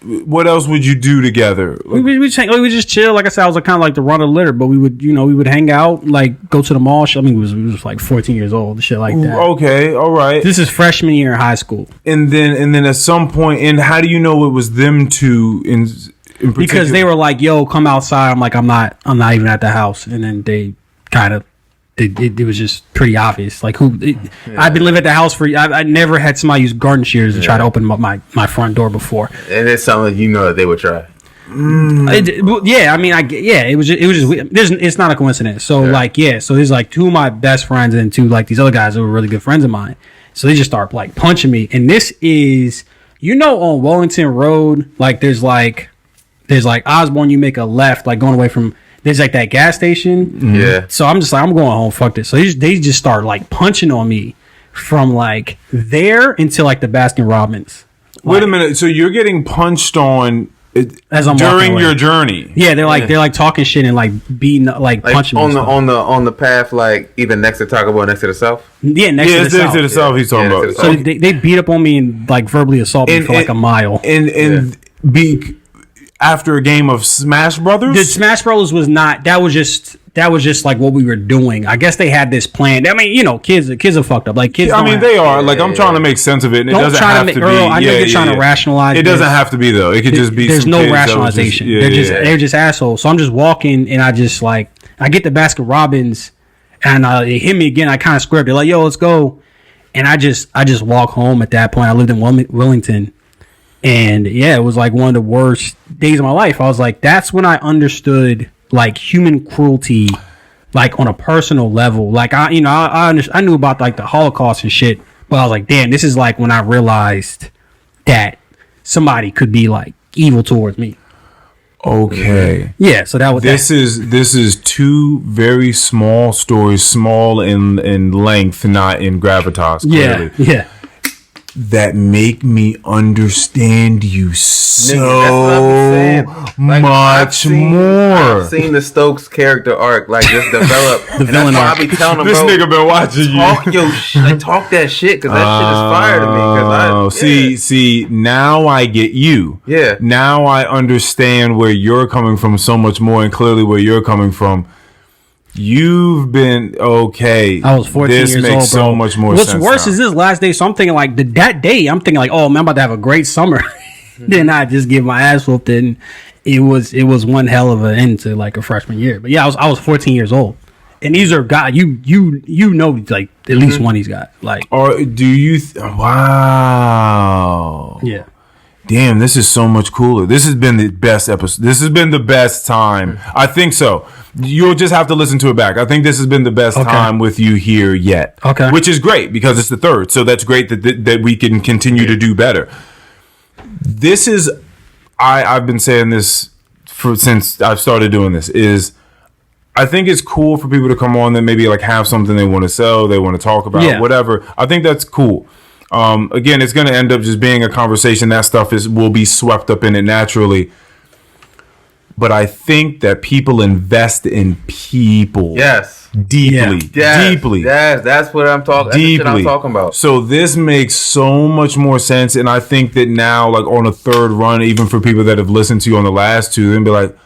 What else would you do together? Like, we just chill. Like I said, I was kind of like the run of the litter, but we would hang out, like go to the mall. I mean, we was like 14 years old, shit like that. Okay, all right. This is freshman year in high school, and then at some point, and how do you know it was them 2 in particular? Because they were like, "Yo, come outside." I'm like, I'm not even at the house, and then they kind of. It was just pretty obvious. Like I've been living at the house I never had somebody use garden shears to try to open my front door before. And it's something that they would try. Yeah, I mean, it was just it's not a coincidence. So so there's like 2 of my best friends and 2 like these other guys that were really good friends of mine. So they just start like punching me, and this is on Wellington Road, like there's like Osborne, you make a left, like going away from. There's like that gas station. Yeah. So I'm just like, I'm going home. Fuck this. So they just start like punching on me from like there until like the Baskin Robbins. Wait a minute. So you're getting punched on as I'm during your journey? Yeah. They're like talking shit and like beating like punching on me on the path, like either next to Taco Bell, next to the South. Yeah, next to the South. He's talking about. So they beat up on me and like verbally assault me for like a mile. After a game of Smash Brothers? The Smash Bros was not. That was just like what we were doing. I guess they had this plan. I mean, kids are fucked up. Like kids. I mean, they are. Like I'm trying to make sense of it. And it doesn't have to be. Earl, I know you're trying to rationalize. It doesn't have to be though. It could just be. There's no rationalization. They're just assholes. So I'm just walking, and I just like I get the Baskin Robbins, and they hit me again. I kind of square up. They're like, "Yo, let's go," and I just walk home. At that point, I lived in Wellington. And yeah, it was like one of the worst days of my life. I was like, that's when I understood like human cruelty, like on a personal level. Like I knew about like the Holocaust and shit, but I was like, damn, this is like when I realized that somebody could be like evil towards me. Okay. Yeah, so that was this is two very small stories, small in length, not in gravitas. Clearly. Yeah. That make me understand you so much more. I've seen the Stokes character arc like just develop. The villain arc. I be telling him, This bro, nigga been watching you. talk that shit because that shit is fire to me. See, now I get you. Yeah. Now I understand where you're coming from so much more, and clearly where you're coming from. You've been okay. I was 14 this years makes old, bro. so much more What's sense. worse now. is this last day. So I'm thinking like that day. I'm thinking like, oh man, I'm about to have a great summer. Then I just get my ass whooped, and it was one hell of an end to like a freshman year. But yeah, I was 14 years old, and these are guys you know like at least one he's got like. Or do you? Wow. Yeah. Damn, this is so much cooler. This has been the best episode. This has been the best time. I think so. You'll just have to listen to it back. I think this has been the best time with you here yet. Okay. Which is great because it's the third. So that's great that we can continue to do better. This is, I've been saying this since I've started doing this, is I think it's cool for people to come on that maybe like have something they want to sell, they want to talk about, whatever. I think that's cool. Again, it's going to end up just being a conversation. That stuff will be swept up in it naturally. But I think that people invest in people. Yes. Deeply. Deeply. Yes, that's what I'm talking. That's the shit I'm talking about. So this makes so much more sense. And I think that now, like on a third run, even for people that have listened to you on the last two, they'll be like,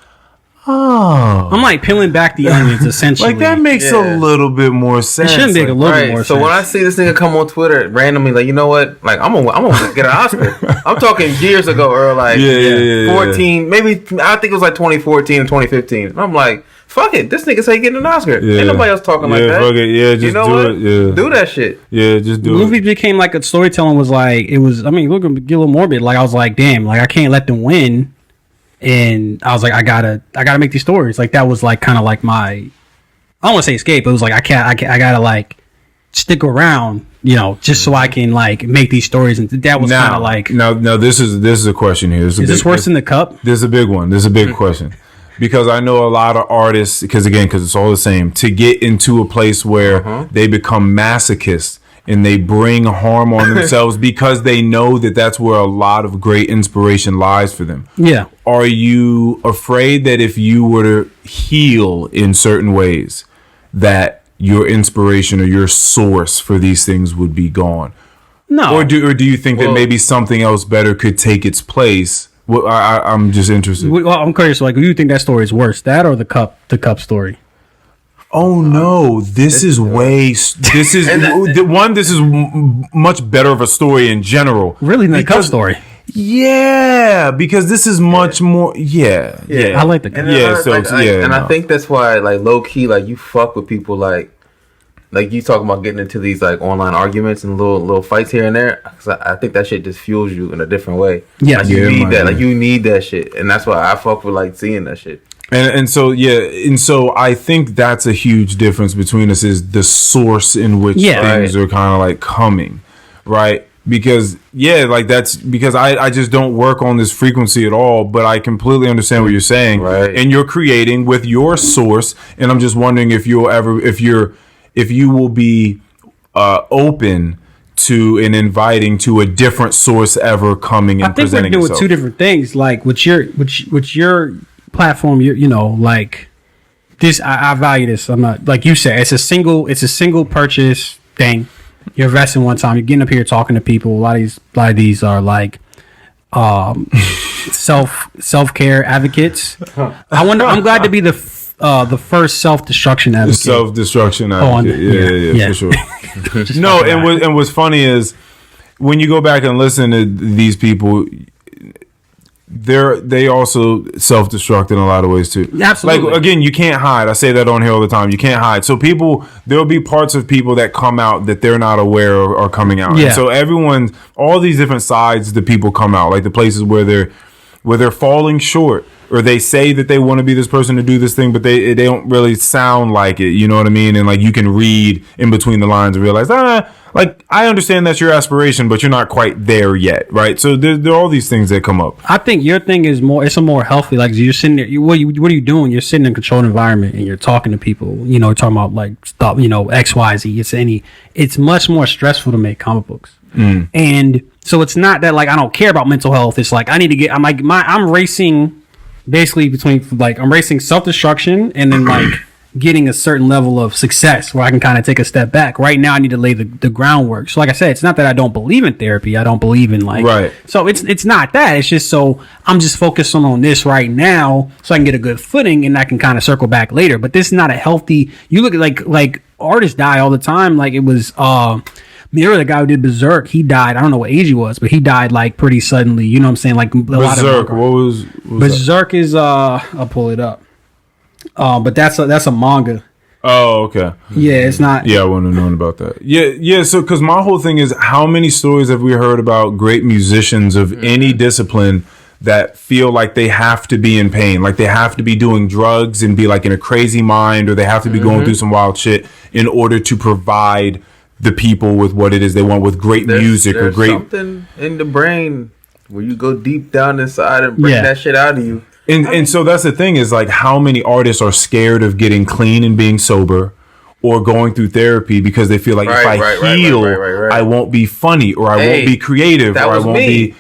oh. I'm like peeling back the onions essentially. Like that makes a little bit more sense. It should make a little bit more sense. So when I see this nigga come on Twitter randomly, like, you know what? Like I'm gonna get an Oscar. I'm talking years ago, or like 14, maybe I think it was like 2014 and 2015. And I'm like, fuck it, this nigga say he getting an Oscar. Ain't nobody else talking like that. Fuck it. Yeah, just you know do what? it. Yeah. Do that shit. Yeah, just do the movie it. became like a storytelling was like it was. I mean, look, get a little morbid. Like I was like, damn, like I can't let them win. And I was like, I gotta make these stories. Like that was like kind of like my, I don't want to say escape. It was like I gotta like stick around, you know, just so I can like make these stories. And that was kind of like now. This is a question here. Is this worse than the cup? This is a big one. This is a big question because I know a lot of artists because it's all the same to get into a place where they become masochists. And they bring harm on themselves because they know that that's where a lot of great inspiration lies for them. Yeah. Are you afraid that if you were to heal in certain ways, that your inspiration or your source for these things would be gone? No. Or do you think that maybe something else better could take its place? Well, I'm just interested. Well, I'm curious. Like, do you think that story is worse, that or the cup story? Oh no! This is This is much better of a story in general. Really, the cup story. Yeah, because this is much more. Yeah. I like the cup. I think that's why, like, low key, like you fuck with people, like you talking about getting into these like online arguments and little fights here and there. Cause I think that shit just fuels you in a different way. Yeah, like, you need that. Like you need that shit, and that's why I fuck with like seeing that shit. And so I think that's a huge difference between us is the source in which things are kind of like coming, right? Because that's because I just don't work on this frequency at all, but I completely understand what you're saying, right? And you're creating with your source, and I'm just wondering if you will be open to and inviting to a different source ever coming and presenting itself. I think we're doing two different things, like with your platform, you know, like this. I value this. I'm not like you said. It's a single purchase thing. You're investing one time. You're getting up here talking to people. A lot of these are like self-care advocates. I'm glad to be the first self-destruction advocate. Self-destruction advocate. Yeah, for sure. No, and what's funny is when you go back and listen to these people. They also self-destruct in a lot of ways too. Absolutely. Like again, you can't hide. I say that on here all the time. You can't hide. So there'll be parts of people that come out that they're not aware of are coming out. Yeah. And so all these different sides, the people come out. Like the places where where they're falling short, or they say that they want to be this person to do this thing, but they don't really sound like it. You know what I mean? And like you can read in between the lines and realize, like I understand that's your aspiration, but you're not quite there yet, right? So there are all these things that come up. I think your thing is more. It's a more healthy. Like you're sitting there. What are you doing? You're sitting in a controlled environment and you're talking to people. You know, talking about like stuff. You know, X, Y, Z. It's much more stressful to make comic books. And so it's not that like I don't care about mental health. It's like I need to get. I'm racing. Basically between like I'm racing self-destruction and then like getting a certain level of success where I can kind of take a step back. Right now I need to lay the groundwork. So like I said, it's not that I don't believe in therapy. I don't believe in like right. So it's not that. It's just so I'm just focusing on this right now so I can get a good footing and I can kind of circle back later. But this is not a healthy. You look at like artists die all the time. Like it was the guy who did Berserk, he died. I don't know what age he was, but he died like pretty suddenly. You know what I'm saying? Like Berserk. What was Berserk that? Is I'll pull it up. But that's a manga. Oh, okay. Yeah, it's not. Yeah, I wouldn't have known about that. Yeah. So, because my whole thing is, how many stories have we heard about great musicians of any discipline that feel like they have to be in pain, like they have to be doing drugs and be like in a crazy mind, or they have to be going through some wild shit in order to provide the people with what it is they want, with great music or great something in the brain where you go deep down inside and bring that shit out of you. And so that's the thing is like how many artists are scared of getting clean and being sober or going through therapy because they feel like if I heal, I won't be funny or I won't be creative or I won't be.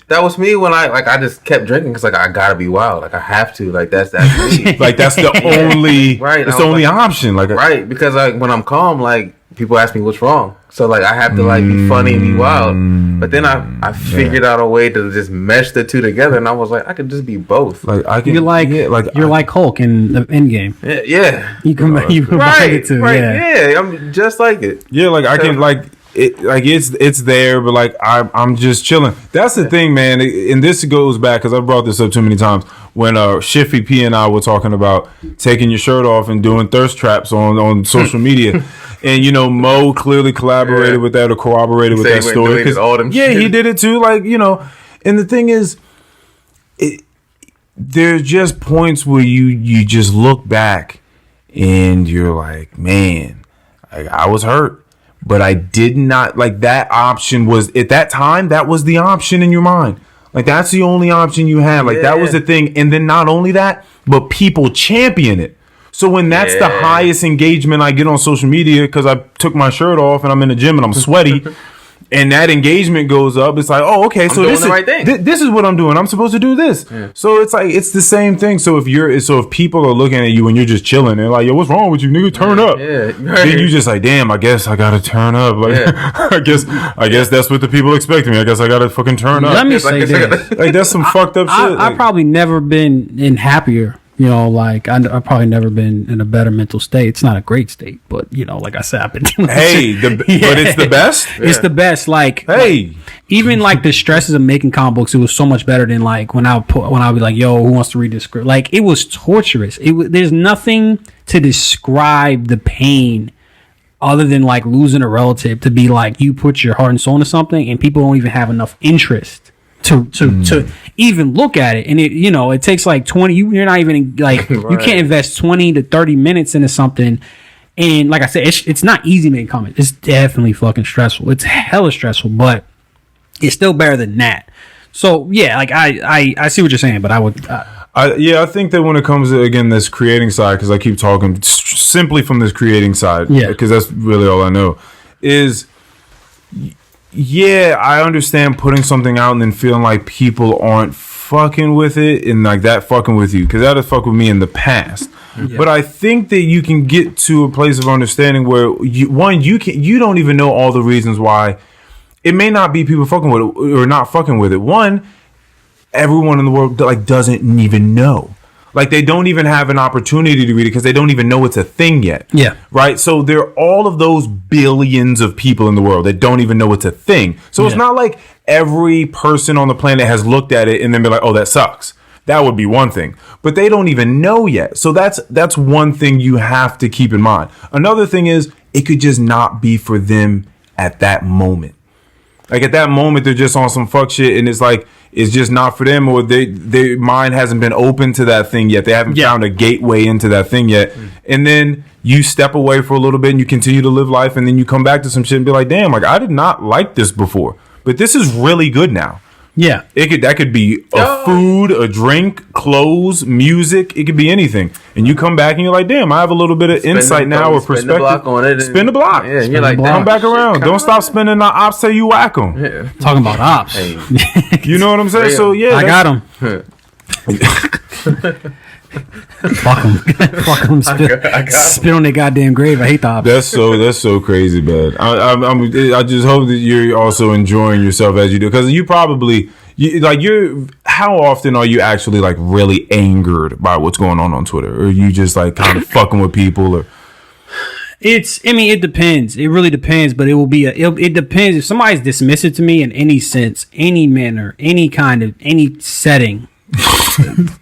That was me when I just kept drinking because like I gotta be wild, like I have to, like that's me. Like that's the only That's the only option, like because like when I'm calm, like people ask me what's wrong, so like I have to like be funny and be wild. But then I figured out a way to just mesh the two together, and I was like I could just be both. Like I can, you're like Hulk in the Endgame. Yeah. You combine it too. Yeah, I'm just like it. Yeah, like I can like. It's there, but like I'm just chilling. That's the thing, man. And this goes back because I brought this up too many times when Shiffy P and I were talking about taking your shirt off and doing thirst traps on social media. And you know, Mo clearly collaborated with that or corroborated with that story because he did it too. Like you know, and the thing is, there's just points where you just look back and you're like, man, I was hurt. But I did not like that option was at that time. That was the option in your mind. Like that's the only option you had. Like that was the thing. And then not only that, but people champion it. So when that's the highest engagement I get on social media because I took my shirt off and I'm in the gym and I'm sweaty. And that engagement goes up. It's like, oh, okay, so this is right this is what I'm doing. I'm supposed to do this. Yeah. So it's like it's the same thing. So if people are looking at you and you're just chilling, they're like, yo, what's wrong with you, nigga? Turn up. Yeah, right. Then you just like, damn, I guess I gotta turn up. Like, I guess that's what the people expect me. I guess I gotta fucking turn up. Let me say this. Like that's some fucked up shit. I've probably never been in happier. You know, like I've probably never been in a better mental state. It's not a great state, but you know, like I said, I've been. But it's the best. It's the best. Like, even like the stresses of making comic books, it was so much better than like when I would be like, yo, who wants to read this script? Like, it was torturous. There's nothing to describe the pain other than like losing a relative. To be like, you put your heart and soul into something, and people don't even have enough interest to even look at it, and it takes like 20. You're not even like you can't invest 20 to 30 minutes into something, and like I said, it's not easy making comments. It's definitely fucking stressful. It's hella stressful, but it's still better than that. So yeah, like I see what you're saying, but I would. I think that when it comes to, again, this creating side, because I keep talking simply from this creating side, because that's really all I know is. Yeah, I understand putting something out and then feeling like people aren't fucking with it and like that fucking with you, because that has fucked with me in the past. Yeah. But I think that you can get to a place of understanding where you don't even know all the reasons why it may not be people fucking with it or not fucking with it. One, everyone in the world like doesn't even know. Like they don't even have an opportunity to read it because they don't even know it's a thing yet. Yeah. Right? So there are all of those billions of people in the world that don't even know it's a thing. So it's not like every person on the planet has looked at it and then be like, oh, that sucks. That would be one thing. But they don't even know yet. So that's one thing you have to keep in mind. Another thing is it could just not be for them at that moment. Like at that moment, they're just on some fuck shit, and it's like it's just not for them, or their mind hasn't been open to that thing yet. They haven't found a gateway into that thing yet. And then you step away for a little bit, and you continue to live life, and then you come back to some shit and be like, damn, like I did not like this before, but this is really good now. Yeah, that could be a food, a drink, clothes, music. It could be anything, and you come back and you're like, "Damn, I have a little bit of insight now or perspective." Spin the block on it. Spin the block. Yeah, you're like, come back around. Don't stop spinning the ops till you whack them. Yeah. Talking about ops. Hey. You know what I'm saying? So yeah, I got him. Fuck them. Fuck them. Spit on their goddamn grave. I hate the ops. That's so crazy, man. I just hope that you're also enjoying yourself as you do, because you probably how often are you actually like really angered by what's going on Twitter, or are you just like kind of fucking with people? Or it depends. It really depends, but it depends. If somebody's dismissive to me in any sense, any manner, any setting,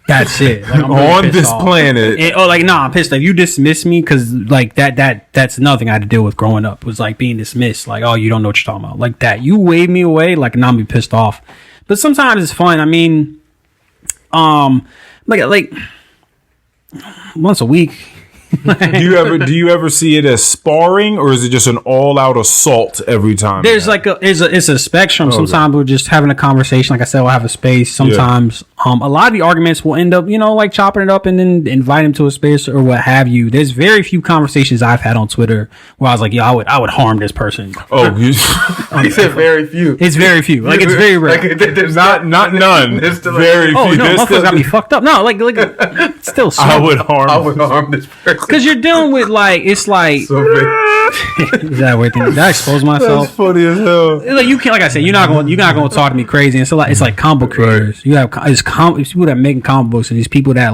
that's it. Like, I'm really on this off. planet. I'm pissed. Like, you dismiss me because like that's another thing I had to deal with growing up, was like being dismissed. Like, oh, you don't know what you're talking about. Like that. You wave me away, like, and I'm be pissed off. But sometimes it's fun. I mean, like once a week. Do you ever see it as sparring, or is it just an all-out assault every time? There's it's a spectrum. Okay. Sometimes we're just having a conversation. Like I said, we'll have a space. Sometimes a lot of the arguments will end up, like chopping it up and then invite him to a space or what have you. There's very few conversations I've had on Twitter where I was like, I would harm this person. Oh, he said very few. It's very few. Like, it's very rare. Like, there's not none. It's very few. Oh no, motherfuckers got me fucked up. No, like still. I would harm this person. Because you're dealing with it's like so big. Is that weird thing? Did I expose myself? That's funny as hell. Like, you can't, like I said, you're not going to talk to me crazy. And so it's like comic book creators. Right. You have it's people that make comic books, and these people that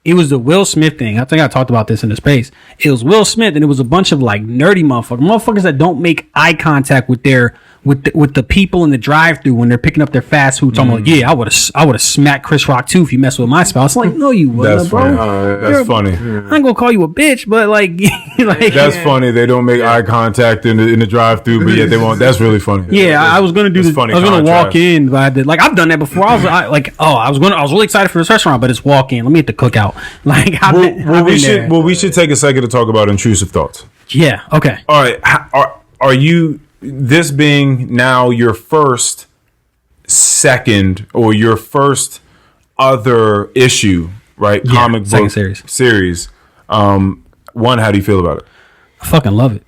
it was the Will Smith thing. I think I talked about this in the space. It was Will Smith, and it was a bunch of like nerdy motherfuckers that don't make eye contact with the people in the drive-thru when they're picking up their fast food. Talking about, I would have smacked Chris Rock too if you mess with my spouse. Like, no, you wouldn't, bro. That's funny. I ain't gonna call you a bitch, but like that's funny. They don't make eye contact in the drive-thru, but yet they won't. That's really funny. Yeah, I was gonna do this. Funny. I was gonna walk in, but I did. Like, I've done that before. I was really excited for this restaurant, but it's walk in. Let me hit the cookout. Like, we should take a second to talk about intrusive thoughts. Yeah. Okay. All right. Are you, this being now your first, second, or your first other issue, right? Yeah, comic book series. One, how do you feel about it? I fucking love it.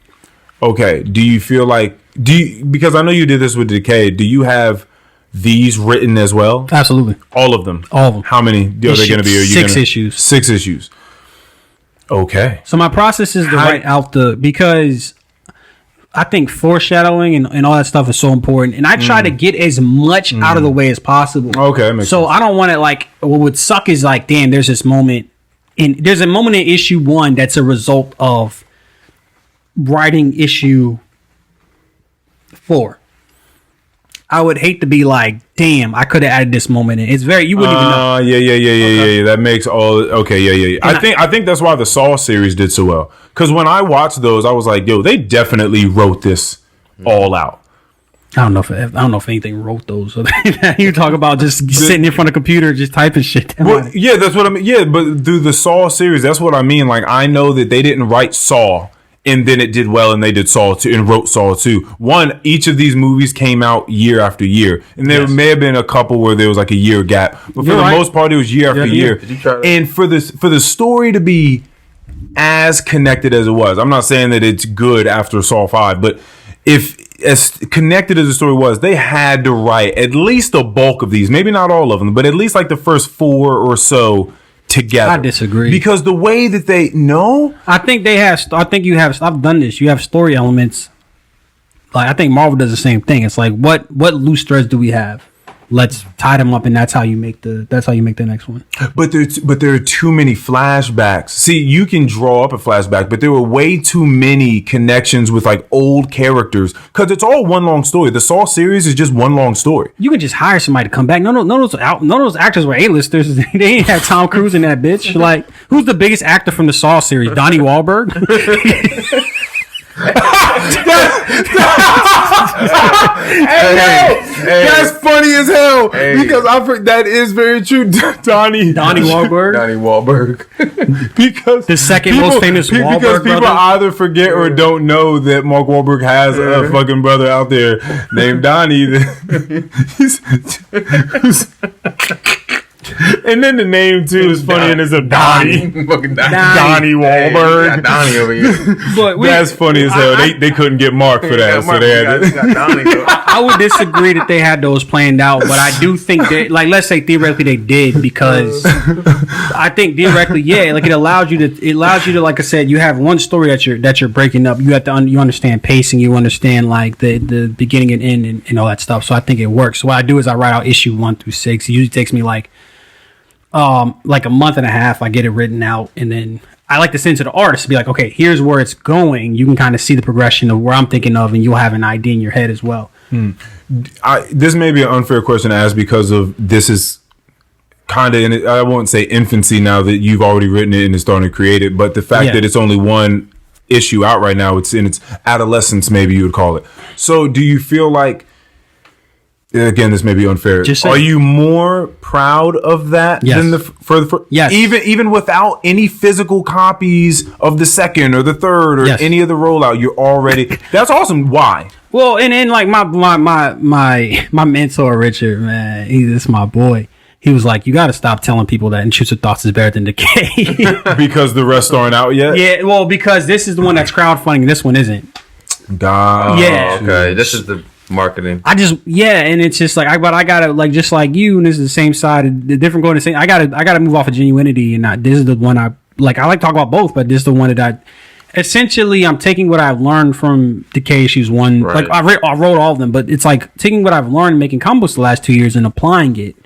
Okay. Do you feel like because I know you did this with Decay, do you have these written as well? Absolutely. All of them. How many are they going to be? Are you 6 issues. 6 issues. Okay. So my process is to write out because I think foreshadowing and all that stuff is so important, and I try to get as much out of the way as possible. Okay. So sense. I don't want to what would suck is damn, there's this moment, and there's a moment in issue 1 that's a result of writing issue 4. I would hate to be like, damn, I could have added this moment in. It's you wouldn't even know. Yeah. That makes all okay. Yeah. I think that's why the Saw series did so well. Because when I watched those, I was like, yo, they definitely wrote this all out. I don't know if anything wrote those. So you talk about just sitting in front of a computer, just typing shit. Well, yeah, that's what I mean. Yeah, but through the Saw series, that's what I mean. Like, I know that they didn't write Saw and then it did well, and they did Saw 2 and wrote Saw 2. One, each of these movies came out year after year, and there may have been a couple where there was like a year gap, but for the most part, it was year after year. And for the story to be as connected as it was, I'm not saying that it's good after Saw 5, but if as connected as the story was, they had to write at least a bulk of these, maybe not all of them, but at least like the first 4 or so together. I disagree, because the way that I think I've done this. You have story elements. Like, I think Marvel does the same thing. It's like, what loose threads do we have? Let's tie them up, and that's how you make the next one. But there are too many flashbacks. See, you can draw up a flashback, but there were way too many connections with like old characters, because it's all one long story. The Saw series is just one long story. You can just hire somebody to come back. None of those actors were A-listers. They didn't have Tom Cruise in that bitch. Like, who's the biggest actor from the Saw series? Donnie Wahlberg. That's funny as hell because that is very true. Donnie Wahlberg. Because the second most famous Wahlberg because people brother? either forget or don't know that Mark Wahlberg has a fucking brother out there named Donnie. And then the name too is funny, and it's a Donnie. Donnie Wahlberg. Donnie over here. But that's funny as hell. They couldn't get Mark for that, so they had to. I would disagree that they had those planned out, but I do think that, like, let's say theoretically they did, because I think theoretically, it allows you to, like I said, you have one story that you're breaking up. You have to you understand pacing, you understand like the beginning and end and all that stuff. So I think it works. So what I do is I write out issue 1 through 6. It usually takes me like a month and a half. I get it written out, and then I like to send to the artist to be like, okay, here's where it's going. You can kind of see the progression of where I'm thinking of, and you'll have an idea in your head as well. This may be an unfair question to ask because of this is kind of, I won't say infancy now that you've already written it and it's starting to create it, but the fact that it's only one issue out right now, it's in its adolescence, maybe you would call it. So do you feel like, again, this may be unfair, are you more proud of that than the for yes, even without any physical copies of the second or the third or any of the rollout, you're already, that's awesome. Why? Well, and like my mentor Richard, man, this is my boy. He was like, you got to stop telling people that Intrusive Thoughts is better than Decay. Because the rest aren't out yet? Yeah, well, because this is the one that's crowdfunding, this one isn't. God. Yeah. Okay, this is the marketing. And it's just like, but I gotta, like, just like you, and this is the same side, the different going to say, I gotta move off of genuinity, and this is the one I like to talk about both, but this is the one that essentially I'm taking what I've learned from Decay issues 1. Right. Like I wrote all of them, but it's like taking what I've learned making comic books the last 2 years and applying it.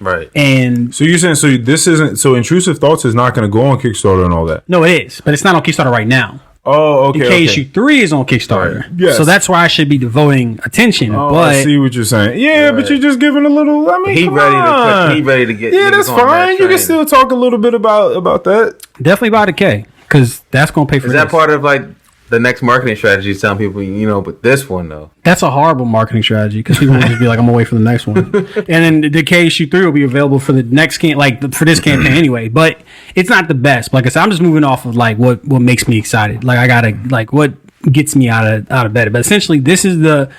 Right. And so you're saying, so Intrusive Thoughts is not going to go on Kickstarter and all that? No, it is, but it's not on Kickstarter right now. Oh, okay. Decay issue 3 is on Kickstarter. Right. Yes. So that's where I should be devoting attention. Oh, but I see what you're saying. Yeah, but you're just giving a little, I mean, he ready to get. Yeah, that's fine. You can still talk a little bit about that. Definitely about Decay, because that's going to pay for Is that part of like the next marketing strategy is telling people, but this one though, that's a horrible marketing strategy, because people will just be like, I'm gonna wait for the next one. And then the Decay issue 3 will be available for the next for this campaign anyway, but it's not the best. Like I said, I'm just moving off of like what makes me excited. Like I gotta, like, what gets me out of bed. But essentially this is the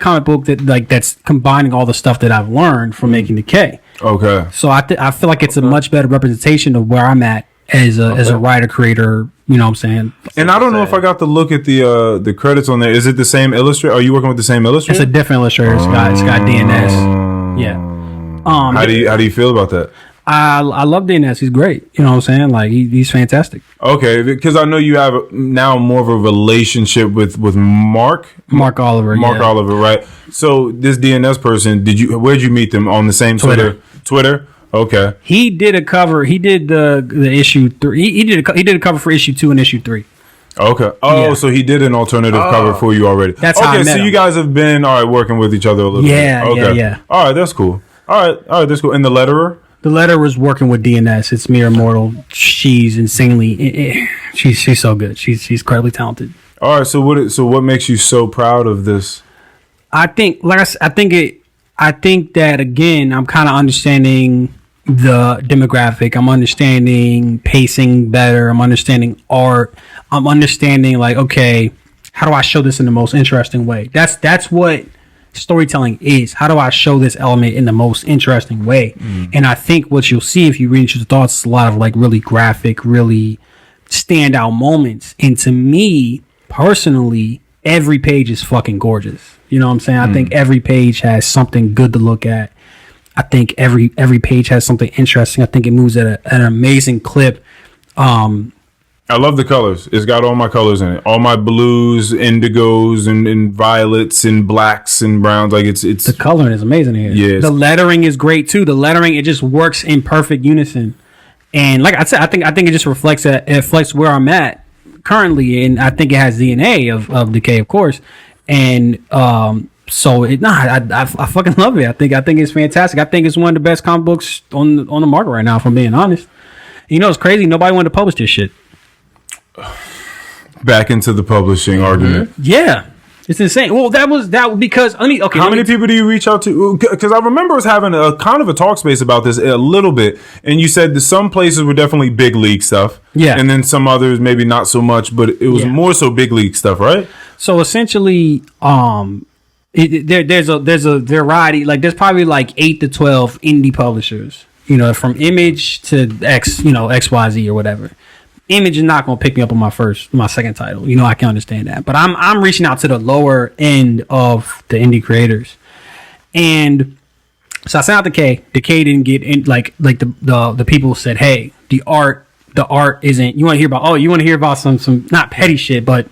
comic book that's combining all the stuff that I've learned from making Decay. Okay. So I feel like it's a much better representation of where I'm at as a writer creator. You know what I'm saying? And I don't know if I got to look at the credits on there. Is it the same illustrator? Are you working with the same illustrator? It's a different illustrator. It's got DNS. Yeah. How do you feel about that? I love DNS. He's great. You know what I'm saying? Like he's fantastic. Okay, because I know you have now more of a relationship with Mark Oliver. Oliver, right? So this DNS person, where'd you meet them? On the same Twitter? Okay. He did a cover. He did the issue 3. He did a cover for issue 2 and issue 3. Okay. Oh, so he did an alternative cover for you already. That's how I met him. You guys have been working with each other a little bit. Okay. Yeah. All right, that's cool. All right, that's cool. And the letterer? The letterer was working with DNS. It's Mere Immortal. She's insanely. She's so good. She's incredibly talented. All right. So what makes you so proud of this? I think, like I said, I think that again, I'm kind of understanding the demographic. I'm understanding pacing better. I'm understanding art. I'm understanding, like, okay, how do I show this in the most interesting way? That's what storytelling is. How do I show this element in the most interesting way? And I think what you'll see if you read Intrusive Thoughts is a lot of like really graphic, really standout moments. And to me personally, every page is fucking gorgeous. You know what I'm saying? I think every page has something good to look at. I think every page has something interesting. I think it moves at an amazing clip. I love the colors. It's got all my colors in it. All my blues, indigos, and violets, and blacks, and browns. Like it's the coloring is amazing here. Yes. The lettering is great too. The lettering, it just works in perfect unison. And like I said, I think it just reflects where I'm at currently, and I think it has DNA of Decay, of course. And so I fucking love it. I think it's fantastic. I think it's one of the best comic books on the market right now, if I'm being honest. You know, it's crazy. Nobody wanted to publish this shit. Back into the publishing argument. Yeah. It's insane. Well, that was because How many people do you reach out to? Because I remember us having a kind of a talk space about this a little bit, and you said that some places were definitely big league stuff, and then some others maybe not so much, but it was more so big league stuff, right? So essentially, there's a variety. Like there's probably like 8 to 12 indie publishers. You know, from Image to XYZ or whatever. Image is not going to pick me up on my second title. You know, I can understand that. But I'm reaching out to the lower end of the indie creators. And so I sent out to K. The K didn't get in, like the people said, hey, the art isn't, you want to hear about some not petty shit, but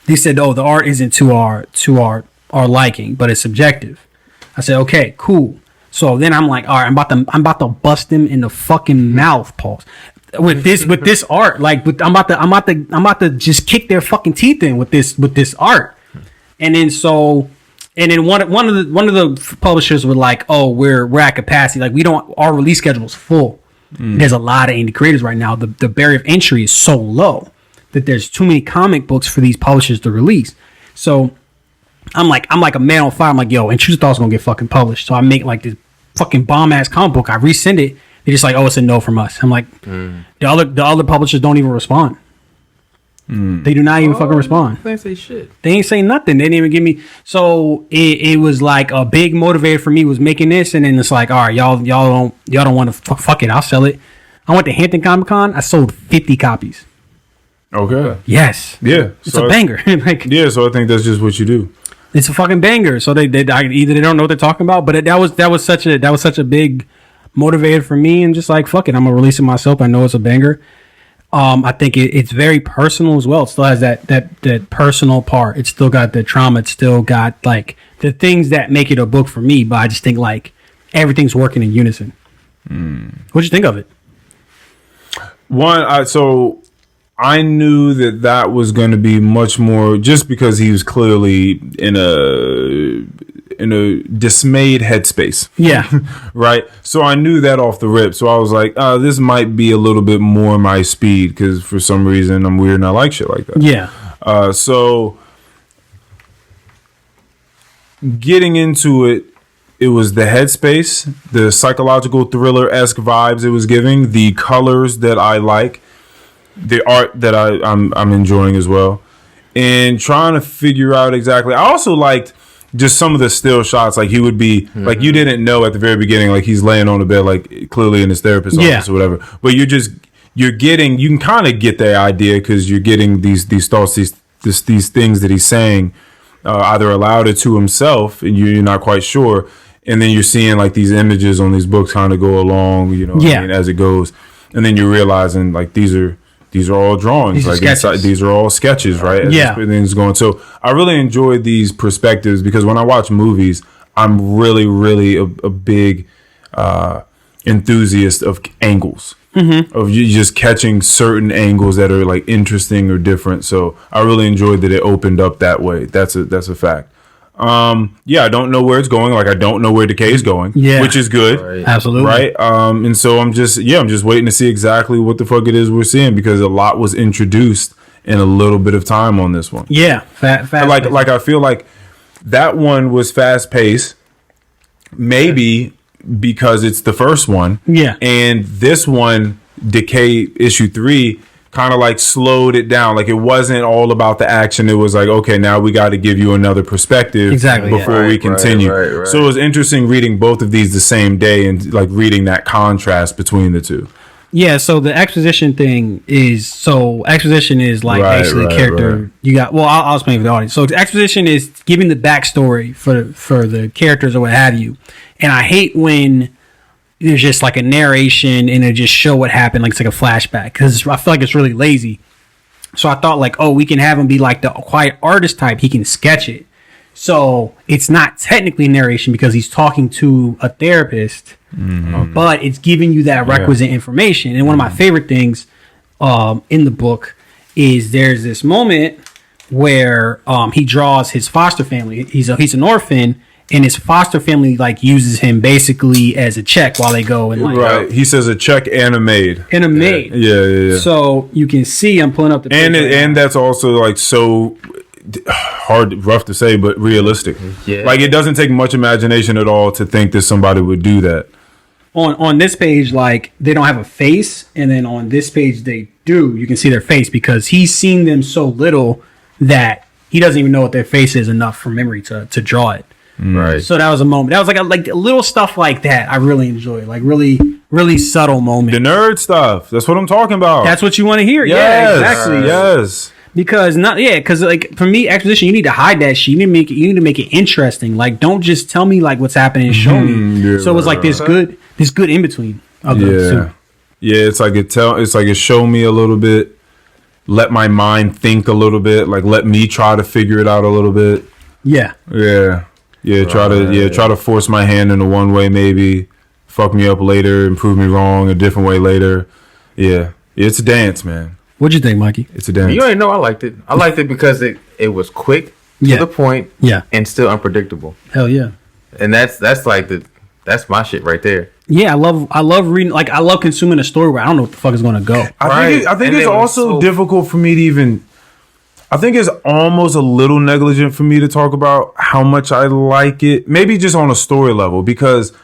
they said, oh, the art isn't to our liking, but it's subjective. I said, okay, cool. So then I'm like, all right, I'm about to bust them in the fucking mouth, pause. With this art, like I'm about to just kick their fucking teeth in with this art. And then one of the publishers were like, oh, we're at capacity, like our release schedule is full. There's a lot of indie creators right now. The barrier of entry is so low that there's too many comic books for these publishers to release. So I'm like a man on fire. I'm like, yo, Intrusive Thoughts gonna get fucking published. So I make like this fucking bomb ass comic book. I resend it. They're just like, oh, it's a no from us. I'm like, the other publishers don't even respond. They do not even fucking respond. They ain't say shit. They ain't say nothing. They didn't even give me. So it was like a big motivator for me was making this, and then it's like, all right, y'all don't want to fuck it. I'll sell it. I went to Hampton Comic Con. I sold 50 copies. Okay. Yes. Yeah. It's a banger. Like, yeah. So I think that's just what you do. It's a fucking banger. So either they don't know what they're talking about, but that was such a big motivator for me, and just like, fuck it, I'm gonna release it myself. I know it's a banger. I think it's very personal as well. It still has that personal part. It's still got the trauma. It's still got like the things that make it a book for me. But I just think like everything's working in unison. What'd you think of it? So I knew that was going to be much more, just because he was clearly in a dismayed headspace. Yeah. Right. So I knew that off the rip. So I was like, this might be a little bit more my speed, because for some reason I'm weird and I like shit like that. Yeah. So getting into it, it was the headspace, the psychological thriller-esque vibes it was giving, the colors that I like, the art that I'm enjoying as well, and trying to figure out exactly. I also liked just some of the still shots, like he would be like, you didn't know at the very beginning, like he's laying on the bed, like clearly in his therapist's office or whatever, but you can kind of get the idea, because you're getting these thoughts, these things that he's saying, either aloud or to himself, and you're not quite sure, and then you're seeing like these images on these books kind of go along, as it goes, and then you're realizing like these are all drawings, these are all sketches, right? As everything's going. So I really enjoyed these perspectives, because when I watch movies, I'm really, really a big enthusiast of angles, of you just catching certain angles that are like interesting or different. So I really enjoyed that it opened up that way. That's a fact. I don't know where it's going. Like, I don't know where Decay is going, which is good. Right. Absolutely. Right. And so I'm just waiting to see exactly what the fuck it is we're seeing, because a lot was introduced in a little bit of time on this one. Yeah. Fast like I feel like that one was fast paced, maybe because it's the first one. Yeah. And this one, Decay issue 3, kind of like slowed it down. Like, it wasn't all about the action. It was like, okay, now we got to give you another perspective before we continue. Right. So it was interesting reading both of these the same day, and like reading that contrast between the two. Yeah, so the exposition thing is, like basically character. You got, well, I'll explain for the audience. So exposition is giving the backstory for the characters or what have you. And I hate when there's just like a narration and it just show what happened, like it's like a flashback, because I feel like it's really lazy. So I thought like, we can have him be like the quiet artist type. He can sketch it. So it's not technically narration because he's talking to a therapist, but it's giving you that requisite information. And one of my favorite things in the book is there's this moment where he draws his foster family. He's an orphan, and his foster family like uses him basically as a check while they go and like He says a check and a maid. Yeah. So you can see, I'm pulling up the picture and that's also like so rough to say, but realistic. Yeah. Like it doesn't take much imagination at all to think that somebody would do that. On this page, like they don't have a face, and then on this page they do. You can see their face because he's seen them so little that he doesn't even know what their face is enough from memory to draw it. Right. So that was a moment. That was like a little stuff like that. I really enjoy, like really subtle moments. The nerd stuff. That's what I'm talking about. That's what you want to hear. Yes, Yeah, exactly. Yes. Because like for me, exposition, you need to hide that shit. You need to make it interesting. Like, don't just tell me like what's happening and show me. Yeah, so it was like this good in between. Yeah. It's like it showed me a little bit, let my mind think a little bit, like let me try to figure it out a little bit. Yeah. Yeah. Yeah, try to force my hand in a one way, maybe fuck me up later and prove me wrong a different way later. Yeah, it's a dance, man. What'd you think, Mikey? It's a dance. You already know I liked it. I liked it because it was quick to the point, and still unpredictable. Hell yeah. And that's my shit right there. Yeah, I love reading. Like, I love consuming a story where I don't know what the fuck is going to go. I think it's also difficult for me to even. I think it's almost a little negligent for me to talk about how much I like it. Maybe just on a story level, because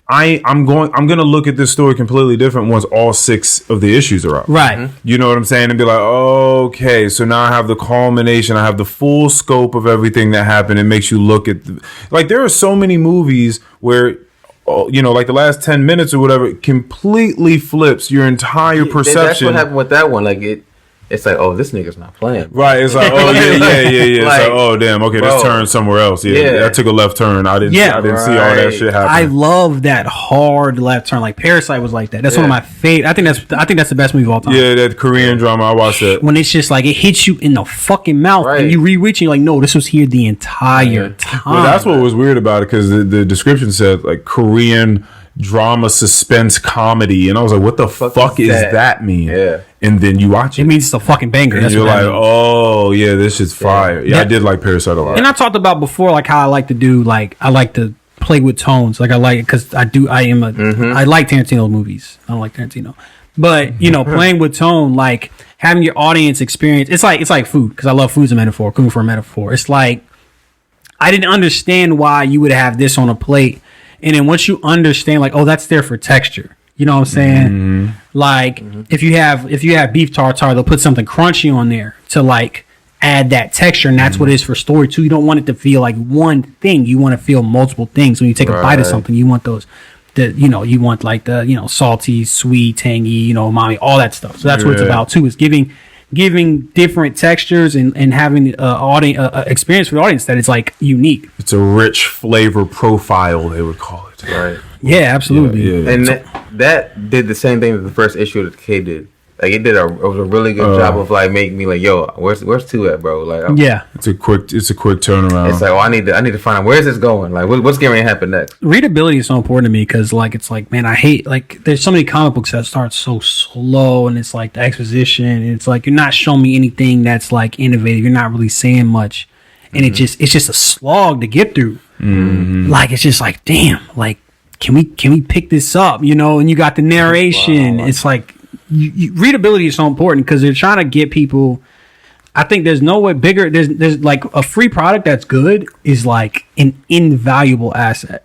I'm gonna look at this story completely different once all 6 of the issues are up. Right. Mm-hmm. You know what I'm saying? And be like, okay, so now I have the culmination. I have the full scope of everything that happened. It makes you look at like there are so many movies where, like the last 10 minutes or whatever, completely flips your entire perception. That's what happened with that one. Like it's like, oh, this nigga's not playing. Right. It's like, oh, yeah. It's like, oh, damn. Okay, this turned somewhere else. Yeah, that took a left turn. I didn't see all that shit happen. I love that hard left turn. Like Parasite was like that. That's one of my favorite. I think that's the best movie of all time. Yeah, that Korean drama. I watched that. When it's just like it hits you in the fucking mouth and you re-reach and you're like, no, this was here the entire time. Well, that's what was weird about it, because the description said like Korean drama suspense comedy, and I was like, what the fuck is that mean? Yeah. And then you watch it. It means it's a fucking banger. And that's you're what like, oh yeah, this is fire. Yeah, I did like Parasite a lot. And I talked about before, like how I like to do, like I like to play with tones. Like I like it because I like Tarantino movies. I don't like Tarantino, but playing with tone, like having your audience experience. It's like food, because I love food as a metaphor, cooking for a metaphor. It's like I didn't understand why you would have this on a plate. And then once you understand, like, oh, that's there for texture. You know what I'm saying? Mm-hmm. Like, if you have beef tartare, they'll put something crunchy on there to like add that texture, and that's what it is for story too. You don't want it to feel like one thing. You want to feel multiple things. When you take a bite of something, you want those. You want like the salty, sweet, tangy, umami, all that stuff. So that's what it's about too. Is giving different textures and having experience for the audience that is like unique. It's a rich flavor profile, they would call it. Right. Yeah, absolutely. Yeah. And that did the same thing that the first issue of the K did. Like it was a really good job of like making me like, yo, where's 2 at, bro? Like it's a quick turnaround. It's like, I need to find out where's this going. Like what's going to happen next? Readability is so important to me because like it's like, man, I hate like there's so many comic books that start so slow, and it's like the exposition, and it's like you're not showing me anything that's like innovative. You're not really saying much, and it's just a slog to get through. Mm-hmm. Like it's just like, damn, like can we pick this up? And you got the narration. Wow. It's like. Readability is so important because they're trying to get people. I think there's no way bigger. There's like a free product that's good is like an invaluable asset.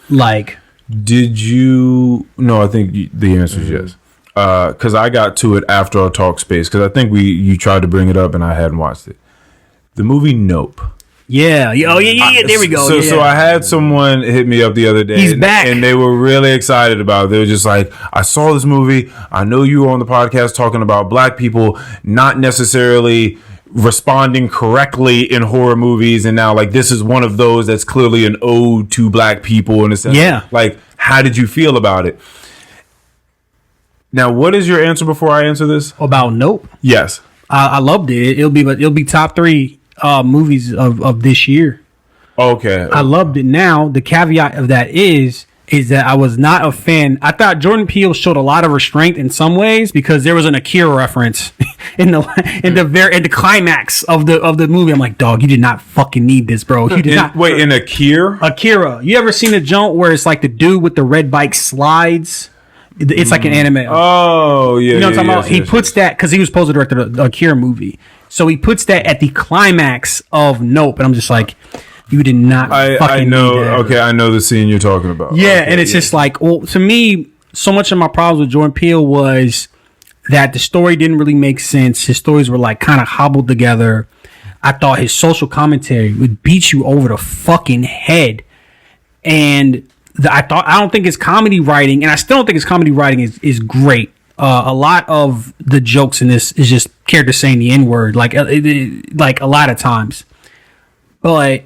Like, did you? No, I think the answer is yes. Because I got to it after our talk space. Because I think you tried to bring it up and I hadn't watched it. The movie Nope. Yeah. Oh, yeah. There we go. So I had someone hit me up the other day. He's back. And they were really excited about it. They were just like, I saw this movie. I know you were on the podcast talking about black people not necessarily responding correctly in horror movies. And now, like, this is one of those that's clearly an ode to black people in a sense. Yeah. Like, how did you feel about it? Now, what is your answer before I answer this? About Nope? Yes. I loved it. It'll be top 3 movies of this year. Okay. I loved it. Now the caveat of that is that I was not a fan. I thought Jordan Peele showed a lot of restraint in some ways because there was an Akira reference in the climax of the movie. I'm like, dog, you did not fucking need this, bro. You did not. Wait, in Akira. You ever seen a joint where it's like the dude with the red bike slides? It's like an anime. Oh yeah. You know what I'm talking about? He puts that because he was supposed to direct the Akira movie. So he puts that at the climax of Nope, and I'm just like, you did not fucking know. need that. Okay, I know the scene you're talking about. Yeah, okay, and it's just like, well, to me, so much of my problems with Jordan Peele was that the story didn't really make sense. His stories were like kind of hobbled together. I thought his social commentary would beat you over the fucking head. And I don't think his comedy writing, and I still don't think his comedy writing is great. A lot of the jokes in this is just characters saying the N-word, like a lot of times. But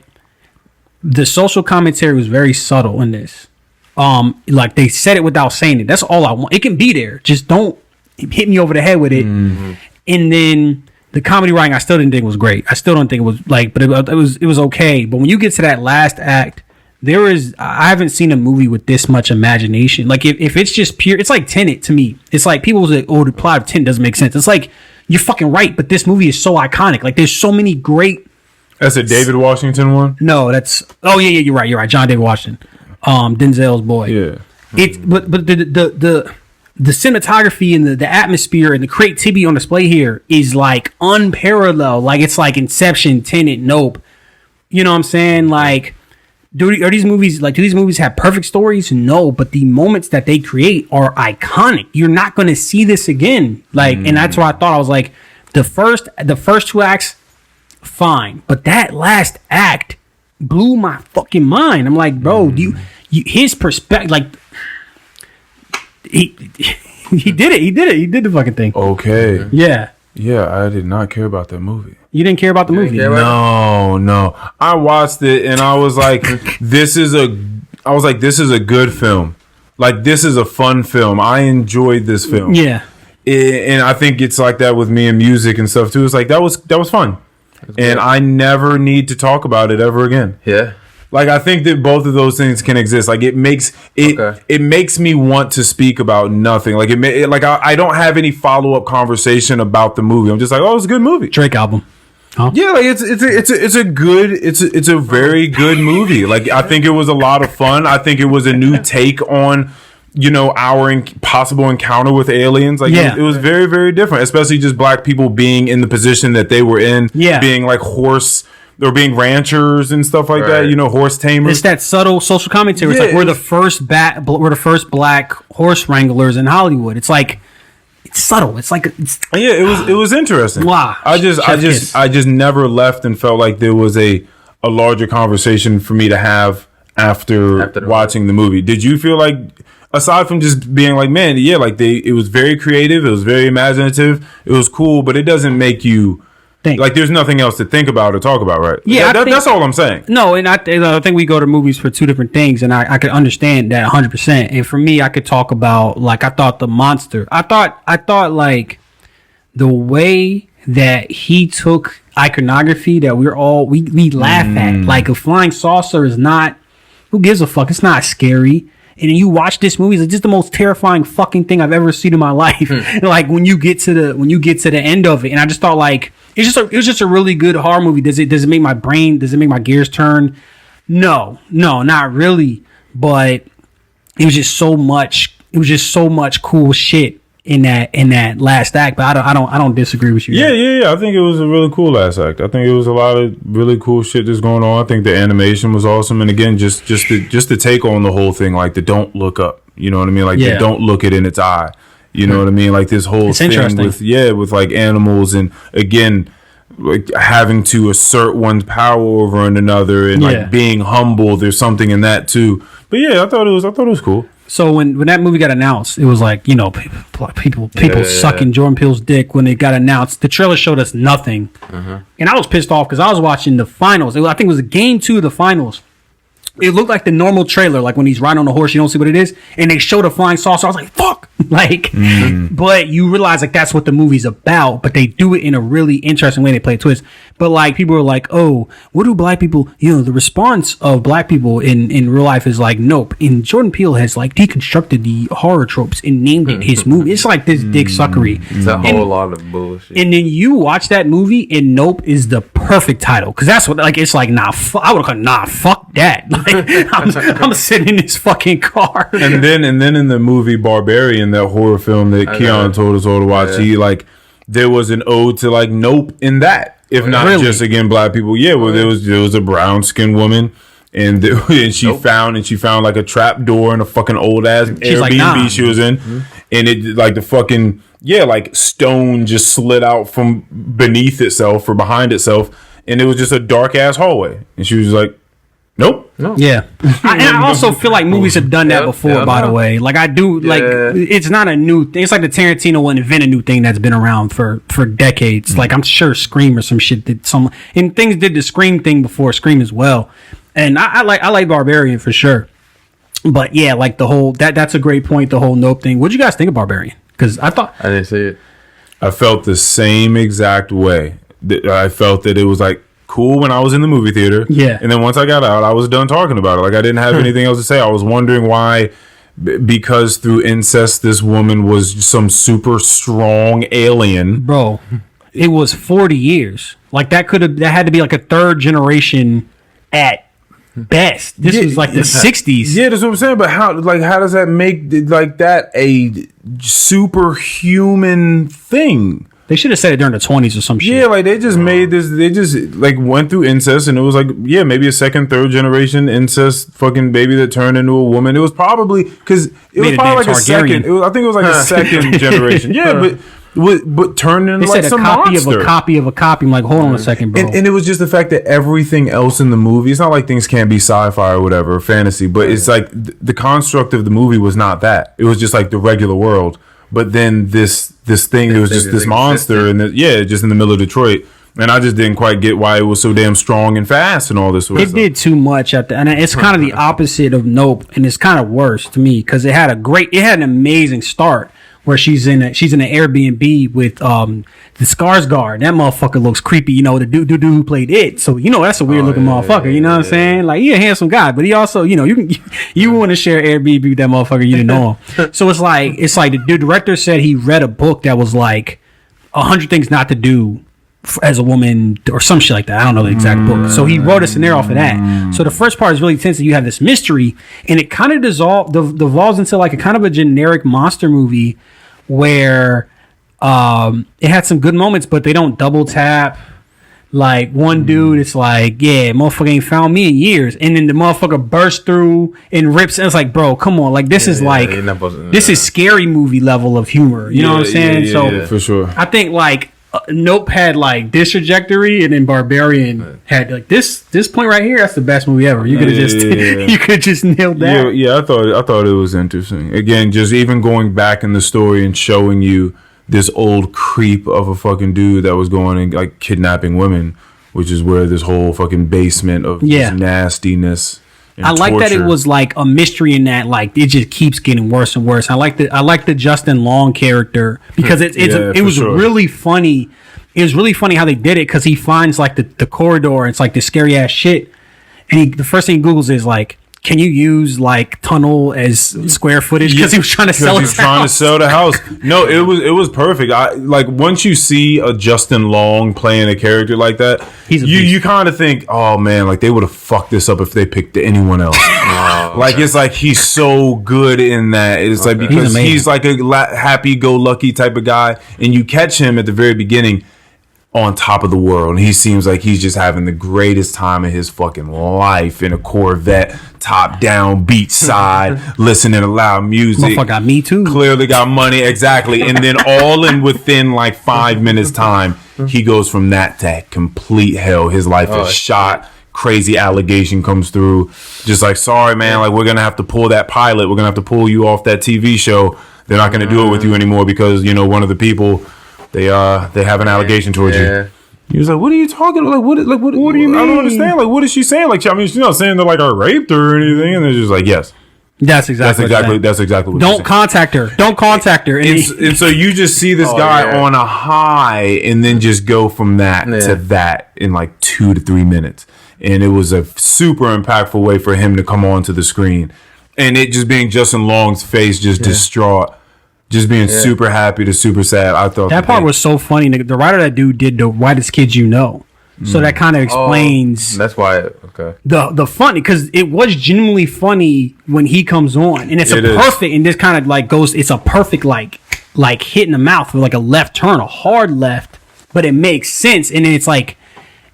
the social commentary was very subtle in this. Like they said it without saying it. That's all I want. It can be there. Just don't hit me over the head with it. Mm-hmm. And then the comedy writing, I still didn't think was great. I still don't think it was like, but it was okay. But when you get to that last act, I haven't seen a movie with this much imagination. Like if it's just pure, it's like Tenet to me. It's like people say, oh, the plot of Tenet doesn't make sense. It's like, you're fucking right, but this movie is so iconic. Like there's so many great. That's a David Washington one? No, oh yeah, you're right. John David Washington. Denzel's boy. Yeah. But the cinematography and the atmosphere and the creativity on display here is like unparalleled. Like it's like Inception, Tenet, Nope. You know what I'm saying? Like, do these movies have perfect stories? No, but the moments that they create are iconic. You're not going to see this again. Like, and that's why I thought, I was like, the first two acts, fine, but that last act blew my fucking mind. I'm like, bro, his perspective, like, he did it. He did the fucking thing. Okay. Yeah. Yeah, I did not care about that movie. You didn't care about the movie? No. I watched it and I was like, this is a good film. Like, this is a fun film. I enjoyed this film. Yeah. And I think it's like that with me and music and stuff too. It's like, that was fun. And I never need to talk about it ever again. Yeah. Like, I think that both of those things can exist. Like, it makes me want to speak about nothing. Like, I don't have any follow-up conversation about the movie. I'm just like, oh, it's a good movie. Drake album. Huh? Yeah, like it's a very good movie. Like, I think it was a lot of fun. I think it was a new take on, our possible encounter with aliens. Like, it was very, very different, especially just black people being in the position that they were in, being like or being ranchers and stuff like that, horse tamers. It's that subtle social commentary. It's like we're the first black horse wranglers in Hollywood. It's like, it's subtle. It's like it was interesting. Wow. I just never left and felt like there was a larger conversation for me to have after watching the movie. Did you feel like, aside from just being like, man, like it was very creative, it was very imaginative, it was cool, but it doesn't make you think. Like, there's nothing else to think about or talk about, right? Yeah, that's all I'm saying. No, and I think we go to movies for two different things, and I could understand that 100%. And for me, I could talk about, like, I thought the monster. I thought like the way that he took iconography that we laugh at. Like, a flying saucer is not. Who gives a fuck? It's not scary. And then you watch this movie, it's just the most terrifying fucking thing I've ever seen in my life. Like, when you get to the end of it, and I just thought, like, it was just a really good horror movie. Does it make my gears turn? No, not really. But it was just so much cool shit in that last act. But I don't disagree with you. Yeah. I think it was a really cool last act. I think it was a lot of really cool shit that's going on. I think the animation was awesome. And again, just to take on the whole thing, like the don't look up. You know what I mean? Like the don't look it in its eye. You know what I mean? Like this whole thing with like animals, and again, like having to assert one's power over another, and like being humble. There's something in that too. But yeah, I thought it was cool. So when that movie got announced, it was like, people sucking Jordan Peele's dick when it got announced. The trailer showed us nothing, and I was pissed off because I was watching the finals. I think it was game 2 of the finals. It looked like the normal trailer, like when he's riding on a horse, you don't see what it is, and they showed a flying saucer. I was like, fuck, like, but you realize like that's what the movie's about, but they do it in a really interesting way. They play a twist, but like people are like, oh, what do black people, the response of black people in real life is like, nope. And Jordan Peele has like deconstructed the horror tropes and named it his movie. It's like this dick suckery. It's a whole lot of bullshit. And then you watch that movie, and Nope is the perfect title, because that's what, like, it's like, I would have gone, fuck that. Like, I'm sitting in this fucking car. And then in the movie Barbarian, that horror film that Keon told us all to watch, he like there was an ode to like Nope in that, if not really? just again black people. Yeah, well, there was a brown skinned woman. And she found like a trap door in a fucking old ass Airbnb like, nah. she was in, and it like the fucking like stone just slid out from beneath itself or behind itself, and it was just a dark ass hallway, and she was like, nope. Yeah, and I also feel like movies have done that before. By the way, like I do, like it's not a new thing. It's like the Tarantino will invent a new thing that's been around for decades. Like I'm sure Scream or some shit did and things did the Scream thing before Scream as well. And I like Barbarian for sure, but yeah, like the whole that's a great point. The whole Nope thing. What'd you guys think of Barbarian? Because I didn't see it. I felt the same exact way. I felt that it was like cool when I was in the movie theater. Yeah, and then once I got out, I was done talking about it. Like I didn't have anything else to say. I was wondering why, because through incest, this woman was some super strong alien, bro. It was 40 years. Like that had to be like a third generation at best. This was like the 60s. Yeah, that's what I'm saying. But how does that make like that a superhuman thing? They should have said it during the 20s or some shit. Yeah, like they just made this. They just like went through incest, and it was like maybe a second, third generation incest fucking baby that turned into a woman. It was probably because it was probably like a second. I think it was like a second generation. Yeah, but turned into like some monster. Of a copy of a copy. I'm like, hold on a second, bro. And it was just the fact that everything else in the movie, it's not like things can't be sci-fi or whatever, or fantasy, but it's like the construct of the movie was not that. It was just like the regular world. But then this thing, it was just this monster, and just in the middle of Detroit. And I just didn't quite get why it was so damn strong and fast and all this sort of stuff. It did too much and it's kind of the opposite of Nope, and it's kind of worse to me because it had an amazing start. Where she's in an Airbnb with the Skarsgård. That motherfucker looks creepy, you know, the dude who played it. So you know that's a weird looking motherfucker. You know what I'm saying? Like, he's a handsome guy, but he also, you know, you want to share Airbnb with that motherfucker, you didn't know him. So it's like the director said he read a book that was like 100 things not to do as a woman or some shit like that. I don't know the exact book. So he wrote a scenario off of that. So the first part is really tense that you have this mystery, and it kind of devolves into like a kind of a generic monster movie where it had some good moments, but they don't double tap. Like one dude, it's like, yeah, motherfucker ain't found me in years, and then the motherfucker bursts through and rips, and it's like, bro, come on, like this is like this is scary movie level of humor. You know what I'm saying? So for sure, I think like Nope had like this trajectory, and then Barbarian had like this point right here. That's the best movie ever. You could have you could just nailed that. Yeah. I thought it was interesting. Again, just even going back in the story and showing you this old creep of a fucking dude that was going and like kidnapping women, which is where this whole fucking basement of this nastiness. I like torture. that it was like a mystery in that like it just keeps getting worse and worse. I like the Justin Long character because it was really funny. It was really funny how they did it because he finds like the corridor and it's like this scary ass shit, and the first thing he Googles is like, can you use like tunnel as square footage? Because he was trying to sell his house. Trying to sell the house. No, it was perfect. Like once you see a Justin Long playing a character like that, you kind of think, oh man, like they would have fucked this up if they picked anyone else. Like it's like he's so good in that. It's like because he's like a happy-go-lucky type of guy, and you catch him at the very beginning on top of the world, and he seems like he's just having the greatest time of his fucking life in a Corvette, top down, beach side, listening to loud music. Motherfucker got me too. Clearly got money, exactly. And then within like 5 minutes time, he goes from that to complete hell. His life is shot. Crazy allegation comes through. Just like, sorry man, like we're gonna have to pull that pilot. We're gonna have to pull you off that TV show. They're not gonna do it with you anymore because one of the people. They have an allegation towards you. He was like, "What are you talking about? Like, what do you mean? I don't understand. Like, what is she saying? Like, I mean, she's not saying that like I raped her or anything." And they're just like, "Yes, that's exactly what Don't contact her. Don't contact her." And so you just see this guy on a high, and then just go from that to that in like 2 to 3 minutes. And it was a super impactful way for him to come onto the screen, and it just being Justin Long's face, just distraught. Just being super happy to super sad. I thought that part was so funny. The writer that dude did the Whitest Kids You Know, so that kind of explains. That's why. The funny because it was genuinely funny when he comes on, and it's perfect. And this kind of like goes. It's a perfect like like hit in the mouth with like a left turn, a hard left, but it makes sense. And then it's like,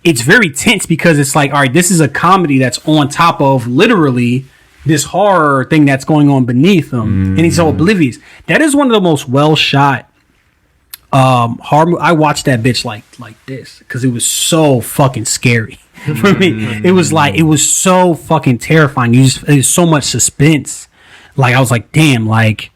it's very tense because it's like, all right, this is a comedy that's on top of literally this horror thing that's going on beneath him. And he's so oblivious. That is one of the most well shot horror. I watched that bitch like this because it was so fucking scary for me. It was so fucking terrifying. It was so much suspense. Like I was like, damn, like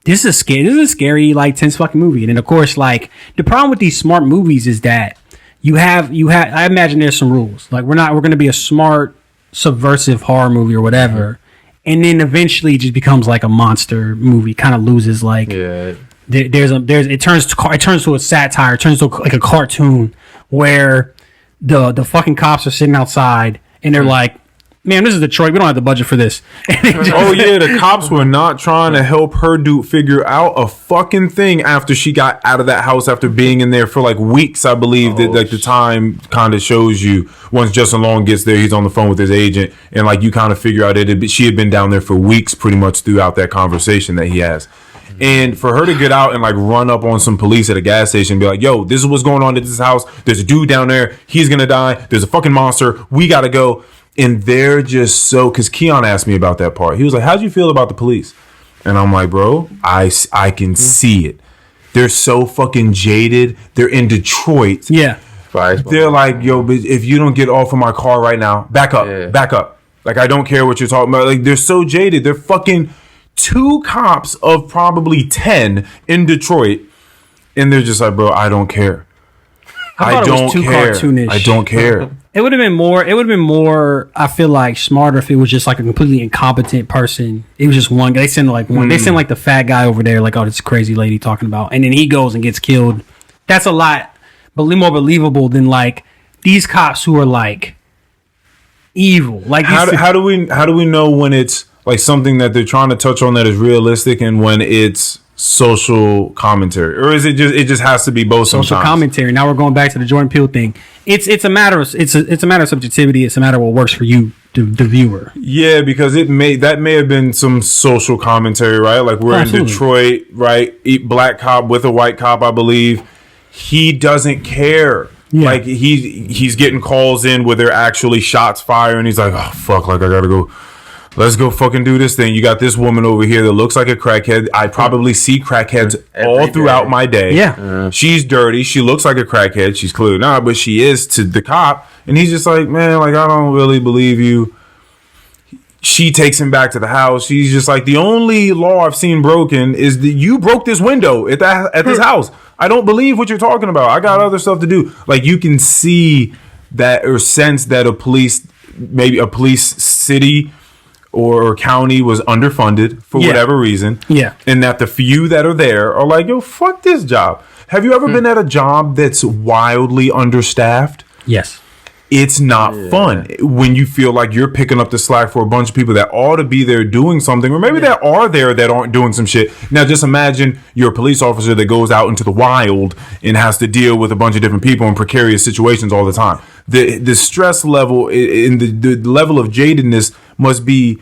this is a scary like tense fucking movie. And then of course, like the problem with these smart movies is that you have I imagine there's some rules. Like we're gonna be a smart subversive horror movie or whatever. And then eventually it just becomes like a monster movie, kind of loses like it turns to a satire, it turns to like a cartoon where the fucking cops are sitting outside and they're like, man, this is Detroit. We don't have the budget for this. The cops were not trying to help her figure out a fucking thing after she got out of that house after being in there for like weeks. I believe that like the time kind of shows you once Justin Long gets there, he's on the phone with his agent, and like you kind of figure out she had been down there for weeks, pretty much throughout that conversation that he has. And for her to get out and like run up on some police at a gas station and be like, yo, this is what's going on at this house. There's a dude down there. He's going to die. There's a fucking monster. We got to go. And they're just so, because Keon asked me about that part. He was like, how'd you feel about the police? And I'm like, bro, I can see it. They're so fucking jaded. They're in Detroit. Yeah. They're like, yo, but if you don't get off of my car right now, back up. Like, I don't care what you're talking about. Like, they're so jaded. They're fucking 2 cops of probably 10 in Detroit. And they're just like, bro, I don't care. I don't care. Cartoonish. I don't care. It would have been more, I feel like, smarter if it was just like a completely incompetent person. It was just one guy. They send like the fat guy over there, like, oh, this crazy lady talking about, and then he goes and gets killed. That's a lot more believable than like these cops who are like evil. Like how do we know when it's like something that they're trying to touch on that is realistic and when it's social commentary, or is it just has to be both? Social commentary. Now we're going back to the Jordan Peele thing. It's a matter of subjectivity. It's a matter of what works for you, the viewer. Yeah, because that may have been some social commentary, right? Like we're in Detroit, right? Black cop with a white cop, I believe. He doesn't care. Yeah. Like he's getting calls in where they're actually shots fired, and he's like, oh fuck, like I gotta go. Let's go fucking do this thing. You got this woman over here that looks like a crackhead. I probably see crackheads all throughout my day. Yeah. She's dirty. She looks like a crackhead. She's clearly not, but she is to the cop. And he's just like, man, like, I don't really believe you. She takes him back to the house. She's just like, the only law I've seen broken is that you broke this window at this house. I don't believe what you're talking about. I got other stuff to do. Like, you can see that or sense that maybe a police city or county was underfunded for whatever reason. Yeah. And that the few that are there are like, yo, fuck this job. Have you ever been at a job that's wildly understaffed? Yes. It's not fun when you feel like you're picking up the slack for a bunch of people that ought to be there doing something, or maybe that are there that aren't doing some shit. Now, just imagine you're a police officer that goes out into the wild and has to deal with a bunch of different people in precarious situations all the time. The stress level and the level of jadedness must be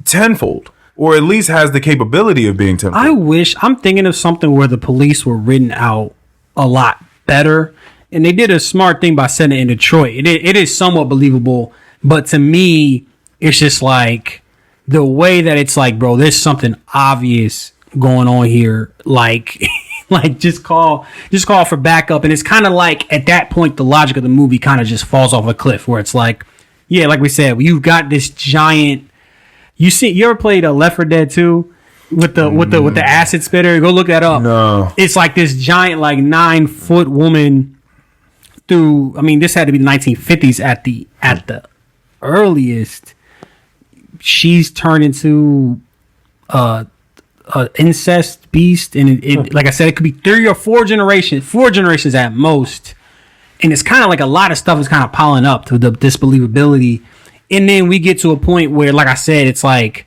tenfold, or at least has the capability of being tenfold. I'm thinking of something where the police were written out a lot better. And they did a smart thing by setting it in Detroit. It is somewhat believable, but to me, it's just like the way that it's like, bro, there's something obvious going on here. Like, just call for backup. And it's kind of like at that point, the logic of the movie kind of just falls off a cliff, where it's like, yeah, like we said, you've got this giant. You ever played Left 4 Dead 2 with the acid spitter? Go look that up. No, it's like this giant, like 9-foot woman. This had to be the 1950s at the earliest. She's turned into a incest beast, and it like I said, it could be 3 or 4 generations at most. And it's kind of like a lot of stuff is kind of piling up to the disbelievability. And then we get to a point where, like I said, it's like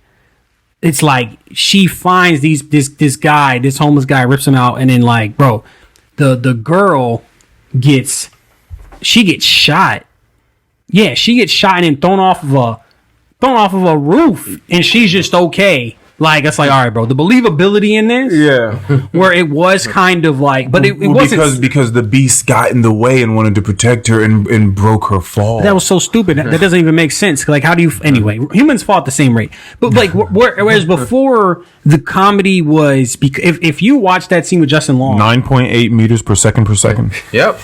she finds this guy, this homeless guy, rips him out, and then like, bro, the girl gets shot. Yeah, she gets shot and then thrown off of a roof, and she's just okay. Like it's like, all right, bro, the believability in this, where it was kind of like, but it wasn't because the beast got in the way and wanted to protect her and broke her fall. That was so stupid. That doesn't even make sense. Like, how do you anyway? Humans fall at the same rate, but like whereas before the comedy was if you watch that scene with Justin Long, 9.8 meters per second. Yep.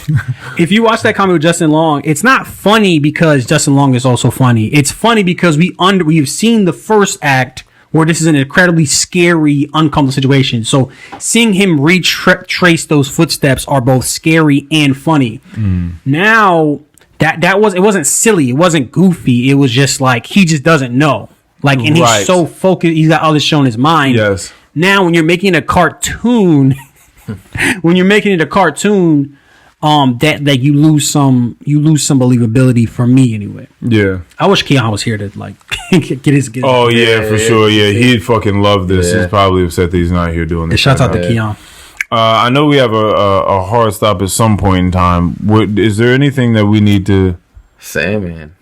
If you watch that comedy with Justin Long, it's not funny because Justin Long is also funny. It's funny because we've seen the first act where this is an incredibly scary, uncomfortable situation. So seeing him retrace those footsteps are both scary and funny. Now it wasn't silly, it wasn't goofy. It was just like he just doesn't know. Like, and he's so focused. He's got all this show in his mind. Yes. Now, when you're making a cartoon, that you lose some believability for me anyway. Yeah. I wish Keon was here to like get his. Oh yeah, for sure. Yeah, he'd fucking love this. He's probably upset that he's not here doing this. Shout out to Keon. I know we have a hard stop at some point in time. Is there anything that we need to? Sandman.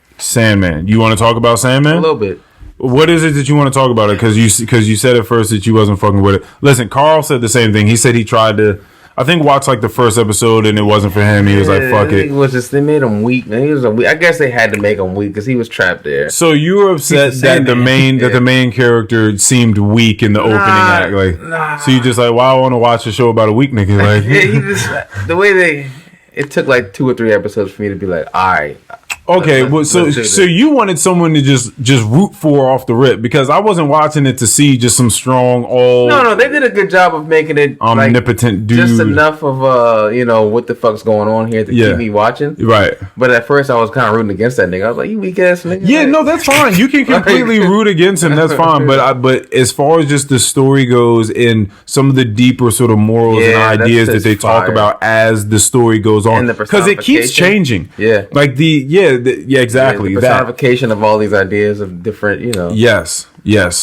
You want to talk about Sandman? A little bit. What is it that you want to talk about it? Because you said at first that you wasn't fucking with it. Listen, Carl said the same thing. He said he tried to, I think, watch like the first episode and it wasn't for him. He was like, "Fuck it." It was just they made him weak. Man, he was I guess they had to make him weak because he was trapped there. So you were upset that the main character seemed weak in the opening act, like. So you just like, "Why I want to watch a show about a weak nigga?" Like, he just the way it took like 2 or 3 episodes for me to be like, all right. Okay, well, so you wanted someone to just root for off the rip, because I wasn't watching it to see just some strong No, they did a good job of making it omnipotent like, dude, just enough of what the fuck's going on here to keep me watching. Right. But at first I was kind of rooting against that nigga. I was like, you weak ass nigga. Yeah, no, that's fine. You can completely root against him. That's fine. But as far as just the story goes and some of the deeper sort of morals and ideas that they talk about as the story goes on, because it keeps changing. Yeah, like exactly. The personification of all these ideas of different, Yes.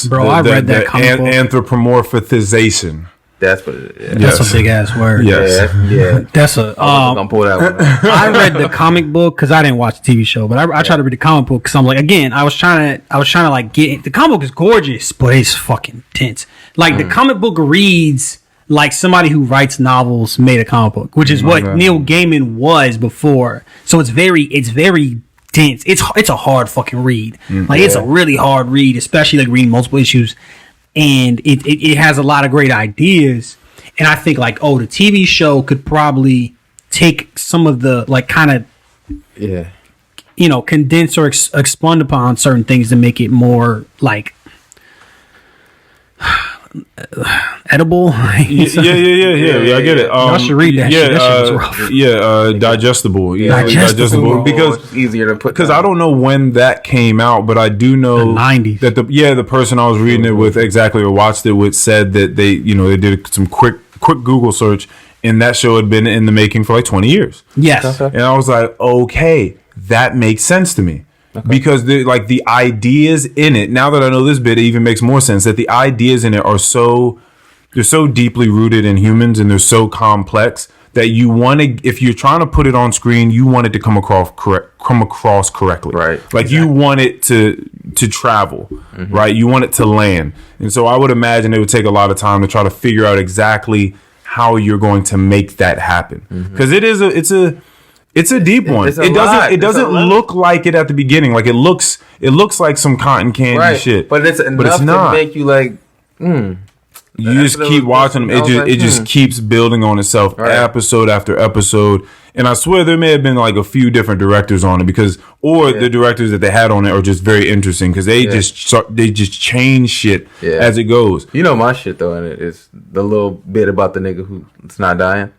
Bro, I read that comic book. Anthropomorphization. That's what it is. That's a big ass word. Yes. Yeah. That's a. I'm gonna pull that one out. I read the comic book because I didn't watch the TV show, but I tried to read the comic book because I'm like, again, I was trying to like get the comic book is gorgeous, but it's fucking tense. Like the comic book reads like somebody who writes novels made a comic book, which is what Neil Gaiman was before. So it's very dense. It's a hard fucking read. It's a really hard read, especially like reading multiple issues. And it has a lot of great ideas. And I think like, the TV show could probably take some of the like kind of condense or expand upon certain things to make it more like edible. Yeah. I get it. Y'all should read that shit. That shit was rough. Digestible. Digestible. Because it's easier to put. Because I don't know when that came out, but I do know the 90s. That the person I was reading it with or watched it with said that they did some quick Google search, and that show had been in the making for like 20 years. Yes. And I was like, okay, that makes sense to me. Okay. Because the ideas in it, now that I know this bit, it even makes more sense that the ideas in it are they're so deeply rooted in humans, and they're so complex that you want to, if you're trying to put it on screen, you want it to come across correctly. Right. Like you want it to travel, right? You want it to land. And so I would imagine it would take a lot of time to try to figure out exactly how you're going to make that happen. Because it's a deep one. It doesn't look like it at the beginning. Like it looks like some cotton candy shit. But it's enough to make you like, You just keep watching them. It just keeps building on itself episode after episode. And I swear there may have been like a few different directors on it the directors that they had on it are just very interesting because they just change shit as it goes. You know my shit though in it is the little bit about the nigga who's not dying.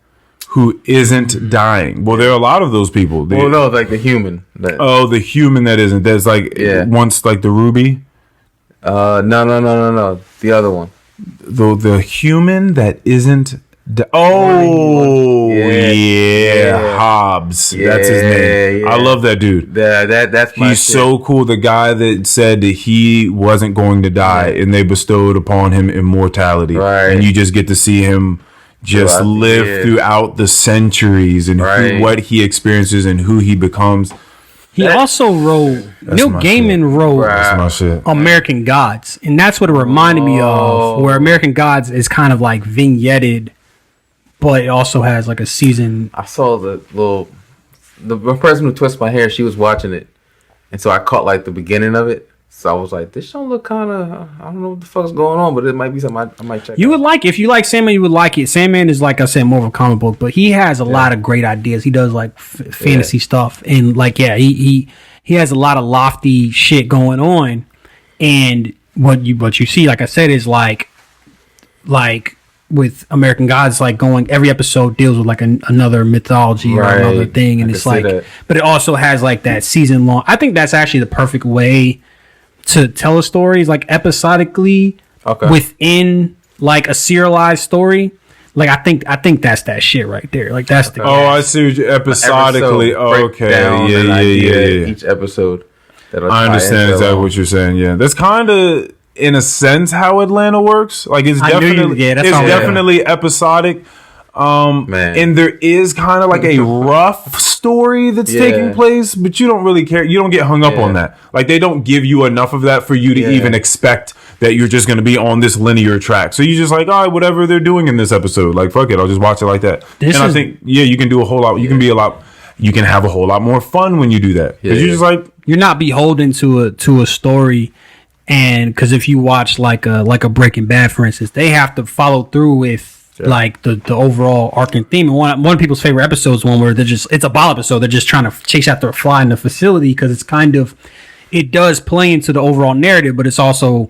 Who isn't dying? Well, there are a lot of those people. No, like the human. The human that isn't. There's like once like the Ruby. No. The other one. The human that isn't. Hobbs. That's his name. Yeah. I love that dude. That's my He's shit. so cool. The guy that said that he wasn't going to die, and they bestowed upon him immortality, and you just get to see him just live throughout the centuries and what he experiences and who he becomes. He also wrote, Neil Gaiman wrote That's my shit. American Gods. And that's what it reminded me of, where American Gods is kind of like vignetted, but it also has like a season. I saw the person who twisted my hair, she was watching it. And so I caught like the beginning of it. So I was like, this don't look kind of, I don't know what the fuck's going on, but it might be something I might check You out. would like, if you like Sandman, you would like it. Sandman is, like I said, more of a comic book, but he has a lot of great ideas. He does like fantasy stuff, and like he has a lot of lofty shit going on. And what you see, like I said, is like with American Gods, like going every episode deals with like another mythology or another thing, and it's like, but it also has like that season long. I think that's actually the perfect way to tell a story, is like episodically within like a serialized story. Like I think that's that shit right there. Like that's the I see what you episodically. Yeah. Each episode. I understand exactly what you're saying. Yeah, that's kind of in a sense how Atlanta works. Like it's definitely episodic. And there is kind of like a rough story that's taking place, but you don't really care. You don't get hung up on that. Like they don't give you enough of that for you to even expect that you're just going to be on this linear track. So you just like, all right, whatever they're doing in this episode, like fuck it, I'll just watch it like that. I think you can do a whole lot. You can be you can have a whole lot more fun when you do that. Because you're just like, you're not beholden to a story. And because if you watch like a Breaking Bad, for instance, they have to follow through with like the overall arc and theme. And one of people's favorite episodes, one where it's a ball episode. They're just trying to chase after a fly in the facility, because it's kind of, it does play into the overall narrative, but it's also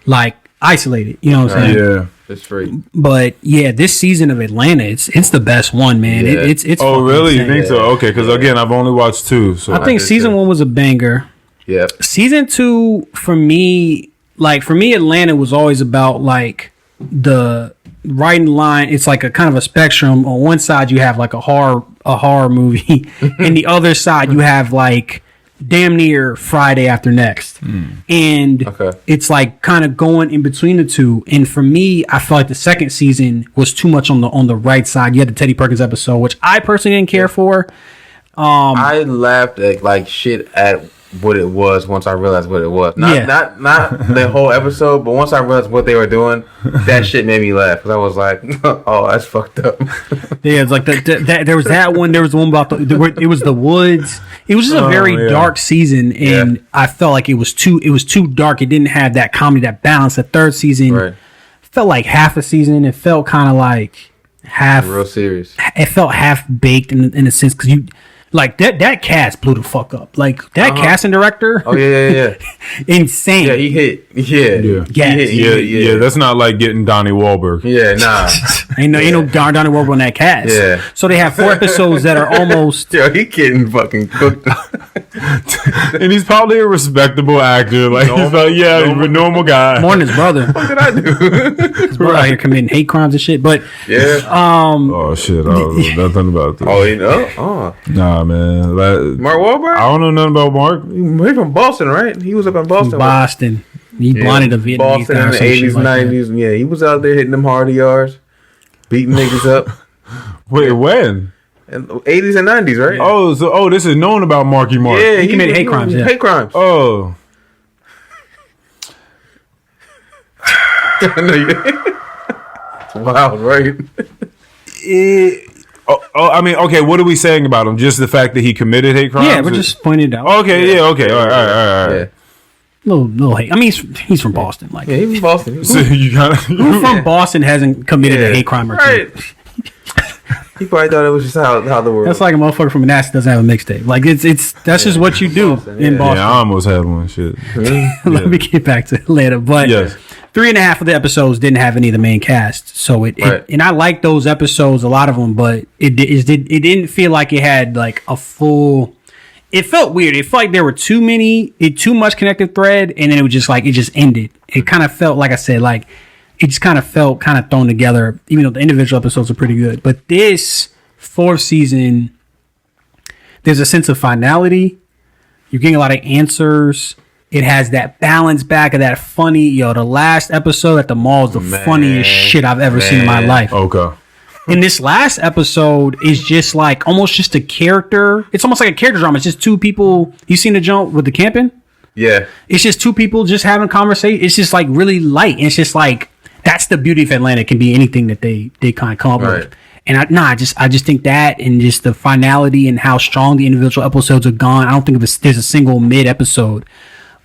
like isolated. You know what I'm saying? Yeah, it's free. But yeah, this season of Atlanta, it's the best one, man. Yeah. It's oh really? insane. You think so? Okay, because again, I've only watched 2. So I think season 1 was a banger. Yeah. Season 2 for me, Atlanta was always about like the writing line. It's like a kind of a spectrum. On one side you have like a horror movie, and the other side you have like damn near Friday After Next. And it's like kind of going in between the two. And for me, I felt like the second season was too much on the right side. You had the Teddy Perkins episode, which I personally didn't care for. I laughed at like shit at what it was once I realized what it was. Not the whole episode, but once I realized what they were doing, that shit made me laugh, because I was like, oh, that's fucked up. Yeah, it's like there was that one. There was one about it was the woods. It was just a very dark season, and I felt like it was too dark. It didn't have that comedy, that balance. The third season felt like half a season. It felt kind of like half real serious. It felt half baked in a sense, because you. Like that cast blew the fuck up. Like that casting director. Oh yeah. Insane. Yeah, he hit. Yeah. That's not like getting Donnie Wahlberg. Yeah, nah. ain't no Donnie Wahlberg on that cast. Yeah. So they have 4 episodes that are almost. Yo, he getting fucking cooked. And he's probably a respectable actor. Like he's like, he's a normal guy. More than his brother. What did I do? His brother out here committing hate crimes and shit. But oh shit, I don't know nothing about this. Oh, you know? Nah, man. Mark Wahlberg? I don't know nothing about Mark. He's from Boston, right? He was up in Boston. He blinded a Vietnamese Boston in the 80s, 90s. Yeah, he was out there hitting them hardy yards, beating niggas up. Wait, when? In the 80s and 90s, right? Oh, this is known about Marky Mark. Yeah, he committed hate crimes. Yeah. Hate crimes. Oh. It's wild, right? I mean, okay, what are we saying about him? Just the fact that he committed hate crimes? Yeah, we're just pointing it out. Okay, okay. All right. Yeah. Little hate. I mean, he's from Boston. Like, Yeah, he was Boston. So you who from Boston hasn't committed a hate crime or two? Right. He probably thought it was just how the world. That's like a motherfucker from Manassas doesn't have a mixtape. Like that's just what you do in Boston. Yeah, I almost had one. Shit. Let me get back to it later. But 3.5 of the episodes didn't have any of the main cast, so it and I like those episodes, a lot of them, but it didn't feel like it had like a full. It felt weird. It felt like there were too much connective thread, and then it just ended. It kind of felt, like I said, like it just kind of felt kind of thrown together, even though the individual episodes are pretty good. But this 4th season, there's a sense of finality. You're getting a lot of answers. It has that balance back of that funny, the last episode at the mall is the funniest shit I've ever seen in my life. Okay. And this last episode is just like almost just a character. It's almost like a character drama. It's just two people. You seen the jump with the camping? Yeah. It's just two people just having a conversation. It's just like really light. And it's just like that's the beauty of Atlanta. It can be anything that they kind of come up with. And I just think that, and just the finality and how strong the individual episodes are gone. I don't think there's a single mid episode.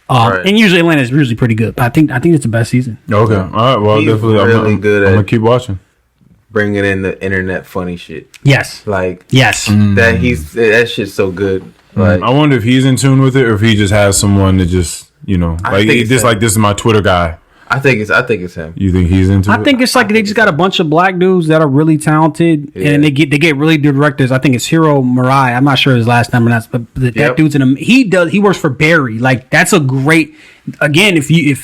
And usually Atlanta is usually pretty good, but I think it's the best season. Okay, all right. Well, He's definitely, really good I'm at gonna keep watching. bringing in the internet funny shit. Yes, Like yes. that shit's so good. Like I wonder if he's in tune with it, or if he just has someone to just like think it's this. him. Like this is my Twitter guy. I think it's him. You think he's into it? I think it's like they just got a bunch of black dudes that are really talented, and they get really good directors. I think it's Hiro Murai. I'm not sure his last name or not, but that dude's he works for Barry. Like that's a great. Again, if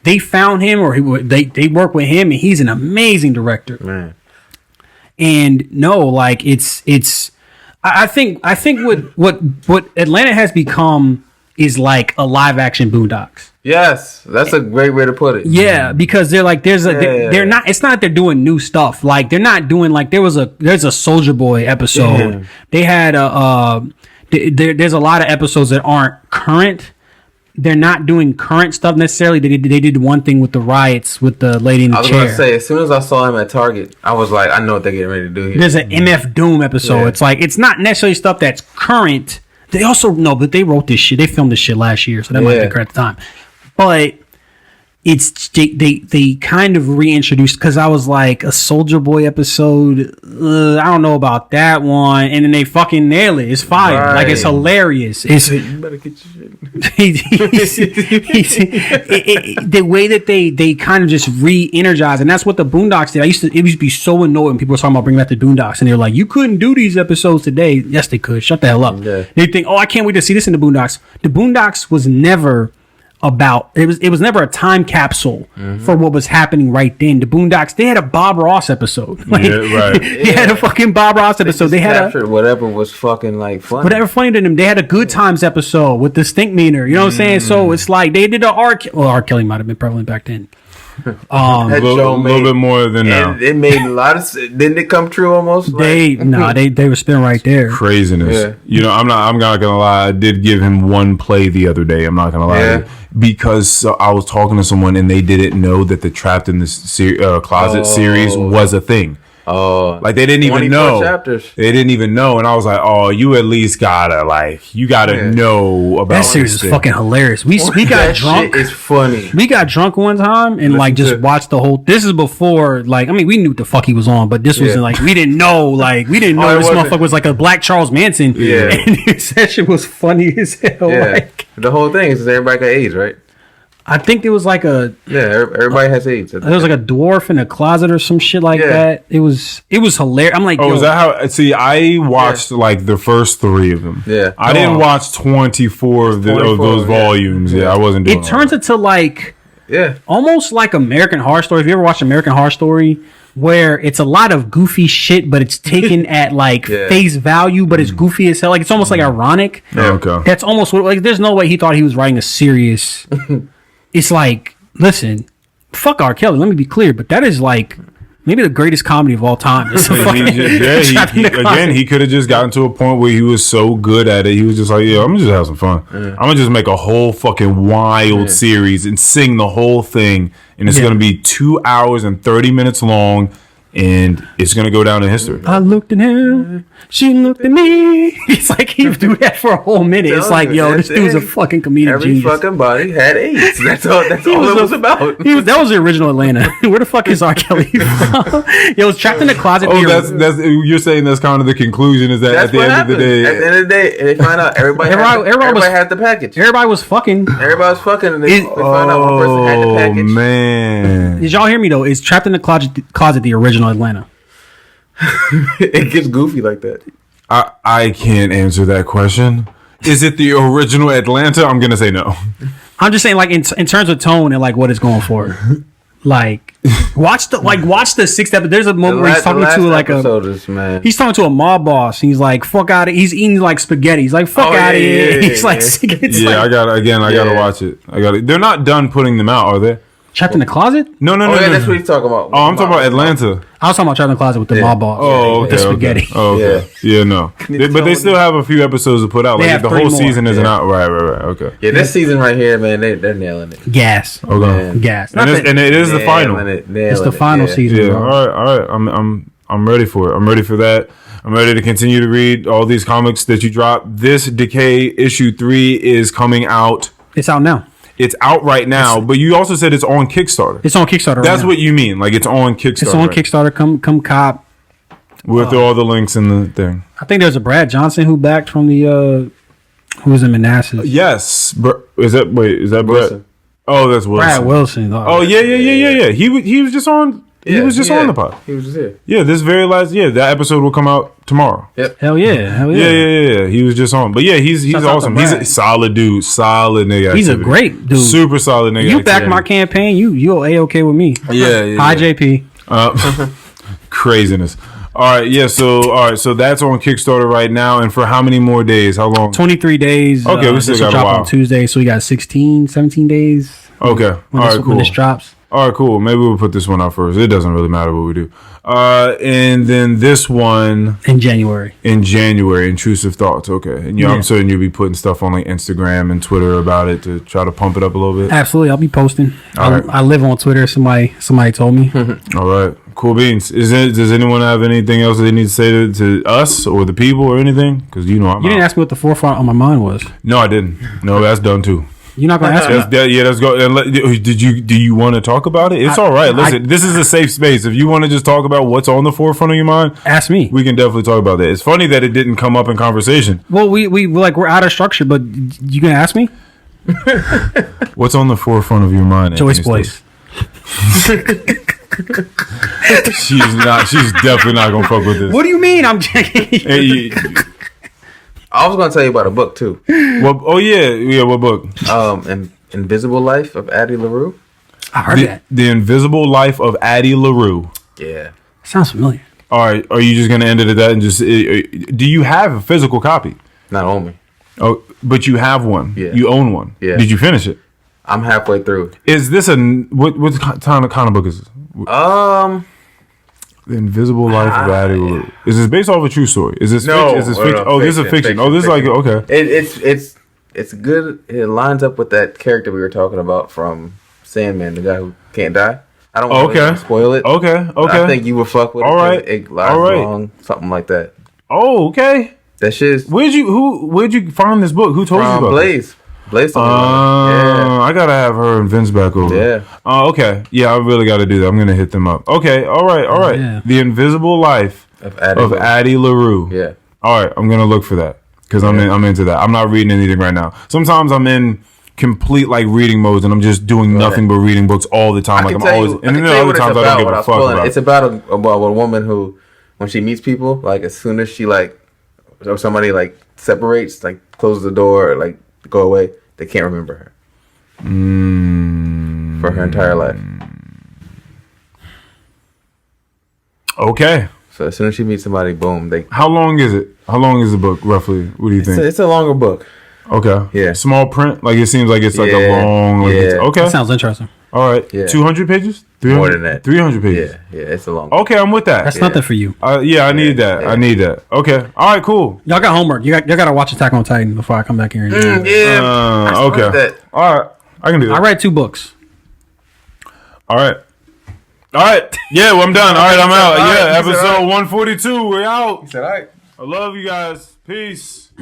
they found him or they work with him, and he's an amazing director. Man. And no, like it's. I think what Atlanta has become is like a live action Boondocks. Yes, that's a great way to put it. Yeah, because they're like they're not. It's not that they're doing new stuff. Like they're not doing like there's a Soldier Boy episode. Yeah. They had there's a lot of episodes that aren't current. They're not doing current stuff necessarily. They did one thing with the riots with the lady in the I was chair. gonna say, as soon as I saw him at Target, I was like, I know what they're getting ready to do here. There's an MF Doom episode. Yeah. It's like it's not necessarily stuff that's current. They also but they wrote this shit. They filmed this shit last year, so that might be correct at the time. But it's they kind of reintroduced, because I was like, a Soldier Boy episode, I don't know about that one, and then they fucking nail it. It's fire. Right. Like it's hilarious. It's You better get your shit. the way that they kind of just re-energize, and that's what the Boondocks did. It used to be so annoying when people were talking about bringing back the Boondocks, and they're like, you couldn't do these episodes today. Yes, they could. Shut the hell up. Yeah. They think, oh, I can't wait to see this in the Boondocks. The Boondocks was never about it was never a time capsule for what was happening right then. The Boondocks, they had a Bob Ross episode. Like, right. they had a fucking Bob Ross episode. They had captured whatever was fucking like funny. whatever funny to them. They had a Good Times episode with the stink meter. You know what I'm saying? So it's like they did R Kelly might have been prevalent back then. That A show little made, bit more than now. and it made a lot of. Didn't it come true almost? They were spinning right there. Craziness. Yeah. You know, I'm not gonna lie. I did give him one play the other day. I'm not gonna lie. Yeah. Because I was talking to someone and they didn't know that the Trapped in the Closet series was a thing. Oh, Like they didn't even 24 know. chapters. They didn't even know, and I was like, "Oh, you at least gotta know about That series this is thing." fucking hilarious. We got that drunk. shit is funny. We got drunk one time and like just watched the whole. This is before, like, I mean, we knew what the fuck he was on, but this wasn't like we didn't know this wasn't- motherfucker was like a Black Charles Manson. Yeah. And that shit was funny as hell. Yeah, Like, the whole thing is everybody got AIDS, right? I think there was like a Everybody has AIDS. there was like a dwarf in a closet or some shit like Yeah. that. It was hilarious. I'm like, Oh, yo, is that how? See, I watched like the first 3 of them. Yeah. I didn't watch 24 of 24, those yeah. volumes. Yeah, I wasn't doing. it turns into like Yeah. almost like American Horror Story. If you ever watched American Horror Story, where it's a lot of goofy shit, but it's taken at like face value, but it's goofy as hell. Like it's almost like ironic. Okay. That's almost what, like, there's no way he thought he was writing a serious. It's like, listen, fuck R. Kelly. Let me be clear, but that is like maybe the greatest comedy of all time. It's a fucking- Trapped in the Closet. He could have just gotten to a point where he was so good at it. He was just like, yeah, I'm gonna just have some fun. I'm gonna just make a whole fucking wild series and sing the whole thing, and it's gonna be 2 hours and 30 minutes long. And it's gonna go down in history. I looked at him, she looked at me. It's like he do that for a whole minute. It's like, yo, this dude's a fucking comedian Every genius. fucking body had AIDS. That's all. That's all it was about. That was the original Atlanta. Where the fuck is R. Kelly from? Yo, was Trapped in the Closet. Oh, that's you're saying that's kind of the conclusion, is that That's at the what end of the happened. day, At the end of the day, they find out everybody had the package. Everybody was fucking. Everybody was fucking, and they find out one person had the oh package. man, Did y'all hear me though? Is Trapped in the Closet the original Atlanta? It gets goofy like that. I can't answer that question. Is it the original Atlanta? I'm gonna say no. I'm just saying, like in terms of tone and like what it's going for. Like watch the 6th episode. There's a moment where he's talking to like he's talking to a mob boss. He's like, fuck out of. He's eating like spaghetti. He's like, fuck out of here. He's like, I gotta watch it. They're not done putting them out, are they? Trapped in the Closet? No. That's what he's talking about. Oh, I'm talking about Atlanta. I was talking about Trapped in the Closet with the mob boss. Oh, with the spaghetti. Okay. Oh, okay. Yeah, no. But they still have a few episodes to put out. Like the whole season isn't out. Right. Okay. Yeah, this season right here, man, they're nailing it. Gas. Okay. Gas. And it is the final. It's the final season. Yeah. All right. I'm ready for it. I'm ready for that. I'm ready to continue to read all these comics that you dropped. This Decay issue 3 is coming out. It's out now. It's out right now, but you also said it's on Kickstarter. It's on Kickstarter. That's what you mean. Like it's on Kickstarter. It's on Kickstarter. Come cop. With all the links in the thing. I think there's a Brad Johnson who backed from the who was in Manassas. Yes. Is that Brad? Wilson. Oh, that's Wilson. Brad Wilson. Oh yeah. He was just on. He was just on the pod. He was just here. Yeah, this very last. Yeah, that episode will come out tomorrow. Yep. Hell yeah. Yeah. He was just on. But yeah, he's awesome. He's a solid dude. Solid nigga. He's activity. a great dude. Super solid nigga. You backed my campaign. You'll A-okay with me. Yeah. Hi JP. Craziness. All right, so that's on Kickstarter right now, and for how many more days? How long? 23 days. Okay, we still got a while. On Tuesday, so we got 17 days. Okay, When this drops. All right, cool. Maybe we'll put this one out first. It doesn't really matter what we do. And then this one in January, Intrusive Thoughts. Okay, and I'm certain you'll be putting stuff on like Instagram and Twitter about it to try to pump it up a little bit. Absolutely, I'll be posting. Right. I live on Twitter. Somebody told me. All right, cool beans. Does anyone have anything else that they need to say to us or the people or anything? Because you didn't ask me what the forefront on my mind was. No, I didn't. No, that's done too. You're not gonna ask me? Let's go. Do you want to talk about it? It's all right. Listen, this is a safe space. If you want to just talk about what's on the forefront of your mind, ask me. We can definitely talk about that. It's funny that it didn't come up in conversation. Well, we're out of structure, but you gonna ask me? What's on the forefront of your mind? Joyce Place. She's not. She's definitely not gonna fuck with this. What do you mean? I'm joking. I was gonna tell you about a book too. What book? Invisible Life of Addie LaRue. I heard that. The Invisible Life of Addie LaRue. Yeah, sounds familiar. All right, are you just gonna end it at that and just? Do you have a physical copy? Not on me. Oh, but you have one. Yeah, you own one. Yeah. Did you finish it? I'm halfway through. Is this what kind of book is this? The Invisible Life of Addie LaRue. Is this based off a true story? Is this no? Is this fiction? No, oh, this is fiction. Oh, this is like okay. It's good. It lines up with that character we were talking about from Sandman, the guy who can't die. I don't want to spoil it. Okay. I think you would fuck with it. All right. It lies long, something like that. Oh, okay. That shit's. Where'd you find this book? Who told you about Blaze? Blaze. I gotta have her and Vince back over. Yeah. Okay. Yeah, I really gotta do that. I'm gonna hit them up. Okay. All right. Yeah. The Invisible Life of Addie LaRue. Yeah. All right. I'm gonna look for that because I'm into that. I'm not reading anything right now. Sometimes I'm in complete like reading modes and I'm just doing nothing but reading books all the time. Like I'm always. And then other times I don't give a fuck about. It's about a woman who, when she meets people, like as soon as she or somebody like separates, like closes the door, or, like go away, they can't remember her for her entire life. Okay. So as soon as she meets somebody, boom, they. How long is it? How long is the book roughly? What do you think? It's a longer book. Okay. Yeah. Small print. Like it seems like it's like a long. Like okay. That sounds interesting. All right. Yeah. 200 pages. 300? More than that. 300 pages. Yeah. It's a long. Okay, I'm with that. That's nothing for you. I need that. Yeah. I need that. Okay. All right. Cool. Y'all got homework. Y'all got to watch Attack on Titan before I come back here. Okay. All right. I can do that. I read 2 books. All right. Yeah, well, I'm done. All right, I'm out. All right, Yeah, episode 142. We're out. He said, all right. I love you guys. Peace.